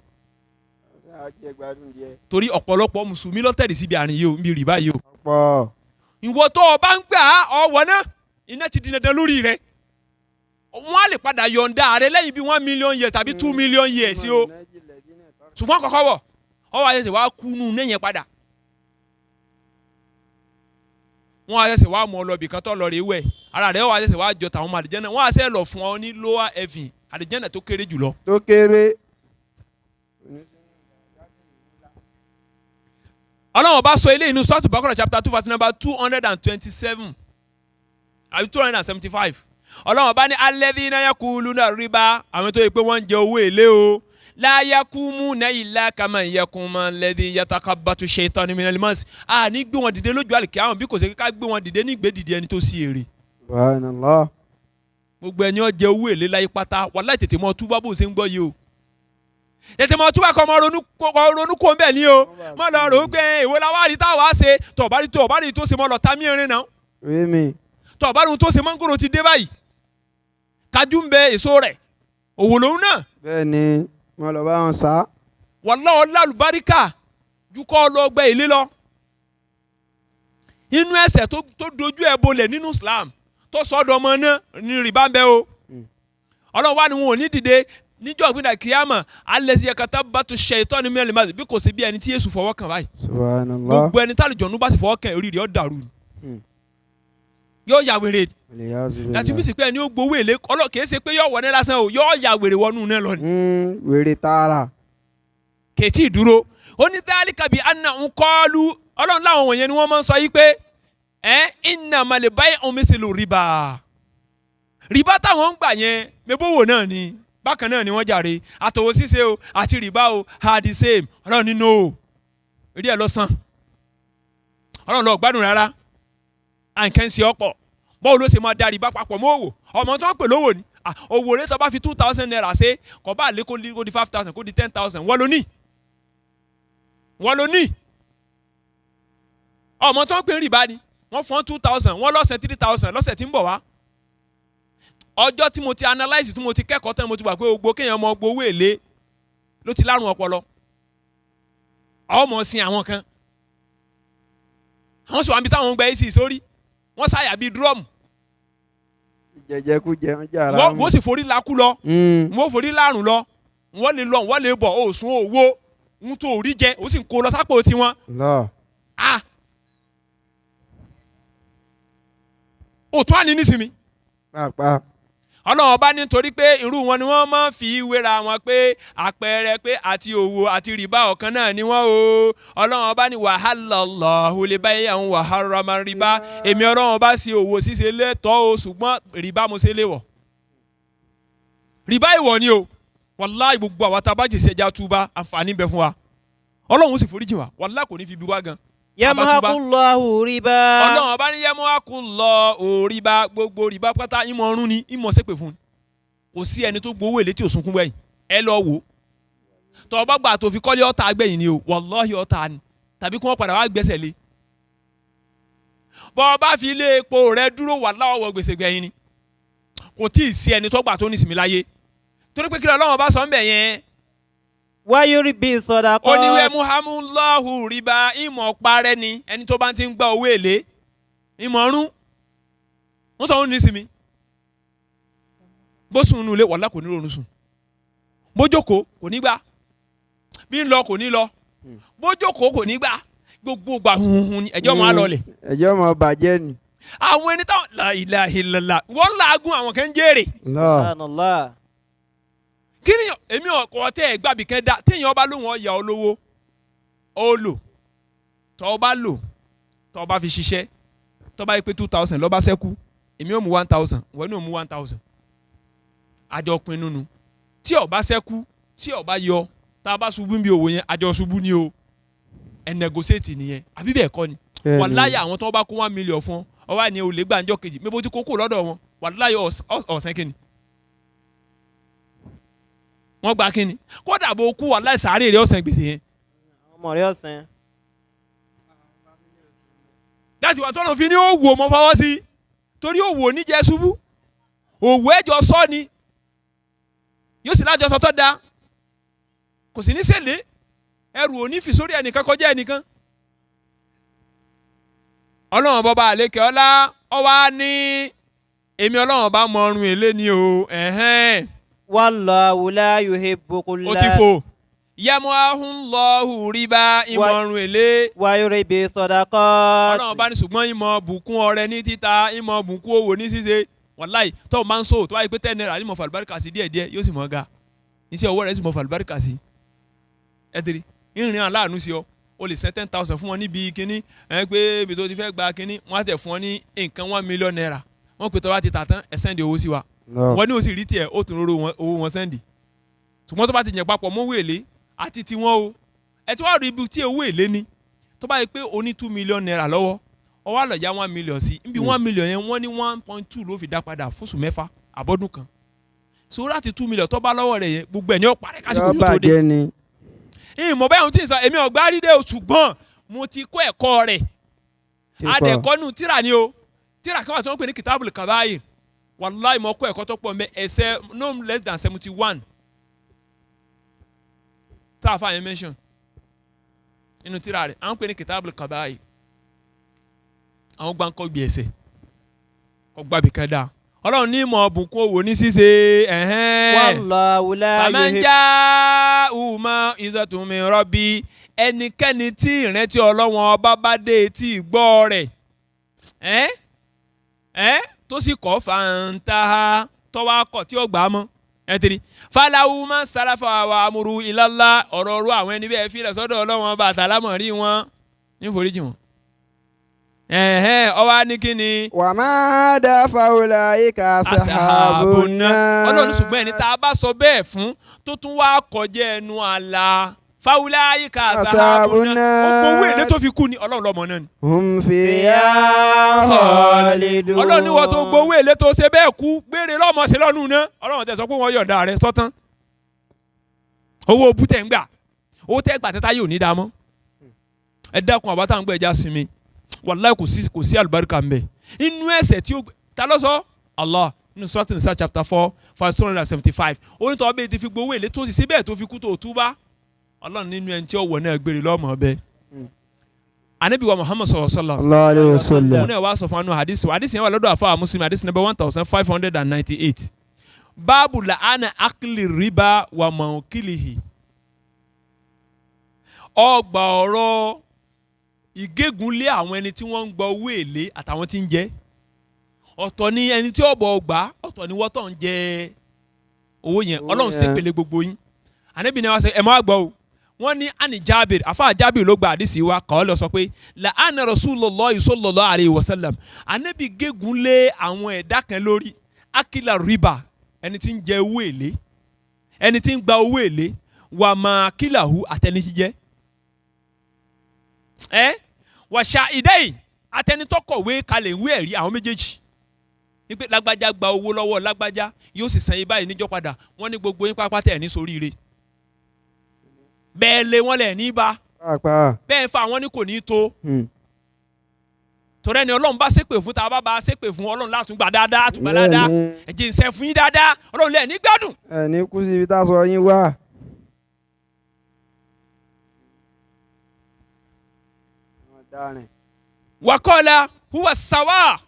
torí ọ̀pọ̀lọpọ̀ mùsùlùmí ló tẹ̀lé síbi àárín yìí o níbi rìbá yìí o. ìwọ tó o bá ń gbà ọwọ́ náà iná ti di dandan lórí rẹ̀ wọ́n á lè padà yọ̀ǹda rẹ̀ lẹ́yìn bí 1 million years tàbí 2 million years o ṣùgbọ́n kọ́kọ́ wọ̀ ọ wá ṣẹ̀ṣẹ̀ wá kú nù náà yẹn padà. wọ́n á ṣẹ̀ṣẹ̀ wá mọ ọlọ́bì kan tó lọ rí wẹ̀ ara rẹ̀ wọ́n á ṣẹ̀ṣẹ̀ wá jọ tàwọn ọmọ àdìjẹ́nà wọ́n á ṣẹ̀ lọ fún ọ ní lower heaven àdìjẹ́nà tó kéré jùlọ. tó kéré. ọlọ́run bá sọ ilé inú Surah Al-Baqarah chapter 2 verse number 227 àbí 275 ọlọ́run bá ní alladhina yakuluna riba àwọn tó yẹ pé wọ́n ń jẹ owó èlé o la yakumuna illa kama yakumu alladhi yatakhabbatu shaytanu minal mas a ní gbé wọn dìde lójú àlìkíyàmọ̀ bí kò ṣe ká gbé wọn dìde ní ìgbé dìde ẹni tó sí èrè. Subhanallah. gbogbo ẹni ó jẹ owó èlé láyé pátá wàláhì tètè mọ́ túbọ̀ bó ṣe ń gbọ́ yìí o tètè mọ́ túbọ̀ kọ́ ọmọ ronú kó ń bẹ̀ ní o mọ́ lọ rò ó pé èwo la wá rí táwa ṣe tọ̀bárí tó ṣe mọ́ lọ tá mìíràn náà tọ̀bárí tó ṣe mọ́ngòrò ti dé báyìí kájú ń bẹ èso rẹ̀ òwò lòun náà. bẹ́ẹ̀ni wọn lọ bá wọn sá. wàláhì ọlálùbáríkà ju kọ́ lọ gbẹ ilé lọ. inú ẹ̀ṣẹ̀ tó dojú ẹ̀ bolẹ̀ nínú Islam tó sọ́dọ̀ ọmọ náà ní rìbá ń bẹ o. ọlọ́run wà ní wọn ò ní dìde níjọ́ ìpínlẹ̀ kíámà alẹ́sí ẹ̀ka tá bá tó ṣe ìtọ́ni mẹ́rin máa bí kò sí bí ẹni tí Jésù fọwọ́ kàn báyìí. Subhanallah. gbogbo ẹni tá àlùjọ̀nnú bá sì fọwọ́ kàn orí rẹ̀ ó dàrú yóò ya wèrè láti bí sì pé ẹni ó gbowó èlé kìí ṣe pé yóò wọ ní lásán o yóò ya wèrè wọnú náà lọ ni. wèrè tààrà. kèétí ìdúró ó ní dhalika bi annahum qalu ọlọ́run láwọn wọ̀nyẹn ni wọ́n máa ń sọ yìí pé innamal bay'u mithlu riba rìbá táwọn ń gbà yẹn mebówó náà ni bákan náà ni wọ́n jàre àtòwò ṣíṣe o àti rìbá o are the same ọlọ́run nínú o rí ẹ lọ́sàn ọlọ́run lọ gbádùn rárá àǹkẹ́ ń ṣe ọ̀pọ̀ bọ́ọ̀ ló ṣe máa da rìbá papọ̀ mọ́ òwò ọmọ tó ń pè lówó ni owó rẹ̀ tó bá fi 2,000 naira ṣe kò bá lé kó di 5,000 kó di 10,000 wọ́n ló ní ọmọ tó ń pè rìbá ni wọ́n fọ́n 2,000 wọ́n lọ́sẹ̀ 3,000 lọ́sẹ̀ tí ń bọ̀ wá ọjọ́ tí mo ti analyse tí mo ti kẹ́kọ̀ọ́ tán mo ti gbà pé gbogbo kéèyàn mọ gbowó èlé ló ti lárùn ọpọlọ ọmọ sin àwọn kan àwọn sọ àmì táwọn ń gbẹ ac sórí wọ́n ṣàyà bíi dúrọ́ọ̀mù jẹjẹkújẹ ń jà ara wọ́n sì forí lakú lọ wọ́n forí lárùn lọ wọ́n lè lọ wọ́n lè bọ̀ òsùn owó ń tó orí jẹ ó sì ń kó lọ sápò tiwọn. òtún àní nísìmí. pàápàá. ọlọ́run bá nítorí pé irú wọn ni wọ́n máa ń fi wéra wọn pé àpẹẹrẹ pé àti òwò àti rìbá ọ̀kan náà ni wọ́n o ọlọ́run bá ní wahallallahu al-bay'a wa harrama rìbá èmi ọlọ́run bá sí òwò ṣíṣe lẹ́tọ̀ọ́ o ṣùgbọ́n rìbá mo ṣe léwọ̀ rìbá ìwọ̀ ni o wàláì gbogbo àwọn tá a bá jèsè ẹja túbá àǹfààní bẹ fún wa ọlọ́run sì foríjì wa wàláì kò ní fi bí wá gan. yamhaqullahu riba. ọlọ́run bá ní yamhaqullahu riba gbogbo rìbá pátá ìmọ̀ ọ̀run ni ìmọ̀ ṣépè fún kò sí ẹni tó gbowó èlé tí ò sunkún gbẹ̀yìn ẹ lọ wò tọ́ ọ bá gbà tó fi kọ́lé ọ̀tá gbẹ̀yìn ni o wàláhì ọ̀tá ni tàbí kí wọ́n padà wá gbẹ́sẹ̀ lé bọ́ ọ bá fi ilé epo rẹ dúró wàláhì ọwọ́ gbèsè gbẹ̀yìn ni kò tí ì sí ẹni tó gbà tó ní ìsinmi láyé torí pé kí Ọlọ́run bá sọ ń bẹ̀ yẹn. wayurbi sadaqat. ó ní wẹ́ muhammulahu riba ìmọ̀ parẹ́ ni ẹni tó bá ti ń gba owó èlé ìmọ̀ rún wọ́n tọ́ ń ní sinmi bó sùn nù lé wàhálà kò ní ronú sùn bó jókòó kò ní gbà bí ń lọ kò ní lọ bó jókòó kò ní gbà gbogbo gbà hunhun ni ẹjọ́ máa lọ lẹ̀. ẹjọ́ máa bàjẹ́ ni. àwọn ẹni táwọn la ilaha illallah wọ́n làágùn àwọn kan ń jèrè. subhanallah. kí ni èmi ọkọ tẹ ẹ gbàbí kẹ dá téèyàn bá lóun ọyà olówó ó lò tọ́ ọ bá lò tọ́ ọ bá fi ṣiṣẹ́ tọ́ bá yẹ pé 2000 lọ́ bá ṣẹ́kù èmi ò mú 1000 wọ́n ní ò mú 1000 àjọ pinnu nu tí ó bá ṣẹ́kù tí ó bá yọ tá a bá ṣubú níbi òwò yẹn àjọ ṣubú ni o ẹ negotiate nìyẹn àbí bẹ́ẹ̀ kọ́ ni wàláyé àwọn tó bá kó 1 million fún ọ wá ní olè gbàǹjọ kejì mébó tí kókó lọ́dọ̀ wọn wàláyé ọ̀sán kìíní wọ́n gba kínni kódà bó kú wàláhì sàárè rẹ̀ ọ̀sán gbèsè yẹn. ọmọ rẹ̀ ọ̀sán. láti wà tọ́nà fi ní òwò mọ́ fọwọ́ sí torí òwò níjẹ́ ṣubú òwò ẹ̀jọ̀ sọ ni yóò sì lájọ sọtọ́ da kò sì ní sèlé ẹrù òní fi sórí ẹnìkan kọjá ẹnìkan. ọlọ́run bọ́ba àlékè ọlá ọwá ní èmi ọlọ́run bá mọ ọrùn èlé ni o. wallahu la yuhibbu kulla. ó ti fò yamuahullahu riba ìmọ̀ràn èlé. wayurbi sadaqat. ọlọ́run bá ní ṣùgbọ́n ìmọ̀ bùkún ọrẹ ní títa ìmọ̀ bùkún owó ní ṣíṣe wàláì tó o máa ń sọ tó wáyé pé 10 naira ní mọ̀ fàlùbáríkà sí díẹ̀díẹ̀ yóò sì mọ̀ ga iṣẹ́ owó rẹ̀ sì mọ̀ fàlùbáríkà sí. ẹ tiri ìrìn aláàánú sí ọ o lè sẹ́ 10,000 fún wọn níbi kínní pé ibi tó ti fẹ́ gba kínní wọ́n á tẹ̀ fún ọ ní nǹkan 1 million naira wọ́n pè tó bá ti tà tán ẹ̀ sẹ́ndì owó sí wa wọ́n ní o sì rí tiẹ̀ ó tún róró owó wọn sẹ́ndì ṣùgbọ́n tó bá ti yàn papọ̀ mọ́wó èlé àti tiwọn o ẹ ti wá rí ibi tí owó èlé ni tó bá yẹ pé o ní 2 million naira lọ́wọ́ ọ wá lọ ya 1 million sí níbi 1 million yẹn wọ́n ní 1.2 ló fi dá padà fóṣù mẹ́fà àbọ̀dún kan so láti 2 million tó bá lọ́wọ́ rẹ̀ yẹn gbogbo ẹ̀ ní ọ̀parẹ́ kásìkò yóò tó dé. ìmọ̀ bẹ́ẹ̀ ohun tí ń sọ èmi ọ̀gbá rí dé o ṣùgbọ́n mo ti kọ́ ẹ̀kọ́ rẹ̀ adẹ̀kọ́nù tíra ni o tíra kan wà tí wọ́n pè ní kitabul kabair wàláì mo kọ́ ẹ̀kọ́ tó pọ̀ mẹ́ ẹ̀ṣẹ̀ no less than 71 tá a fà yẹn mention inú tíra rẹ̀ à ń pè ní kitabul kabair àwọn gbáǹkọ́ gbé ẹ̀ṣẹ̀ ọgbà bìkan dáa ọlọ́run ní ìmọ̀ ọ̀bùnkún òwò ní ṣíṣe wallahu la yuhibbu. fàmájà ùmọ̀ ìzọ̀túnmí rọ́bì ẹnikẹ́ni tí ìrántí ọlọ́wọ́n ọba bá dé etí ìgbọ́ rẹ̀ tó sì kọ́ fàǹtà tọ́wọ́ akọ̀ tí ó gbà á mọ́ ẹ tiri fàlàwù má sàlàfà wà amúru ìlàlá ọ̀rọ̀ ọ̀rọ̀ àwọn ẹni bẹ́ẹ̀ fi rẹ̀ sọ́dọ̀ ọlọ́wọ́n ọba àtàlámọ̀ rí wọn ní foríjì wọn. ọwọ́ ní kí ni. wà má dá fáwọlá ìka sàhábùnà. ọlọ́run ṣùgbọ́n ẹni tá a bá sọ bẹ́ẹ̀ fún tó tún wá kọjá ẹnu àlà fáwọlá ìka sàhábùnà. owó èlé tó fi kú ni ọlọ́run lọ́mọ náà ni. hum fiya khalidun. ọlọ́run ní wọ́n tó gbowó èlé tó ṣe bẹ́ẹ̀ kú gbére lọ́mọ sí lọ́nù náà ọlọ́run tẹ̀ sọ pé wọ́n yọ̀ǹda rẹ̀ sọ́tán. owó bútẹ̀ ń gbà owó tẹ́ gbà tẹ́tà yóò ní dáa mọ́. ẹ dákun àbátà ń gbọ́ ẹja sinmi wàláì kò sí àlùbáríkà ń bẹ inú ẹ̀ṣẹ̀ tí ó ta ló sọ Allah nínú Suratul Nisa chapter 4 verse 275 onítọ̀ ọbẹ̀ ti fi gbowó èlé tó sì síbẹ̀ tó fi kú tó túbá Ọlọ́run nínú ẹni tí ó wọ̀ náà gbére lọ́mọ ọbẹ̀ Ànábì wa Muhammad sallallahu alaihi wasallam òun náà wá sọ fún anú hadith yẹn wà lọ́dọ̀ àfáà Muslim hadith number 1598 báàbù la'ana akli riba wa mawkilihi ọgbà ọ̀rọ̀ ìgégúnlé àwọn ẹni tí wọ́n ń gba owó èlé àtàwọn tí ń jẹ ọ̀tọ̀ ni ẹni tí ó bọ̀ ọgbà ọ̀tọ̀ ni wọ́n tó ń jẹ owó yẹn Ọlọ́run ṣépèlé gbogbo yín Ànábì náà wá sọ ẹ̀ máa gbọ́ o wọ́n ní àní Jábìr àfáà Jábìr ló gba àdìsí wa kọ́ lọ sọ pé la'ana Rasulullah sallallahu alaihi wasallam Ànábì gégúnlé àwọn ẹ̀dá kan lórí akila riba ẹni tí ń jẹ owó èlé ẹni tí ń gba owó èlé wà máa kílàhù àtẹni tí jẹ wàṣà ìdẹ́yì atẹnitọ́kọ̀wé kalẹ̀ ìwé ẹ̀rí àwọn méjèèjì wípé lágbájá gba owó lọ́wọ́ lágbájá yóò sì san ibà yìí níjọ́ padà wọ́n ní gbogbo yín pápá tẹ̀ ní soríire bẹ́ẹ̀ lé wọ́n lẹ̀ ní bá bẹ́ẹ̀ fa àwọn ní kò ní tó torí ẹni ọlọ́run bá ṣépè fún tá a bá bá ṣépè fún ọlọ́run látún gbà dáadáa àtúgbà dáadáa ẹ jẹ́ n ṣe fún yín dáadáa ọlọ́run lẹ́ẹ̀ ní gbádùn. ẹ ní kú síbi tá a sọ yín wá. wàkọ́lá huwa sawa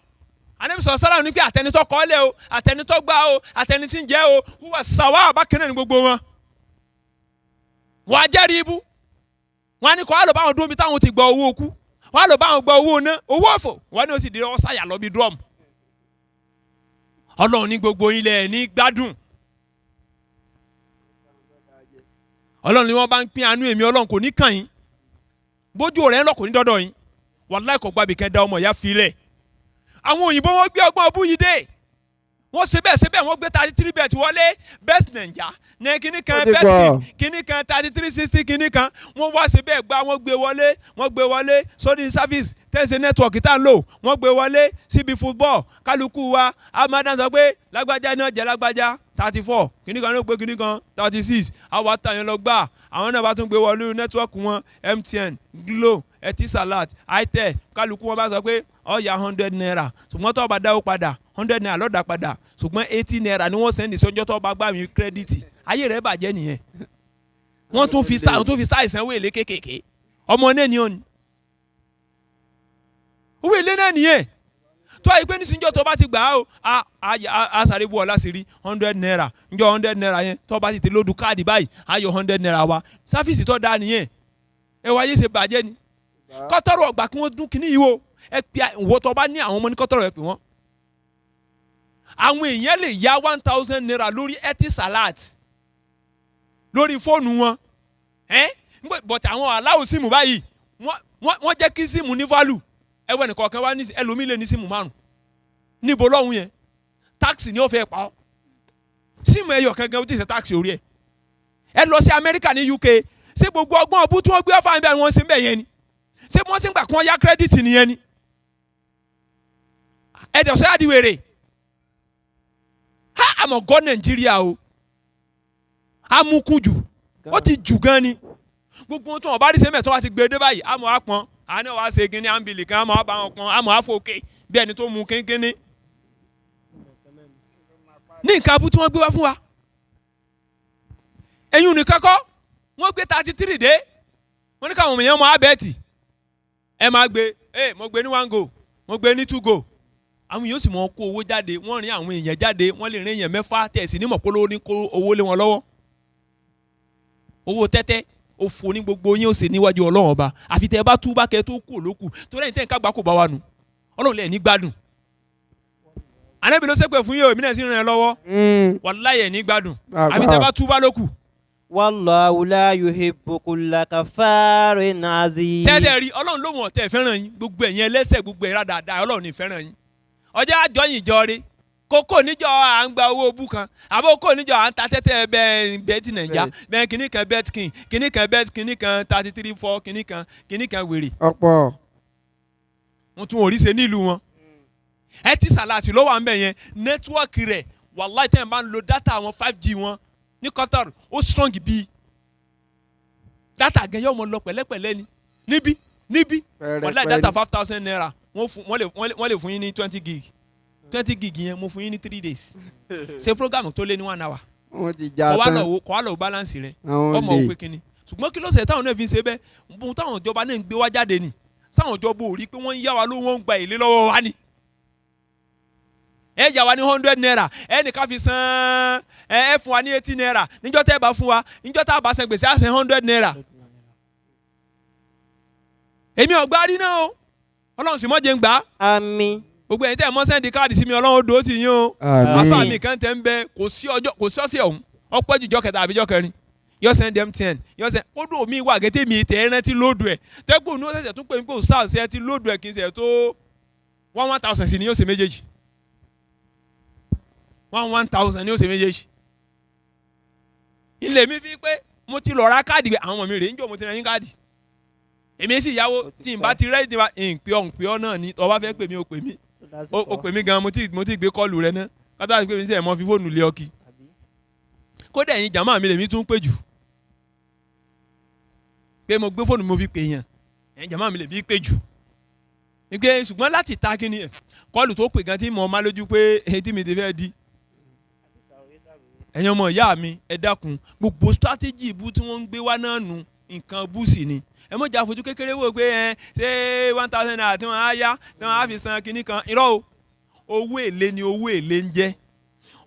anabi sọ̀rọ̀ sára ní pé àtẹnitọ́ kọ́lé o àtẹnitọ́ gbá o àtẹnití ń jẹ́ o huwa sawa bákan náà ní gbogbo wọn. wọ́n á jẹ́rìí ibú wọ́n á ní kọ́ á lọ bá wọn dúró bí táwọn ti gba owó okú wọ́n á lọ bá wọn gba owó ná owó ọ̀fọ̀ wọ́n ní ó sì di ọ́sàyà lọ bí drum. ọlọ́run ní gbogbo yín lẹ̀ ní gbádùn. ọlọ́run ni wọ́n bá ń pín àánú èmi ọlọ́run kò ní kàn yín bójú rẹ̀ ń lọ kò ní dọ́dọ̀ yín wàláì kò gbàbí kẹ́ da ọmọ ìyá filẹ̀. àwọn òyìnbó wọn gbé ọgbọ́n ọbú yìí dé wọ́n ṣe bẹ́ẹ̀ wọ́n gbé 33 bet wọlé best naija ní kíní kan bet kíní kan 3360 kíní kan wọ́n wá ṣe bẹ́ẹ̀ gba wọ́n gbé wọlé sórí service tẹ́sí network tá ń lò wọ́n gbé wọlé síbi football kálukú wa amadan sọ pé lágbájá ní ọjà lágbájá 34 kíní kan ló gbé kíní kan 36 àwọn àtàyàn lọ gbà àwọn náà bá tún gbé wọlé network wọn MTN Glo Etisalat Itel kálukú wọn bá sọ pé ọ̀ya 100 naira ṣùgbọ́n tó bá dáwó padà 100 naira lọ́dà padà ṣùgbọ́n 80 naira ni wọ́n sẹ́ndì sọ́jọ́ tó bá gbà mí kírẹ́dìtì ayé rẹ̀ bàjẹ́ nìyẹn wọ́n tún fi star ìsanwó èlé kékèké ọmọ náà ni ó ní owó èlé náà nìyẹn tó àyè pé nísìnyí tó bá ti gbà á a sáré bu ọ̀la sí rí 100 naira njọ́ 100 naira yẹn tó bá ti tẹ lódù káàdì báyìí á yọ 100 naira wa sáfìsì tó dáa nìyẹn ẹ wá yé ṣe bàjẹ́ ni kọ́tọ́rọ̀ ọgbà kí wọ́n dún kíní yìí o ẹ pè ìwọ tó bá ní àwọn ọmọ ní kọ́tọ́rọ̀ ẹ pè wọ́n. àwọn èèyàn lè ya 1000 naira lórí Etisalat lórí fóònù wọn bọ̀tà àwọn aláwọ̀ síìmù báyìí wọ́n jẹ́ kí síìmù ní fálù ẹwẹ́ nìkan kan wá ní ẹlòmíì lè ní síìmù 5 níbo lọ́hùn yẹn táàkì ni ó fẹ́ pa ọ́ síìmù ẹyọ kankan ó ti ṣe táàkì orí ẹ̀ ẹ lọ sí Amẹ́ríkà ní UK ṣé gbogbo ọgbọ́n ọbú tí wọ́n gbé ọ̀fà níbẹ̀ wọ́n ṣe ń bẹ̀ yẹn ni ṣé wọ́n ṣe ń gbà kí wọ́n yá kírẹ́dìtì nìyẹn ni ẹ̀dẹ̀ ọ̀sẹ̀ àdìwèrè ha àmọ̀ gọ́ Nàìjíríà o amúkú jù ó ti jù gan ni gbogbo ohun tí wọ́n bá rí sẹ́mẹ̀ tó wá ti gbé dé báyìí àmọ́ àpọ́n àná wàá ṣe kínní àǹbìlì kan àmọ́ àbá wọn pọ́n àmọ́ àfọ̀kè bí ẹni tó mú kínkínní ní nǹkan abú tí wọ́n gbé wá fún wa ẹ̀yìn nìkan kọ́ wọ́n gbé 33 dé wọ́n ní káwọn èèyàn mọ abẹ́ẹ̀tì ẹ máa gbé mo gbé ní 1 go mo gbé ní 2 go àwọn èèyàn sì mọ kó owó jáde wọ́n rin àwọn èèyàn jáde wọ́n lè rin èèyàn 6 tẹ̀sí ní mọ̀pọ́lọ́ ní kó owó lé wọn lọ́wọ́ owó tẹ́tẹ́ òfò ní gbogbo yín ó sì níwájú Ọlọ́run ọba àfi tẹ́ ẹ bá túbá kẹ́ tó kú òlókù torí ẹ̀yin tẹ́ ń ká gbà kó bá wa nù Ọlọ́run lẹ̀ ní gbádùn Ànábì ló ṣépè fún yín o èmi náà sì ràn ẹ́ lọ́wọ́ wàláhì ẹ̀ ní gbádùn àfi tẹ́ ẹ bá túbá lókù. Wallahu la yuhibbu kulla kafarin azim. tẹ́lẹ̀ rí Ọlọ́run ló wọ̀n tẹ́ fẹ́ràn yín gbogbo ẹ̀yin ẹlẹ́ṣẹ̀ gbogbo ẹ̀rá dáadáa Ọlọ́run ní fẹ́ràn yín ọjọ́ àjọyìn ìjọ rí kókó níjọ à ń gba owó bú kan àbó kó níjọ à ń ta tẹ́tẹ́ bẹ́ẹ̀ ti nàìjà bẹ́ẹ̀ kìíní kan bet king kìíní kan bet kìíní kan 33 kìíní kan wèrè. ọ̀pọ̀. wọ́n tún oríṣi nílùú wọn. Etisalat ló wà ń bẹ̀ yẹn nẹ́tíwọ́ọ̀kì rẹ̀ wàláì tẹ́ ẹ̀ máa ń lo dátà àwọn 5G wọn ní Qatar ó strong bíi dátà gan yóò mọ lọ pẹ̀lẹ́pẹ̀lẹ́ ni níbí wàláì dátà 5000 naira wọ́n lè fún yín ní 20 gig 20 gig yẹn mo fún yín ní 3 days ṣe program tó lé ní 1 hour wọ́n ti já tán kọ́ wá lọ balance rẹ̀ ọmọ òpè kínní ṣùgbọ́n kí ló ṣe táwọn náà fi ń ṣe bẹ́ẹ̀ bóun táwọn ìjọba náà ń gbé wá jáde ni sáwọn ìjọba ò rí pé wọ́n ń yá wa lówó wọ́n ń gba èlé lọ́wọ́ wa ni ẹ yá wa ní 100 naira ẹ ní ká fi san ẹ fún wa ní 80 naira níjọ́ tẹ́ ẹ bá fún wa níjọ́ tá a bá san gbèsè á san 100 naira èmi ò gbá rí náà o Ọlọ́run sì mọ́ jẹ́ ń gbà. Àmín. gbogbo ẹ̀yin tẹ́ ẹ mọ́ sẹ́ndì káàdì sí mi Ọlọ́run ó dò ó tì yín o. afa mi kan tẹ́ ń bẹ kò sí ọ̀sẹ̀ ọ̀hún ọ̀pọ̀ jùjọ́ kẹta àbíjọ́ kẹrin yọ sẹ́ndì MTN yọ sẹ́ndì kódò mi wà gẹ́tẹ́ mi tẹ́ ẹ rántí lóòdù ẹ̀ tẹ́gbọ̀n ní ó ṣẹ̀ṣẹ̀ tún pè mí kó sáà ṣe ẹ ti lóòdù ẹ̀ kì í ṣe tó 1000 sí ni yóò ṣe méjèèjì 1000 ni yóò ṣe méjèèjì. ilé mi fi pé mo ti lọ ra káàdì àwọn ọmọ mi rè é ń jọ mo ti rẹ yín káàdì èmi sì yáwó tí n bá ti rẹ́ ìdíwá ìpè ọ́ náà ni tó bá fẹ́ pè mí ó pè mí ó pè mí gan mo ti gbé kọ́ọ̀lù rẹ náà kátà sí pé mi sì ẹ̀ mọ́ fi fóònù lé ọkì kódà ẹ̀yin jàmáà mi lèmi tún pè jù pé mo gbé fóònù mo fi pè yàn ẹ̀yin jàmáà mi lèmi pè jù ike ṣùgbọ́n láti ta kí ni kọ́ọ̀lù tó pè gan tí mo máa lójú pé etí mi ti fẹ́ di. ẹ̀yin ọmọ ìyá mi ẹ dákun gbogbo strategy ibú tí wọ́n ń gbé wá náà nù nǹkan búùsì ni ẹ mọ̀ jà fojú kékeré wò pé ṣé 1,000 naira tí wọ́n á yá tí wọ́n á fi san kinní kan irọ́ o owó èlé ni owó èlé ń jẹ́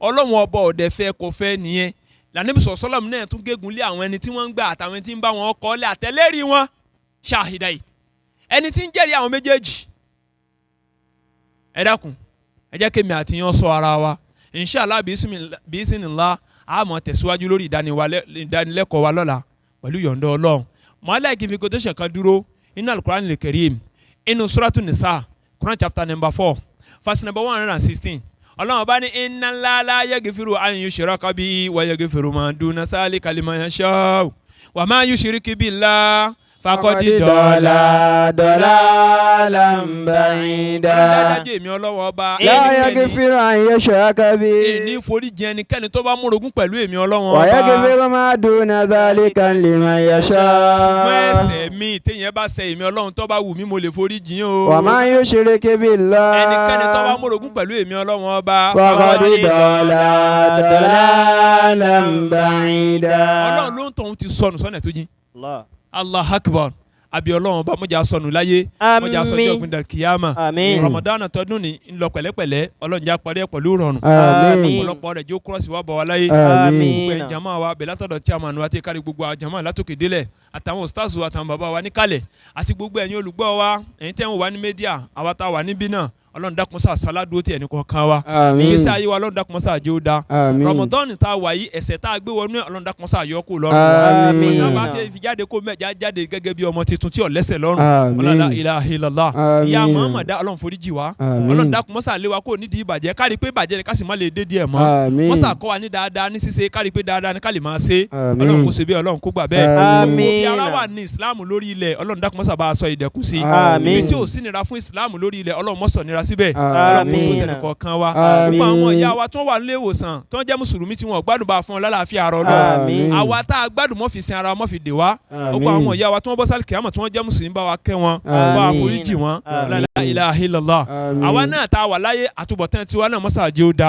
ọlọ́run ọba ọ̀dẹ̀ fẹ́ kò fẹ́ nìyẹn lànàbí sọ̀sọ́lọ́mù náà tún gégùn lé àwọn ẹni tí wọ́n ń gbà àtàwọn tí ń bá wọn kọ́ lé àtẹlẹ́rìí wọn ṣàhìdá yìí ẹni tí ń jẹ́rìí àwọn méjèèjì ẹ dákun ẹ jẹ́ kémi àti yan sọ ara wa inshallah bismillah a máa tẹ̀síwájú lórí ìdánilẹ́kọ̀ọ́ wa lọ́la pẹ̀lú yọ̀ǹda ọlọ́run mọ́lá kí n fi quotation kan dúró inú al-Qur'an al-Karim inú suratu Nisa Quran chapter number 4 verse number 116 ọlọ́run bá ní inna Allaha la yaghfiru an yushraka bihi wa yaghfiru ma duna zalika liman yasha'u wa ma yushrik billahi fakọ́dí dọ̀là ba'ida. dájú èmi ọlọ́wọ́ ọba. la yaghfiru an yushraka bihi. èní foríjì ẹnikẹ́ni tó bá múrogún pẹ̀lú èmi ọlọ́wọ́ ọba. wa yaghfiru ma duna dhalika liman yasha. ṣùgbọ́n ẹ̀ṣẹ̀ mi téèyàn bá ṣẹ̀ èmi ọlọ́run tó bá wù mí mo lè foríjì o. wa man yushrik billahi. ẹnikẹ́ni tó bá múrogún pẹ̀lú èmi ọlọ́wọ́ ọba. fakọ́dí dọ̀là ba'ida. ọlọ́run ló ń tọ̀hún ti sọnù sọ́nà tó jìn. Allah akbar abi Ọlọ́run ọba mọjà sọnù láyé mọjà sọjọ gbìndà kìyàmà Ramadan tọdún ní ńlọ pẹ̀lẹ́pẹ̀lẹ́ Ọlọ́run jà parí ẹ pẹ̀lú rọrùn ọ̀pọ̀lọpọ̀ rẹ̀ jó kúrọsì wà bọ̀ wá láyé gbogbo ẹ jama wa bẹ́ẹ̀ látọ̀dọ̀ chairman wa ti kárí gbogbo jama látòkè délẹ̀ àtàwọn stars wa àtàwọn bàbá wa níkàlẹ̀ àti gbogbo ẹ̀yin olùgbọ́ wa ẹ̀yin tẹ́ ń wà ní media àwa tá wà níbí náà Ọlọ́run dákun sá sáládùú tí ẹnì kọ̀ọ̀kan wa ìgbésí ayé wa Ọlọ́run dákun sá àjẹ́ ó da Ramadan tá a wà yìí ẹ̀ṣẹ̀ tá a gbé wọnú Ọlọ́run dákun sá àyọkù lọ́rùn ọ̀nà bá fi jáde kó mẹ́jà jáde gẹ́gẹ́ bí ọmọ tuntun tí ò lẹ́ṣẹ̀ lọ́rùn ọlọ́lá ilaha illallah ìyá Muhammad Ọlọ́run foríjì wa Ọlọ́run dákun mọ́sá lé wa kó nídìí ìbàjẹ́ kárí pé ìbàjẹ́ ni ká sì má lè dé díẹ̀ mọ́ mọ́sá kọ́ wa ní dáadáa ní ṣíṣe kárí pé dáadáa ni ká lè máa ṣe Ọlọ́run kó ṣe bí Ọlọ́run kó gbà bẹ́ẹ̀ bí ara wà ní Islam lórí ilẹ̀ Ọlọ́run dákun mọ́sá bá a sọ ìdẹ̀kùn sí ibi tí ò sí nira fún Islam lórí ilẹ̀ Ọlọ́run mọ́sọ̀ nira síbẹ̀ gbogbo tẹnìkọ̀ọ̀kan wa gbogbo àwọn ìyá wa tó wà nílé ìwòsàn tó ń jẹ́ mùsùlùmí tí wọn gbádùn bá fún ọ lálàáfíà ara Ọlọ́run àwa tá a gbádùn mọ́ fi sin ara mọ́ fi dè wá gbogbo àwọn ìyá wa tó wọ́n bọ́ sálì kìámọ̀ tí wọ́n jẹ́ mùsùlùmí bá wa kẹ́ wọn bá wa foríjì wọn la ilaha illallah àwa náà tá a wà láyé àtúbọ̀tán tiwa náà mọ́sá àjẹ́ ó da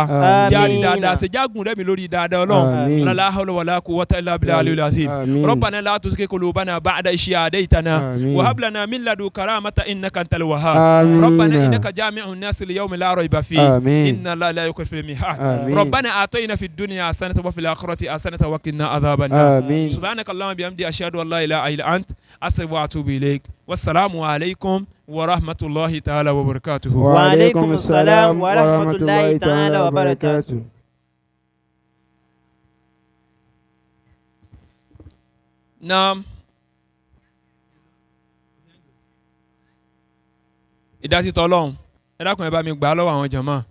jáde dáadáa ṣe jágùn rẹ̀ mi lórí dáadáa Ọlọ́run la hawla wala quwwata illa billahi al-aliyyil azim rabbana la tuzigh qulubana ba'da idh hadaytana wa hab lana min ladunka rahmatan innaka antal wahhab rabbana innaka jami'un nas li yawmin la rayba fihi inna Allaha la yukhlifu al-mi'ad rabbana atina fid dunya hasanatan wa fil akhirati hasanatan wa qina adhaban nar subhanaka allahumma bihamdi ashhadu an la ilaha illa ant astaghfiruka wa atubu ilayk wassalamu alaykum wa rahmatullahi ta'ala wa barakatuh wa alaykum assalam wa rahmatullahi ta'ala wa barakatuh. Naam ìdásí tọ́lọ́hún ẹ dákun ẹ bá mi gbà á lọ́wọ́ àwọn jàmáà.